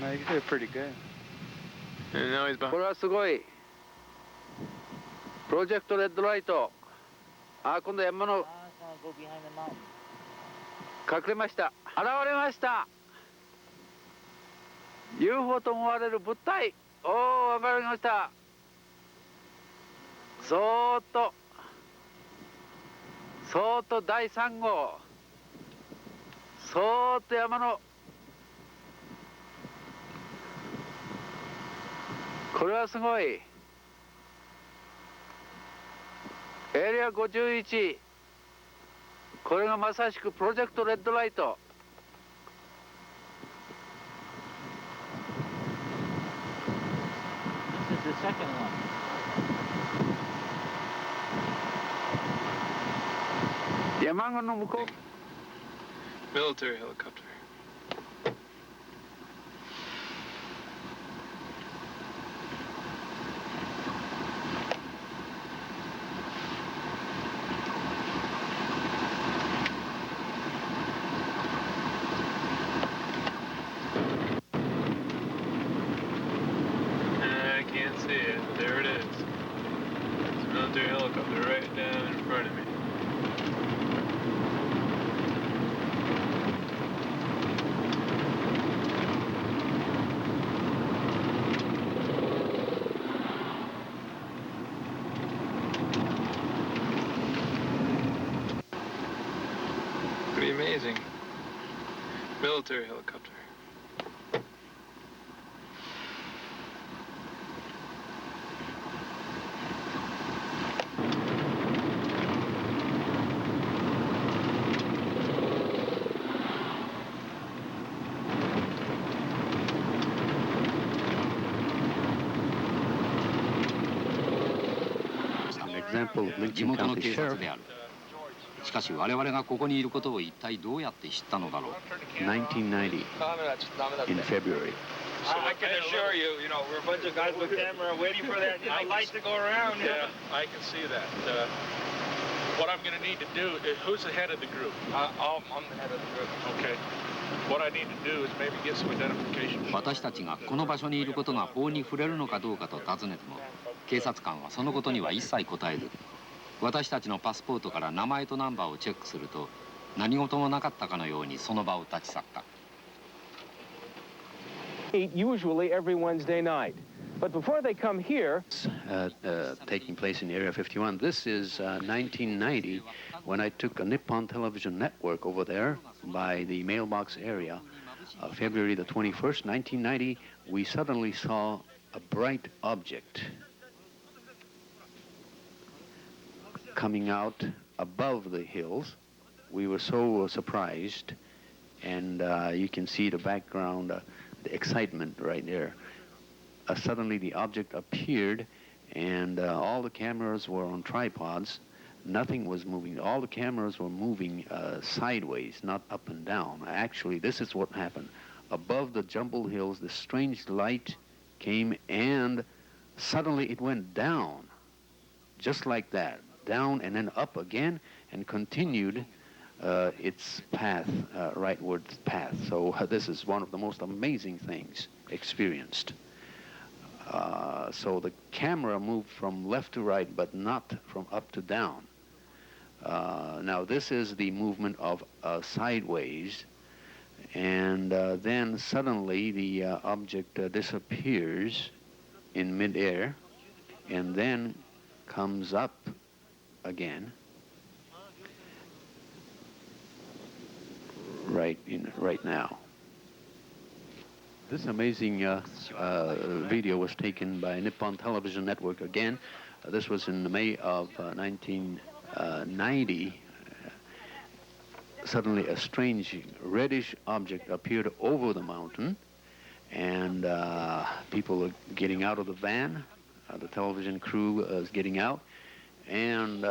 [SPEAKER 11] No, you did pretty good. And now he's behind.
[SPEAKER 1] これはすごい。プロジェクトレッドライト。あ、今度山の隠れました。現れました。UFO と思われる物体。おお、現れました。そーっと第3号。そーっと山の。これはすごい。エリア51。これがまさしくプロジェクトレッドライト。
[SPEAKER 6] This is the second one.
[SPEAKER 1] 山の向こう。
[SPEAKER 11] Military helicopter. I can't see it. There it is. It's a military helicopter right down in front of me. amazing. Military helicopter.
[SPEAKER 2] Example of Lincoln County Sheriff.
[SPEAKER 12] しかし我々がここにいることを一体どうやって知ったのだろう。
[SPEAKER 2] 1990 in February.
[SPEAKER 9] I can assure you, we're a bunch of guys with camera waiting for that light to go around.
[SPEAKER 7] Yeah, I can see that. What I'm going to need to do is, who's the head of the group?
[SPEAKER 9] I'm the head of the group.
[SPEAKER 7] Okay. What I need to do is maybe get some identification.
[SPEAKER 12] 私たちがこの場所にいることが法に触れるのかどうかと尋ねても、警察官はそのことには一切答えず、私たちのパスポートから名前とナンバーをチェックすると、何事もなかったかのようにその場を立ち去った。
[SPEAKER 6] Usually every Wednesday night. But before they come here...
[SPEAKER 2] taking place in Area 51. This is 1990 when I took a Nippon television network over there by the mailbox area. February the 21st, 1990, we suddenly saw a bright object coming out above the hills. We were so surprised, and you can see the background, the excitement right there. Suddenly the object appeared, and all the cameras were on tripods. Nothing was moving. All the cameras were moving sideways, not up and down. Actually, this is what happened. Above the jumbled hills, this strange light came, and suddenly it went down, just like that. Down and then up again, and continued its path, rightward path. So this is one of the most amazing things experienced. So the camera moved from left to right, but not from up to down. Now this is the movement of sideways, and then suddenly the object disappears in midair, and then comes up again, right now. This amazing video was taken by Nippon Television Network again. This was in May of 1990. Suddenly a strange reddish object appeared over the mountain, and people were getting out of the van. The television crew was getting out, and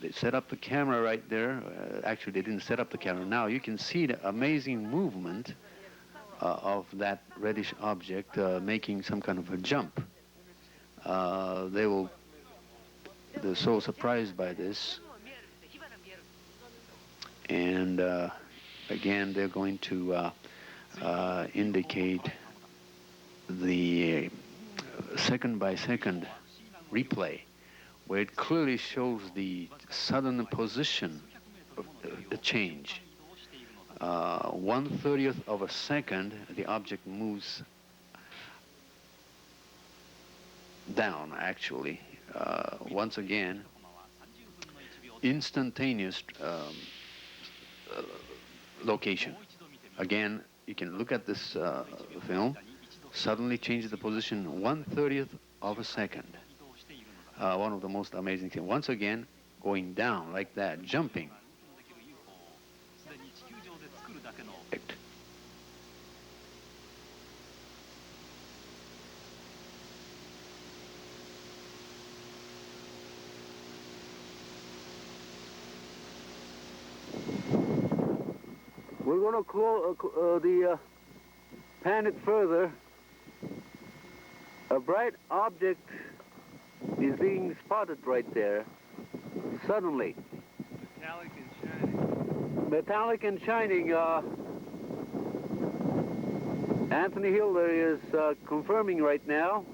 [SPEAKER 2] they set up the camera right there. Actually, they didn't set up the camera. Now you can see the amazing movement of that reddish object making some kind of a jump. They're so surprised by this, and again they're going to indicate the second by second replay, where it clearly shows the sudden position of the change. 1/30th of a second, the object moves down, actually. Once again, instantaneous location. Again, you can look at this film, suddenly changes the position 1/30th of a second. One of the most amazing things. Once again, going down like that, jumping.
[SPEAKER 13] We're going to pan it further. A bright object is being spotted right there, suddenly.
[SPEAKER 11] Metallic and shining.
[SPEAKER 13] Metallic and shining. Anthony Hilder is confirming right now.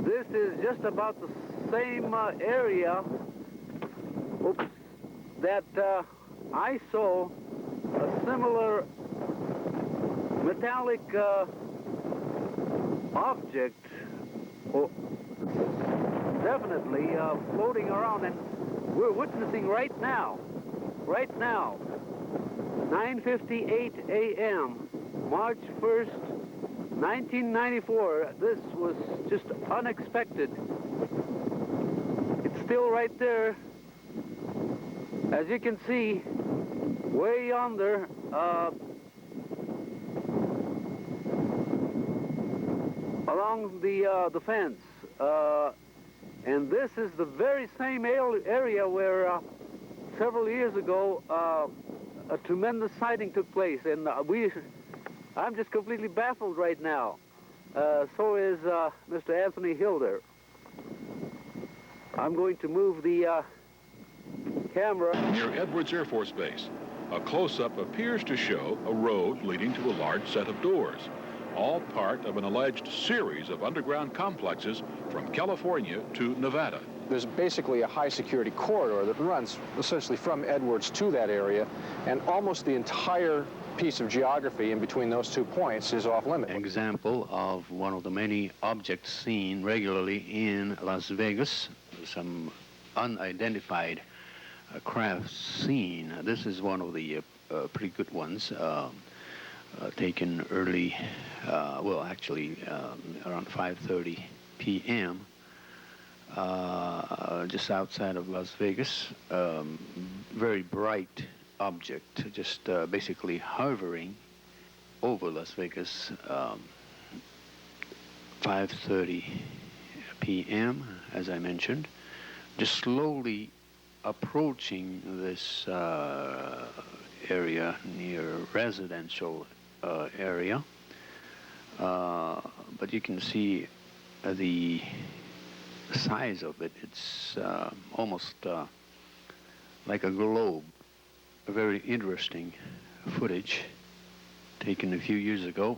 [SPEAKER 13] This is just about the same area that I saw a similar metallic object definitely floating around, and we're witnessing right now, 9:58 a.m., March 1st, 1994. This was just unexpected. It's still right there. As you can see, way yonder, along the fence. And this is the very same area where several years ago a tremendous sighting took place. And I'm just completely baffled right now. So is Mr. Anthony Hilder. I'm going to move the camera.
[SPEAKER 14] Near Edwards Air Force Base, a close-up appears to show a road leading to a large set of doors, all part of an alleged series of underground complexes from California to Nevada.
[SPEAKER 5] There's basically a high-security corridor that runs essentially from Edwards to that area, and almost the entire piece of geography in between those 2 points is off-limits.
[SPEAKER 2] An example of one of the many objects seen regularly in Las Vegas, some unidentified craft seen. This is one of the pretty good ones, taken early, well, actually around 5:30 p.m. Just outside of Las Vegas. Very bright object, just basically hovering over Las Vegas. 5:30 p.m., as I mentioned, just slowly approaching this area near residential area, but you can see the size of it. It's almost like a globe. A very interesting footage taken a few years ago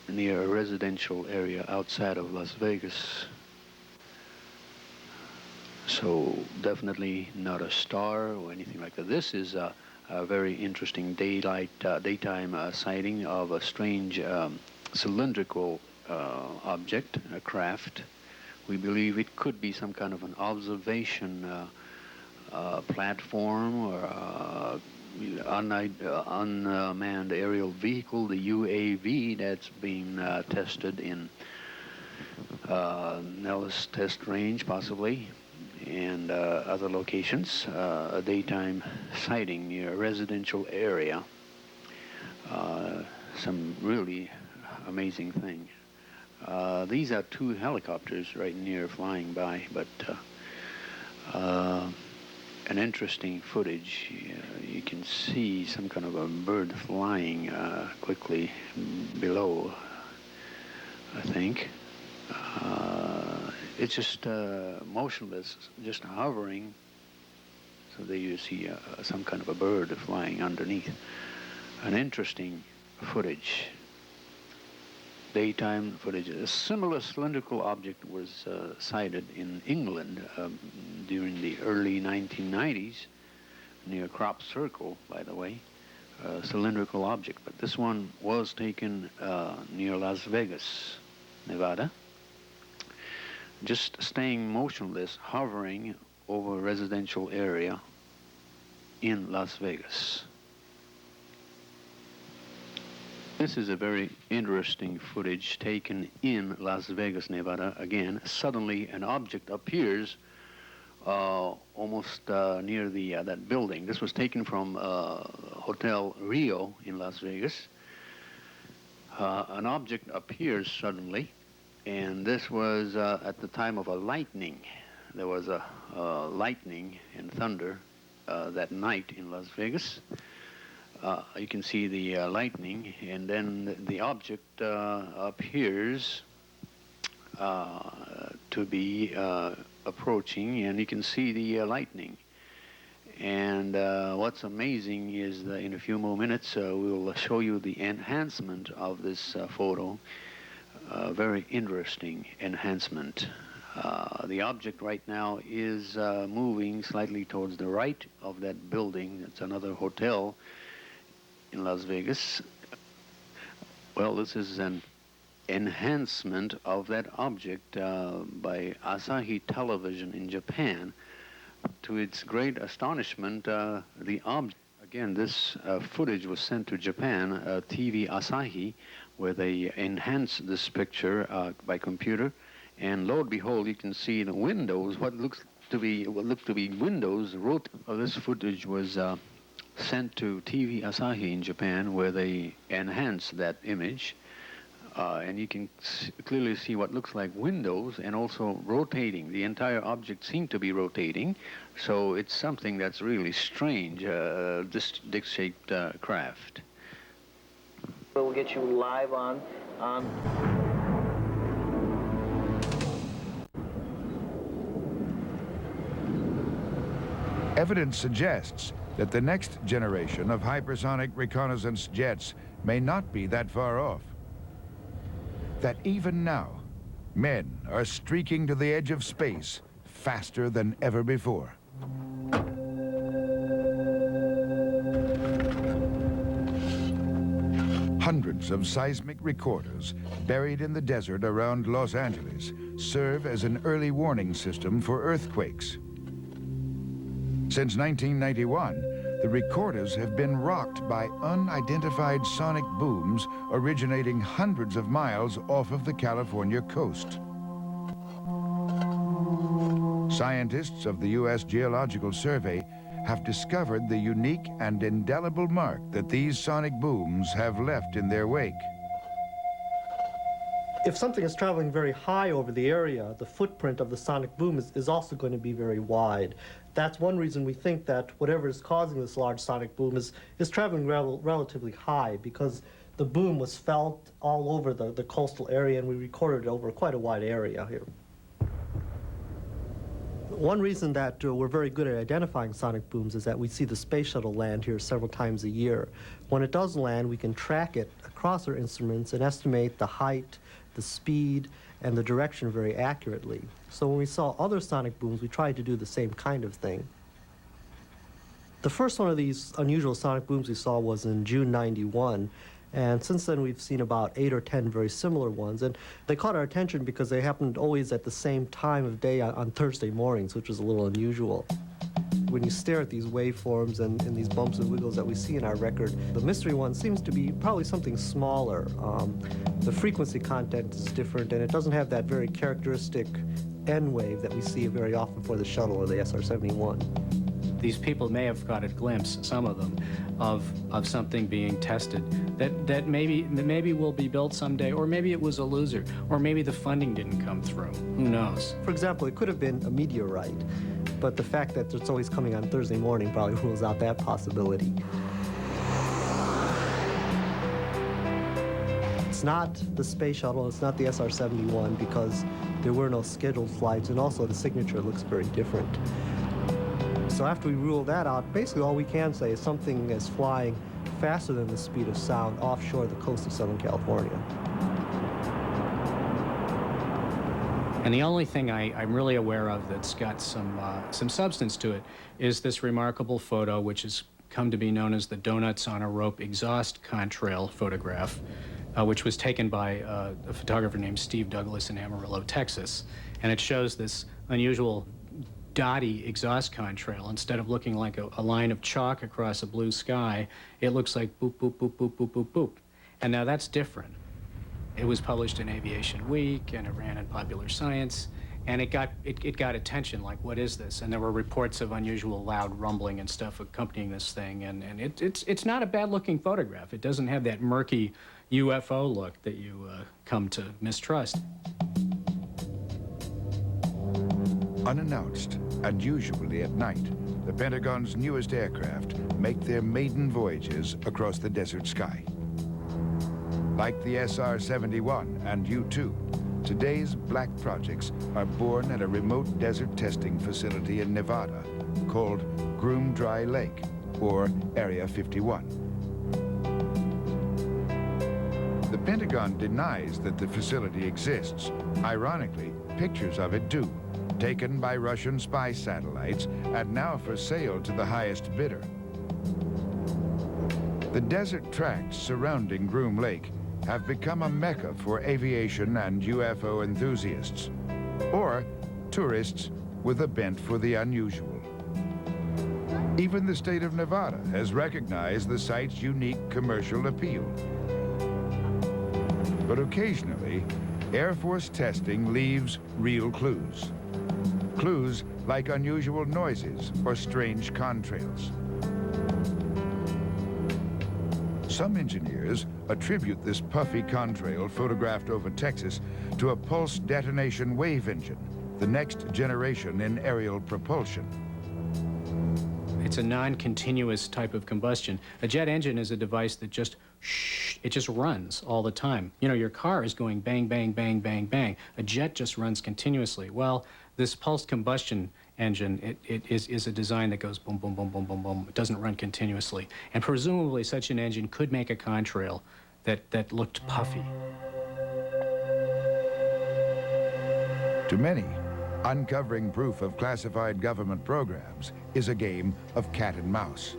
[SPEAKER 2] near a residential area outside of Las Vegas. So definitely not a star or anything like that. This is a very interesting daytime sighting of a strange cylindrical object, a craft. We believe it could be some kind of an observation platform or unmanned aerial vehicle, the UAV that's being tested in Nellis Test Range, possibly, and other locations. A daytime sighting near a residential area. Some really amazing thing. These are 2 helicopters right near flying by, but an interesting footage. You can see some kind of a bird flying quickly below, I think. It's just motionless, just hovering. So there you see some kind of a bird flying underneath. An interesting footage. Daytime footage. A similar cylindrical object was sighted in England during the early 1990s near Crop Circle, by the way. A cylindrical object, but this one was taken near Las Vegas, Nevada. Just staying motionless, hovering over a residential area in Las Vegas. This is a very interesting footage taken in Las Vegas, Nevada. Again, suddenly an object appears almost near that building. This was taken from Hotel Rio in Las Vegas. An object appears suddenly, and this was at the time of a lightning. There was a lightning and thunder that night in Las Vegas. You can see the lightning, and then the object appears to be approaching, and you can see the lightning. And what's amazing is that in a few more minutes we'll show you the enhancement of this photo. Very interesting enhancement. The object right now is moving slightly towards the right of that building. It's another hotel in Las Vegas. Well, this is an
[SPEAKER 15] enhancement of that object by Asahi Television in Japan. To its great astonishment, the object, again, this footage was sent to Japan, TV Asahi, where they enhanced this picture by computer, and lo and behold, you can see the windows, what look to be windows. This footage was sent to TV Asahi in Japan, where they enhanced that image, and you can clearly see what looks like windows and also rotating. The entire object seemed to be rotating, so it's something that's really strange, this disc-shaped craft.
[SPEAKER 16] We'll get you live on.
[SPEAKER 17] Evidence suggests that the next generation of hypersonic reconnaissance jets may not be that far off. That even now, men are streaking to the edge of space faster than ever before. Hundreds of seismic recorders buried in the desert around Los Angeles serve as an early warning system for earthquakes. Since 1991, the recorders have been rocked by unidentified sonic booms originating hundreds of miles off of the California coast. Scientists of the U.S. Geological Survey have discovered the unique and indelible mark that these sonic booms have left in their wake.
[SPEAKER 18] If something is traveling very high over the area, the footprint of the sonic boom is also going to be very wide. That's one reason we think that whatever is causing this large sonic boom is traveling relatively high, because the boom was felt all over the coastal area, and we recorded it over quite a wide area here. One reason that we're very good at identifying sonic booms is that we see the space shuttle land here several times a year. When it does land, we can track it across our instruments and estimate the height, the speed, and the direction very accurately. So when we saw other sonic booms, we tried to do the same kind of thing. The first one of these unusual sonic booms we saw was in June '91, and since then we've seen about 8 or 10 very similar ones, and they caught our attention because they happened always at the same time of day on Thursday mornings, which was a little unusual. When you stare at these waveforms and these bumps and wiggles that we see in our record, the mystery one seems to be probably something smaller. The frequency content is different, and it doesn't have that very characteristic N wave that we see very often for the shuttle or the SR-71.
[SPEAKER 19] These people may have got a glimpse, some of them, of something being tested that maybe will be built someday, or maybe it was a loser, or maybe the funding didn't come through. Who knows?
[SPEAKER 18] For example, it could have been a meteorite, but the fact that it's always coming on Thursday morning probably rules out that possibility. It's not the space shuttle, it's not the SR-71, because there were no scheduled flights, and also the signature looks very different. So after we rule that out, basically all we can say is something is flying faster than the speed of sound offshore the coast of Southern California.
[SPEAKER 19] And the only thing I'm really aware of that's got some substance to it is this remarkable photo, which has come to be known as the Donuts on a Rope exhaust contrail photograph, which was taken by a photographer named Steve Douglas in Amarillo, Texas. And it shows this unusual dotty exhaust contrail. Instead of looking like a line of chalk across a blue sky, it looks like boop, boop, boop, boop, boop, boop, boop. And now that's different. It was published in Aviation Week, and it ran in Popular Science, and it got attention, like, what is this? And there were reports of unusual loud rumbling and stuff accompanying this thing, and it's not a bad-looking photograph. It doesn't have that murky UFO look that you come to mistrust.
[SPEAKER 17] Unannounced, and usually at night, the Pentagon's newest aircraft make their maiden voyages across the desert sky. Like the SR-71 and U-2, today's black projects are born at a remote desert testing facility in Nevada called Groom Dry Lake, or Area 51. The Pentagon denies that the facility exists. Ironically, pictures of it do, taken by Russian spy satellites and now for sale to the highest bidder. The desert tracts surrounding Groom Lake have become a mecca for aviation and UFO enthusiasts, or tourists with a bent for the unusual. Even the state of Nevada has recognized the site's unique commercial appeal. But occasionally, Air Force testing leaves real clues. Clues like unusual noises or strange contrails. Some engineers attribute this puffy contrail photographed over Texas to a pulse detonation wave engine, the next generation in aerial propulsion.
[SPEAKER 19] It's a non-continuous type of combustion. A jet engine is a device that it just runs all the time. You know, your car is going bang, bang, bang, bang, bang. A jet just runs continuously. Well, this pulsed combustion engine, it is a design that goes boom, boom, boom, boom, boom, boom. It doesn't run continuously. And presumably such an engine could make a contrail that looked puffy.
[SPEAKER 17] To many, uncovering proof of classified government programs is a game of cat and mouse.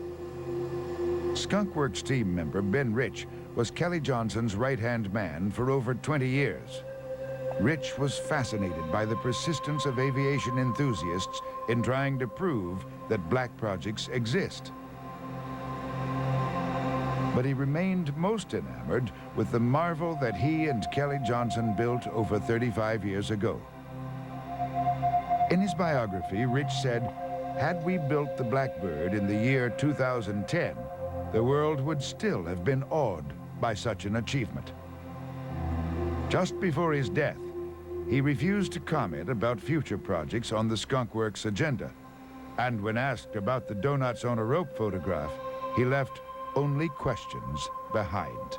[SPEAKER 17] Skunkworks team member Ben Rich was Kelly Johnson's right-hand man for over 20 years. Rich was fascinated by the persistence of aviation enthusiasts in trying to prove that black projects exist. But he remained most enamored with the marvel that he and Kelly Johnson built over 35 years ago. In his biography, Rich said, "Had we built the Blackbird in the year 2010, the world would still have been awed by such an achievement." Just before his death, he refused to comment about future projects on the Skunkworks agenda. And when asked about the Donuts on a Rope photograph, he left only questions behind.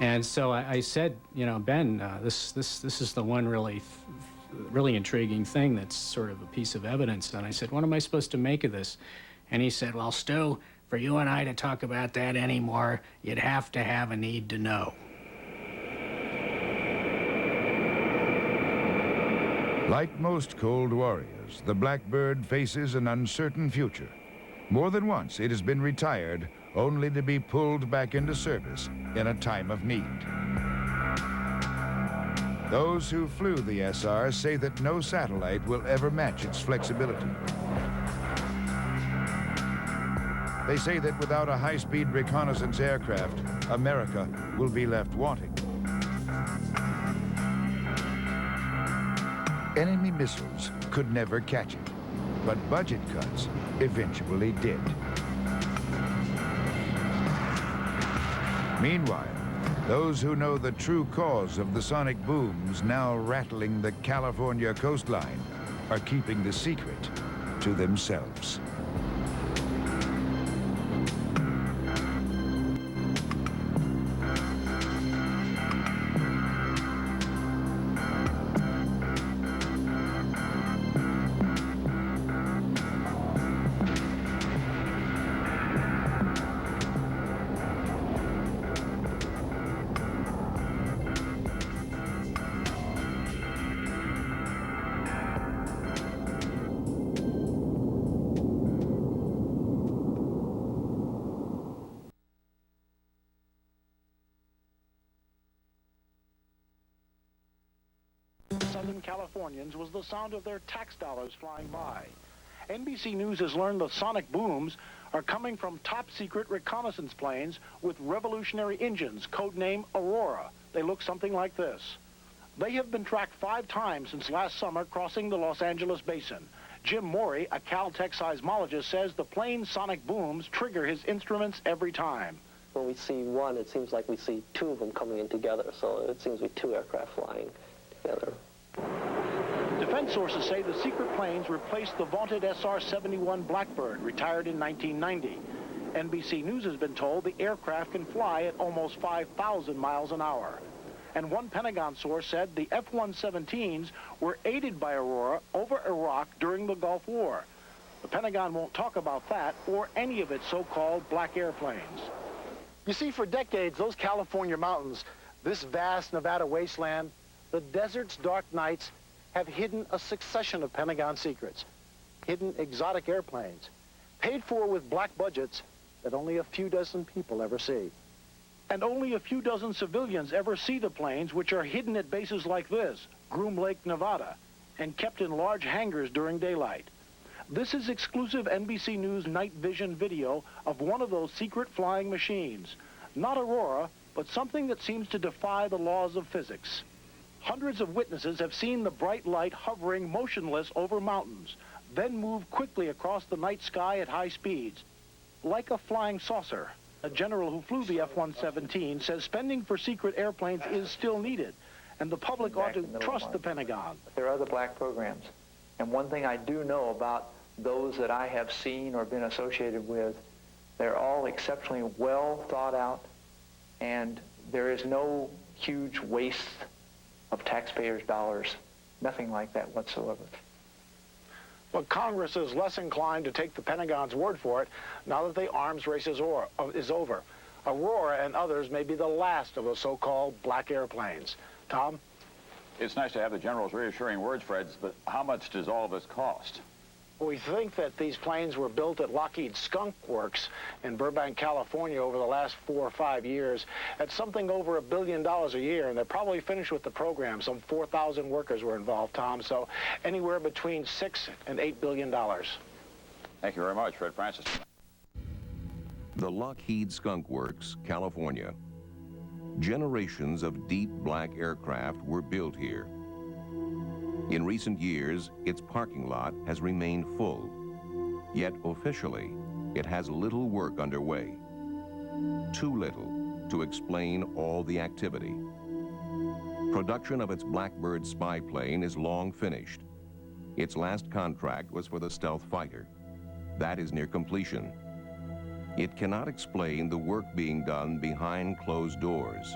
[SPEAKER 19] And so I said, you know, Ben, this is the one really intriguing thing that's sort of a piece of evidence. And I said, what am I supposed to make of this? And he said, well, Stu, for you and I to talk about that anymore, you'd have to have a need to know.
[SPEAKER 17] Like most Cold Warriors, the Blackbird faces an uncertain future. More than once, it has been retired, only to be pulled back into service in a time of need. Those who flew the SR say that no satellite will ever match its flexibility. They say that without a high-speed reconnaissance aircraft, America will be left wanting. Enemy missiles could never catch it, but budget cuts eventually did. Meanwhile, those who know the true cause of the sonic booms now rattling the California coastline are keeping the secret to themselves.
[SPEAKER 3] Southern Californians was the sound of their tax dollars flying by. NBC News has learned the sonic booms are coming from top-secret reconnaissance planes with revolutionary engines, codename Aurora. They look something like this. They have been tracked 5 times since last summer crossing the Los Angeles basin. Jim Morey, a Caltech seismologist, says the plane's sonic booms trigger his instruments every time.
[SPEAKER 4] When we see one, it seems like we see 2 of them coming in together, so it seems to be 2 aircraft flying together.
[SPEAKER 3] Defense sources say the secret planes replaced the vaunted SR-71 Blackbird, retired in 1990. NBC News has been told the aircraft can fly at almost 5,000 miles an hour. And one Pentagon source said the F-117s were aided by Aurora over Iraq during the Gulf War. The Pentagon won't talk about that or any of its so-called black airplanes. You see, for decades, those California mountains, this vast Nevada wasteland, the desert's dark nights have hidden a succession of Pentagon secrets, hidden exotic airplanes, paid for with black budgets that only a few dozen people ever see. And only a few dozen civilians ever see the planes, which are hidden at bases like this, Groom Lake, Nevada, and kept in large hangars during daylight. This is exclusive NBC News night vision video of one of those secret flying machines. Not Aurora, but something that seems to defy the laws of physics. Hundreds of witnesses have seen the bright light hovering motionless over mountains, then move quickly across the night sky at high speeds, like a flying saucer. A general who flew the F-117 says spending for secret airplanes is still needed, and the public ought to trust the Pentagon.
[SPEAKER 16] There are other black programs. And one thing I do know about those that I have seen or been associated with, they're all exceptionally well thought out, and there is no huge waste of taxpayers' dollars. Nothing like that whatsoever.
[SPEAKER 3] But Congress is less inclined to take the Pentagon's word for it now that the arms race is over. Aurora and others may be the last of the so-called black airplanes. Tom?
[SPEAKER 20] It's nice to have the general's reassuring words, Fred, but how much does all this cost?
[SPEAKER 3] We think that these planes were built at Lockheed Skunk Works in Burbank, California over the last 4 or 5 years at something over $1 billion a year, and they're probably finished with the program. Some 4,000 workers were involved, Tom, so anywhere between $6 and $8 billion.
[SPEAKER 20] Thank you very much, Fred Francis.
[SPEAKER 21] The Lockheed Skunk Works, California. Generations of deep black aircraft were built here. In recent years, its parking lot has remained full. Yet officially, it has little work underway. Too little to explain all the activity. Production of its Blackbird spy plane is long finished. Its last contract was for the stealth fighter. That is near completion. It cannot explain the work being done behind closed doors.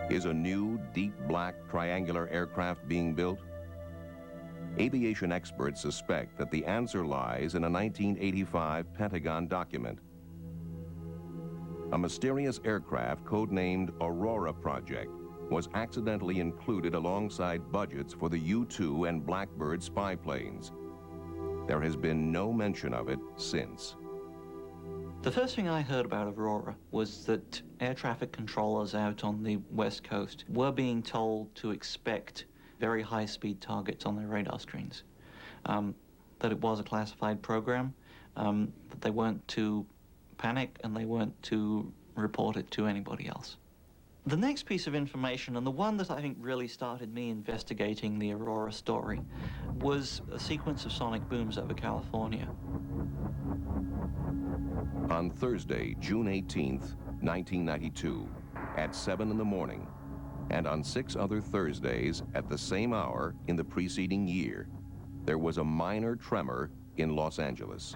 [SPEAKER 21] Is a new, deep black triangular aircraft being built? Aviation experts suspect that the answer lies in a 1985 Pentagon document. A mysterious aircraft codenamed Aurora Project was accidentally included alongside budgets for the U-2 and Blackbird spy planes. There has been no mention of it since.
[SPEAKER 22] The first thing I heard about Aurora was that air traffic controllers out on the West Coast were being told to expect very high-speed targets on their radar screens, that it was a classified program, that they weren't to panic and they weren't to report it to anybody else. The next piece of information, and the one that I think really started me investigating the Aurora story, was a sequence of sonic booms over California.
[SPEAKER 21] On Thursday, June 18th, 1992, at 7 in the morning, and on 6 other Thursdays at the same hour in the preceding year, there was a minor tremor in Los Angeles.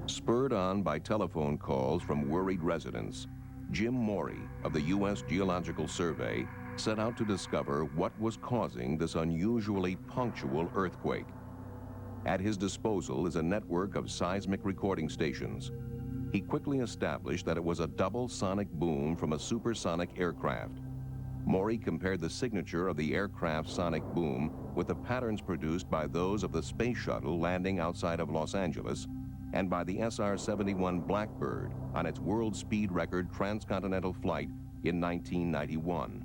[SPEAKER 21] Spurred on by telephone calls from worried residents, Jim Morey of the U.S. Geological Survey set out to discover what was causing this unusually punctual earthquake. At his disposal is a network of seismic recording stations. He quickly established that it was a double sonic boom from a supersonic aircraft. Morey compared the signature of the aircraft's sonic boom with the patterns produced by those of the space shuttle landing outside of Los Angeles and by the SR-71 Blackbird on its world speed record transcontinental flight in 1991.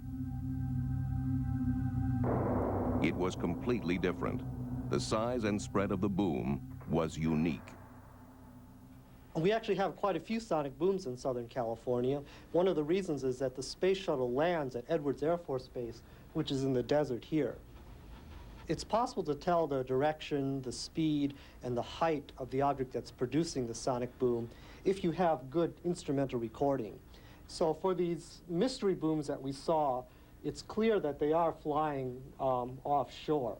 [SPEAKER 21] It was completely different. The size and spread of the boom was unique.
[SPEAKER 18] We actually have quite a few sonic booms in Southern California. One of the reasons is that the space shuttle lands at Edwards Air Force Base, which is in the desert here. It's possible to tell the direction, the speed, and the height of the object that's producing the sonic boom if you have good instrumental recording. So for these mystery booms that we saw, it's clear that they are flying offshore.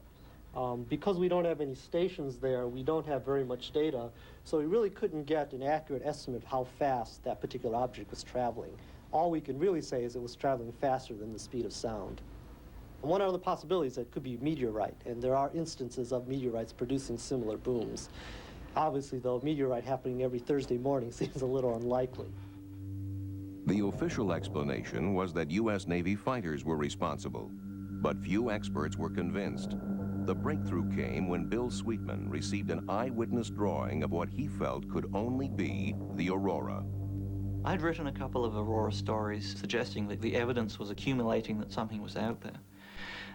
[SPEAKER 18] Because we don't have any stations there, we don't have very much data, so we really couldn't get an accurate estimate of how fast that particular object was traveling. All we can really say is it was traveling faster than the speed of sound. And one other possibility is that it could be meteorite, and there are instances of meteorites producing similar booms. Obviously, though, a meteorite happening every Thursday morning seems a little unlikely.
[SPEAKER 21] The official explanation was that U.S. Navy fighters were responsible, but few experts were convinced. The breakthrough came when Bill Sweetman received an eyewitness drawing of what he felt could only be the aurora.
[SPEAKER 22] I'd written a couple of aurora stories suggesting that the evidence was accumulating that something was out there.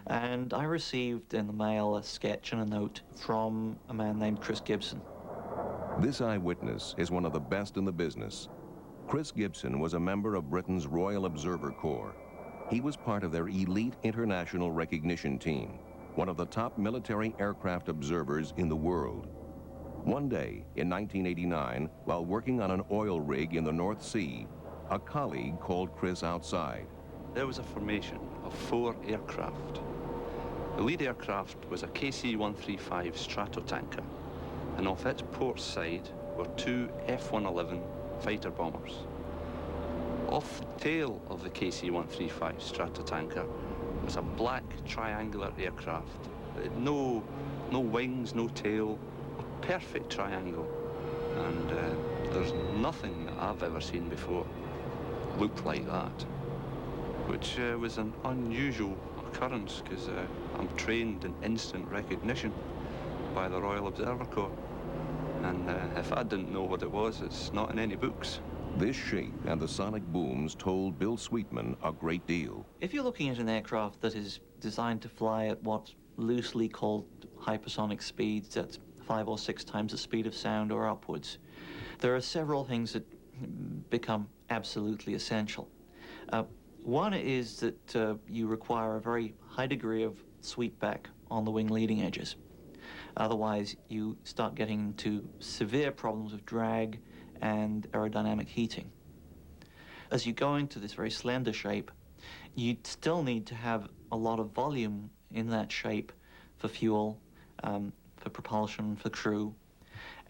[SPEAKER 22] And I received in the mail a sketch and a note from a man named Chris Gibson.
[SPEAKER 21] This eyewitness is one of the best in the business. Chris Gibson was a member of Britain's Royal Observer Corps. He was part of their elite international recognition team, one of the top military aircraft observers in the world. One day in 1989, while working on an oil rig in the North Sea, a colleague called Chris outside.
[SPEAKER 8] There was a formation of 4 aircraft. The lead aircraft was a KC-135 Stratotanker, and off its port side were 2 F-111 fighter bombers. Off the tail of the KC-135 Stratotanker was a black triangular aircraft. No wings, no tail, a perfect triangle. And there's nothing that I've ever seen before looked like that, which was an unusual occurrence because I'm trained in instant recognition by the Royal Observer Corps. And if I didn't know what it was, it's not in any books.
[SPEAKER 21] This shape and the sonic booms told Bill Sweetman a great deal.
[SPEAKER 22] If you're looking at an aircraft that is designed to fly at what's loosely called hypersonic speeds, that's 5 or 6 times the speed of sound or upwards, there are several things that become absolutely essential. One is that you require a very high degree of sweepback on the wing leading edges. Otherwise, you start getting into severe problems of drag and aerodynamic heating. As you go into this very slender shape, you still need to have a lot of volume in that shape for fuel, for propulsion, for crew.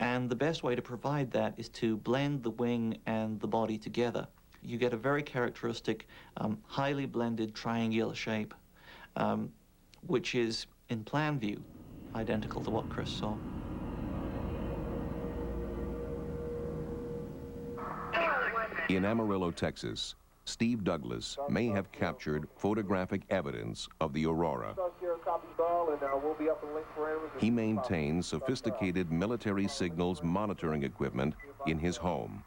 [SPEAKER 22] And the best way to provide that is to blend the wing and the body together. You get a very characteristic, highly blended triangular shape, which is, in plan view, identical to what Chris saw.
[SPEAKER 21] In Amarillo, Texas, Steve Douglas may have captured photographic evidence of the aurora. He maintains sophisticated military signals monitoring equipment in his home.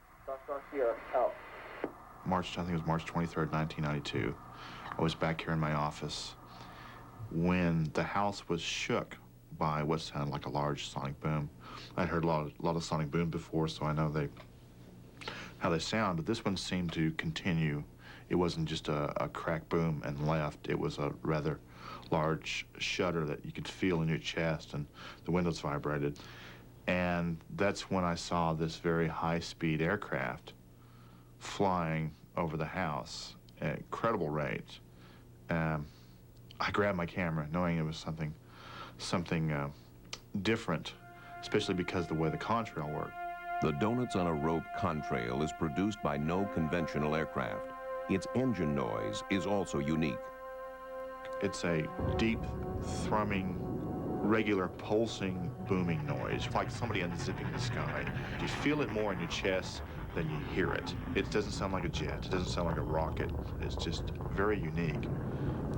[SPEAKER 10] I think it was March 23rd, 1992. I was back here in my office when the house was shook by what sounded like a large sonic boom. I'd heard a lot of sonic boom before, so I know how they sound, but this one seemed to continue. It wasn't just a crack boom and left. It was a rather large shudder that you could feel in your chest, and the windows vibrated. And that's when I saw this very high-speed aircraft flying over the house at incredible rates. I grabbed my camera, knowing it was something different, especially because of the way the contrail worked.
[SPEAKER 21] The Donuts on a Rope contrail is produced by no conventional aircraft. Its engine noise is also unique.
[SPEAKER 10] It's a deep, thrumming, regular, pulsing, booming noise, like somebody unzipping the sky. You feel it more in your chest than you hear it. It doesn't sound like a jet. It doesn't sound like a rocket. It's just very unique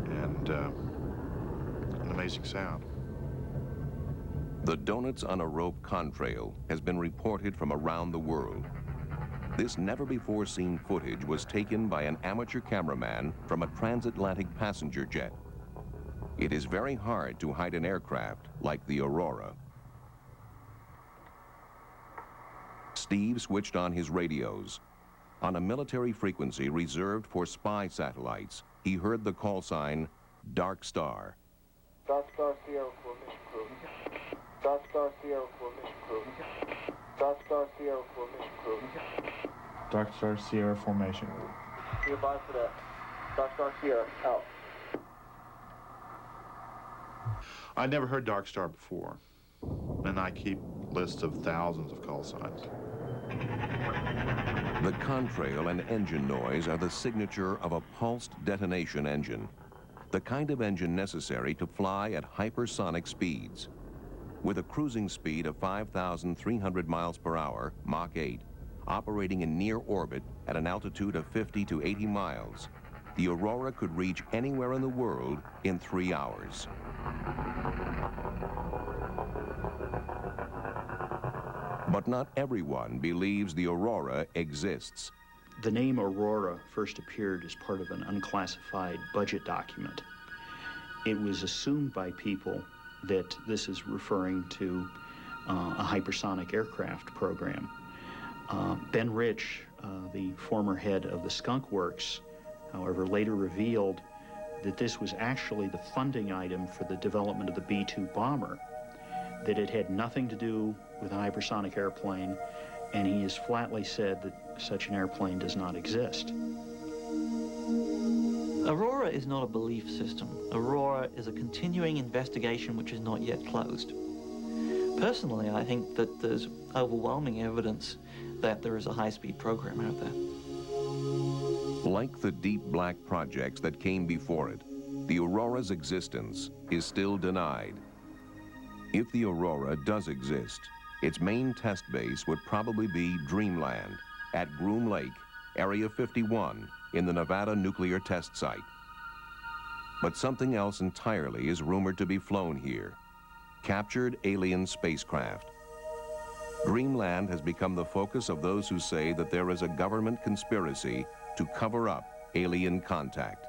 [SPEAKER 10] and an amazing sound.
[SPEAKER 21] The Donuts on a Rope contrail has been reported from around the world. This never-before-seen footage was taken by an amateur cameraman from a transatlantic passenger jet. It is very hard to hide an aircraft like the Aurora. Steve switched on his radios. On a military frequency reserved for spy satellites, he heard the call sign, Dark Star.
[SPEAKER 23] Dark Star Sierra for mission crew. Dark Star Sierra for mission crew. Dark Star Sierra for mission crew.
[SPEAKER 10] Dark Star Sierra formation.
[SPEAKER 23] Be advised for that. Dark Star Sierra, out.
[SPEAKER 10] I'd never heard Dark Star before, and I keep lists of thousands of call signs.
[SPEAKER 21] The contrail and engine noise are the signature of a pulsed detonation engine, the kind of engine necessary to fly at hypersonic speeds. With a cruising speed of 5,300 miles per hour, Mach 8, operating in near orbit at an altitude of 50 to 80 miles, the Aurora could reach anywhere in the world in 3 hours. But not everyone believes the aurora exists.
[SPEAKER 1] The name Aurora first appeared as part of an unclassified budget document. It was assumed by people that this is referring to a hypersonic aircraft program. Ben Rich, the former head of the Skunk Works, however, later revealed that this was actually the funding item for the development of the B-2 bomber, that it had nothing to do with a hypersonic airplane, and he has flatly said that such an airplane does not exist.
[SPEAKER 22] Aurora is not a belief system. Aurora is a continuing investigation which is not yet closed. Personally, I think that there's overwhelming evidence that there is a high-speed program out there.
[SPEAKER 21] Like the deep black projects that came before it, the Aurora's existence is still denied. If the Aurora does exist, its main test base would probably be Dreamland at Groom Lake, Area 51, in the Nevada nuclear test site. But something else entirely is rumored to be flown here: captured alien spacecraft. Dreamland has become the focus of those who say that there is a government conspiracy to cover up alien contact.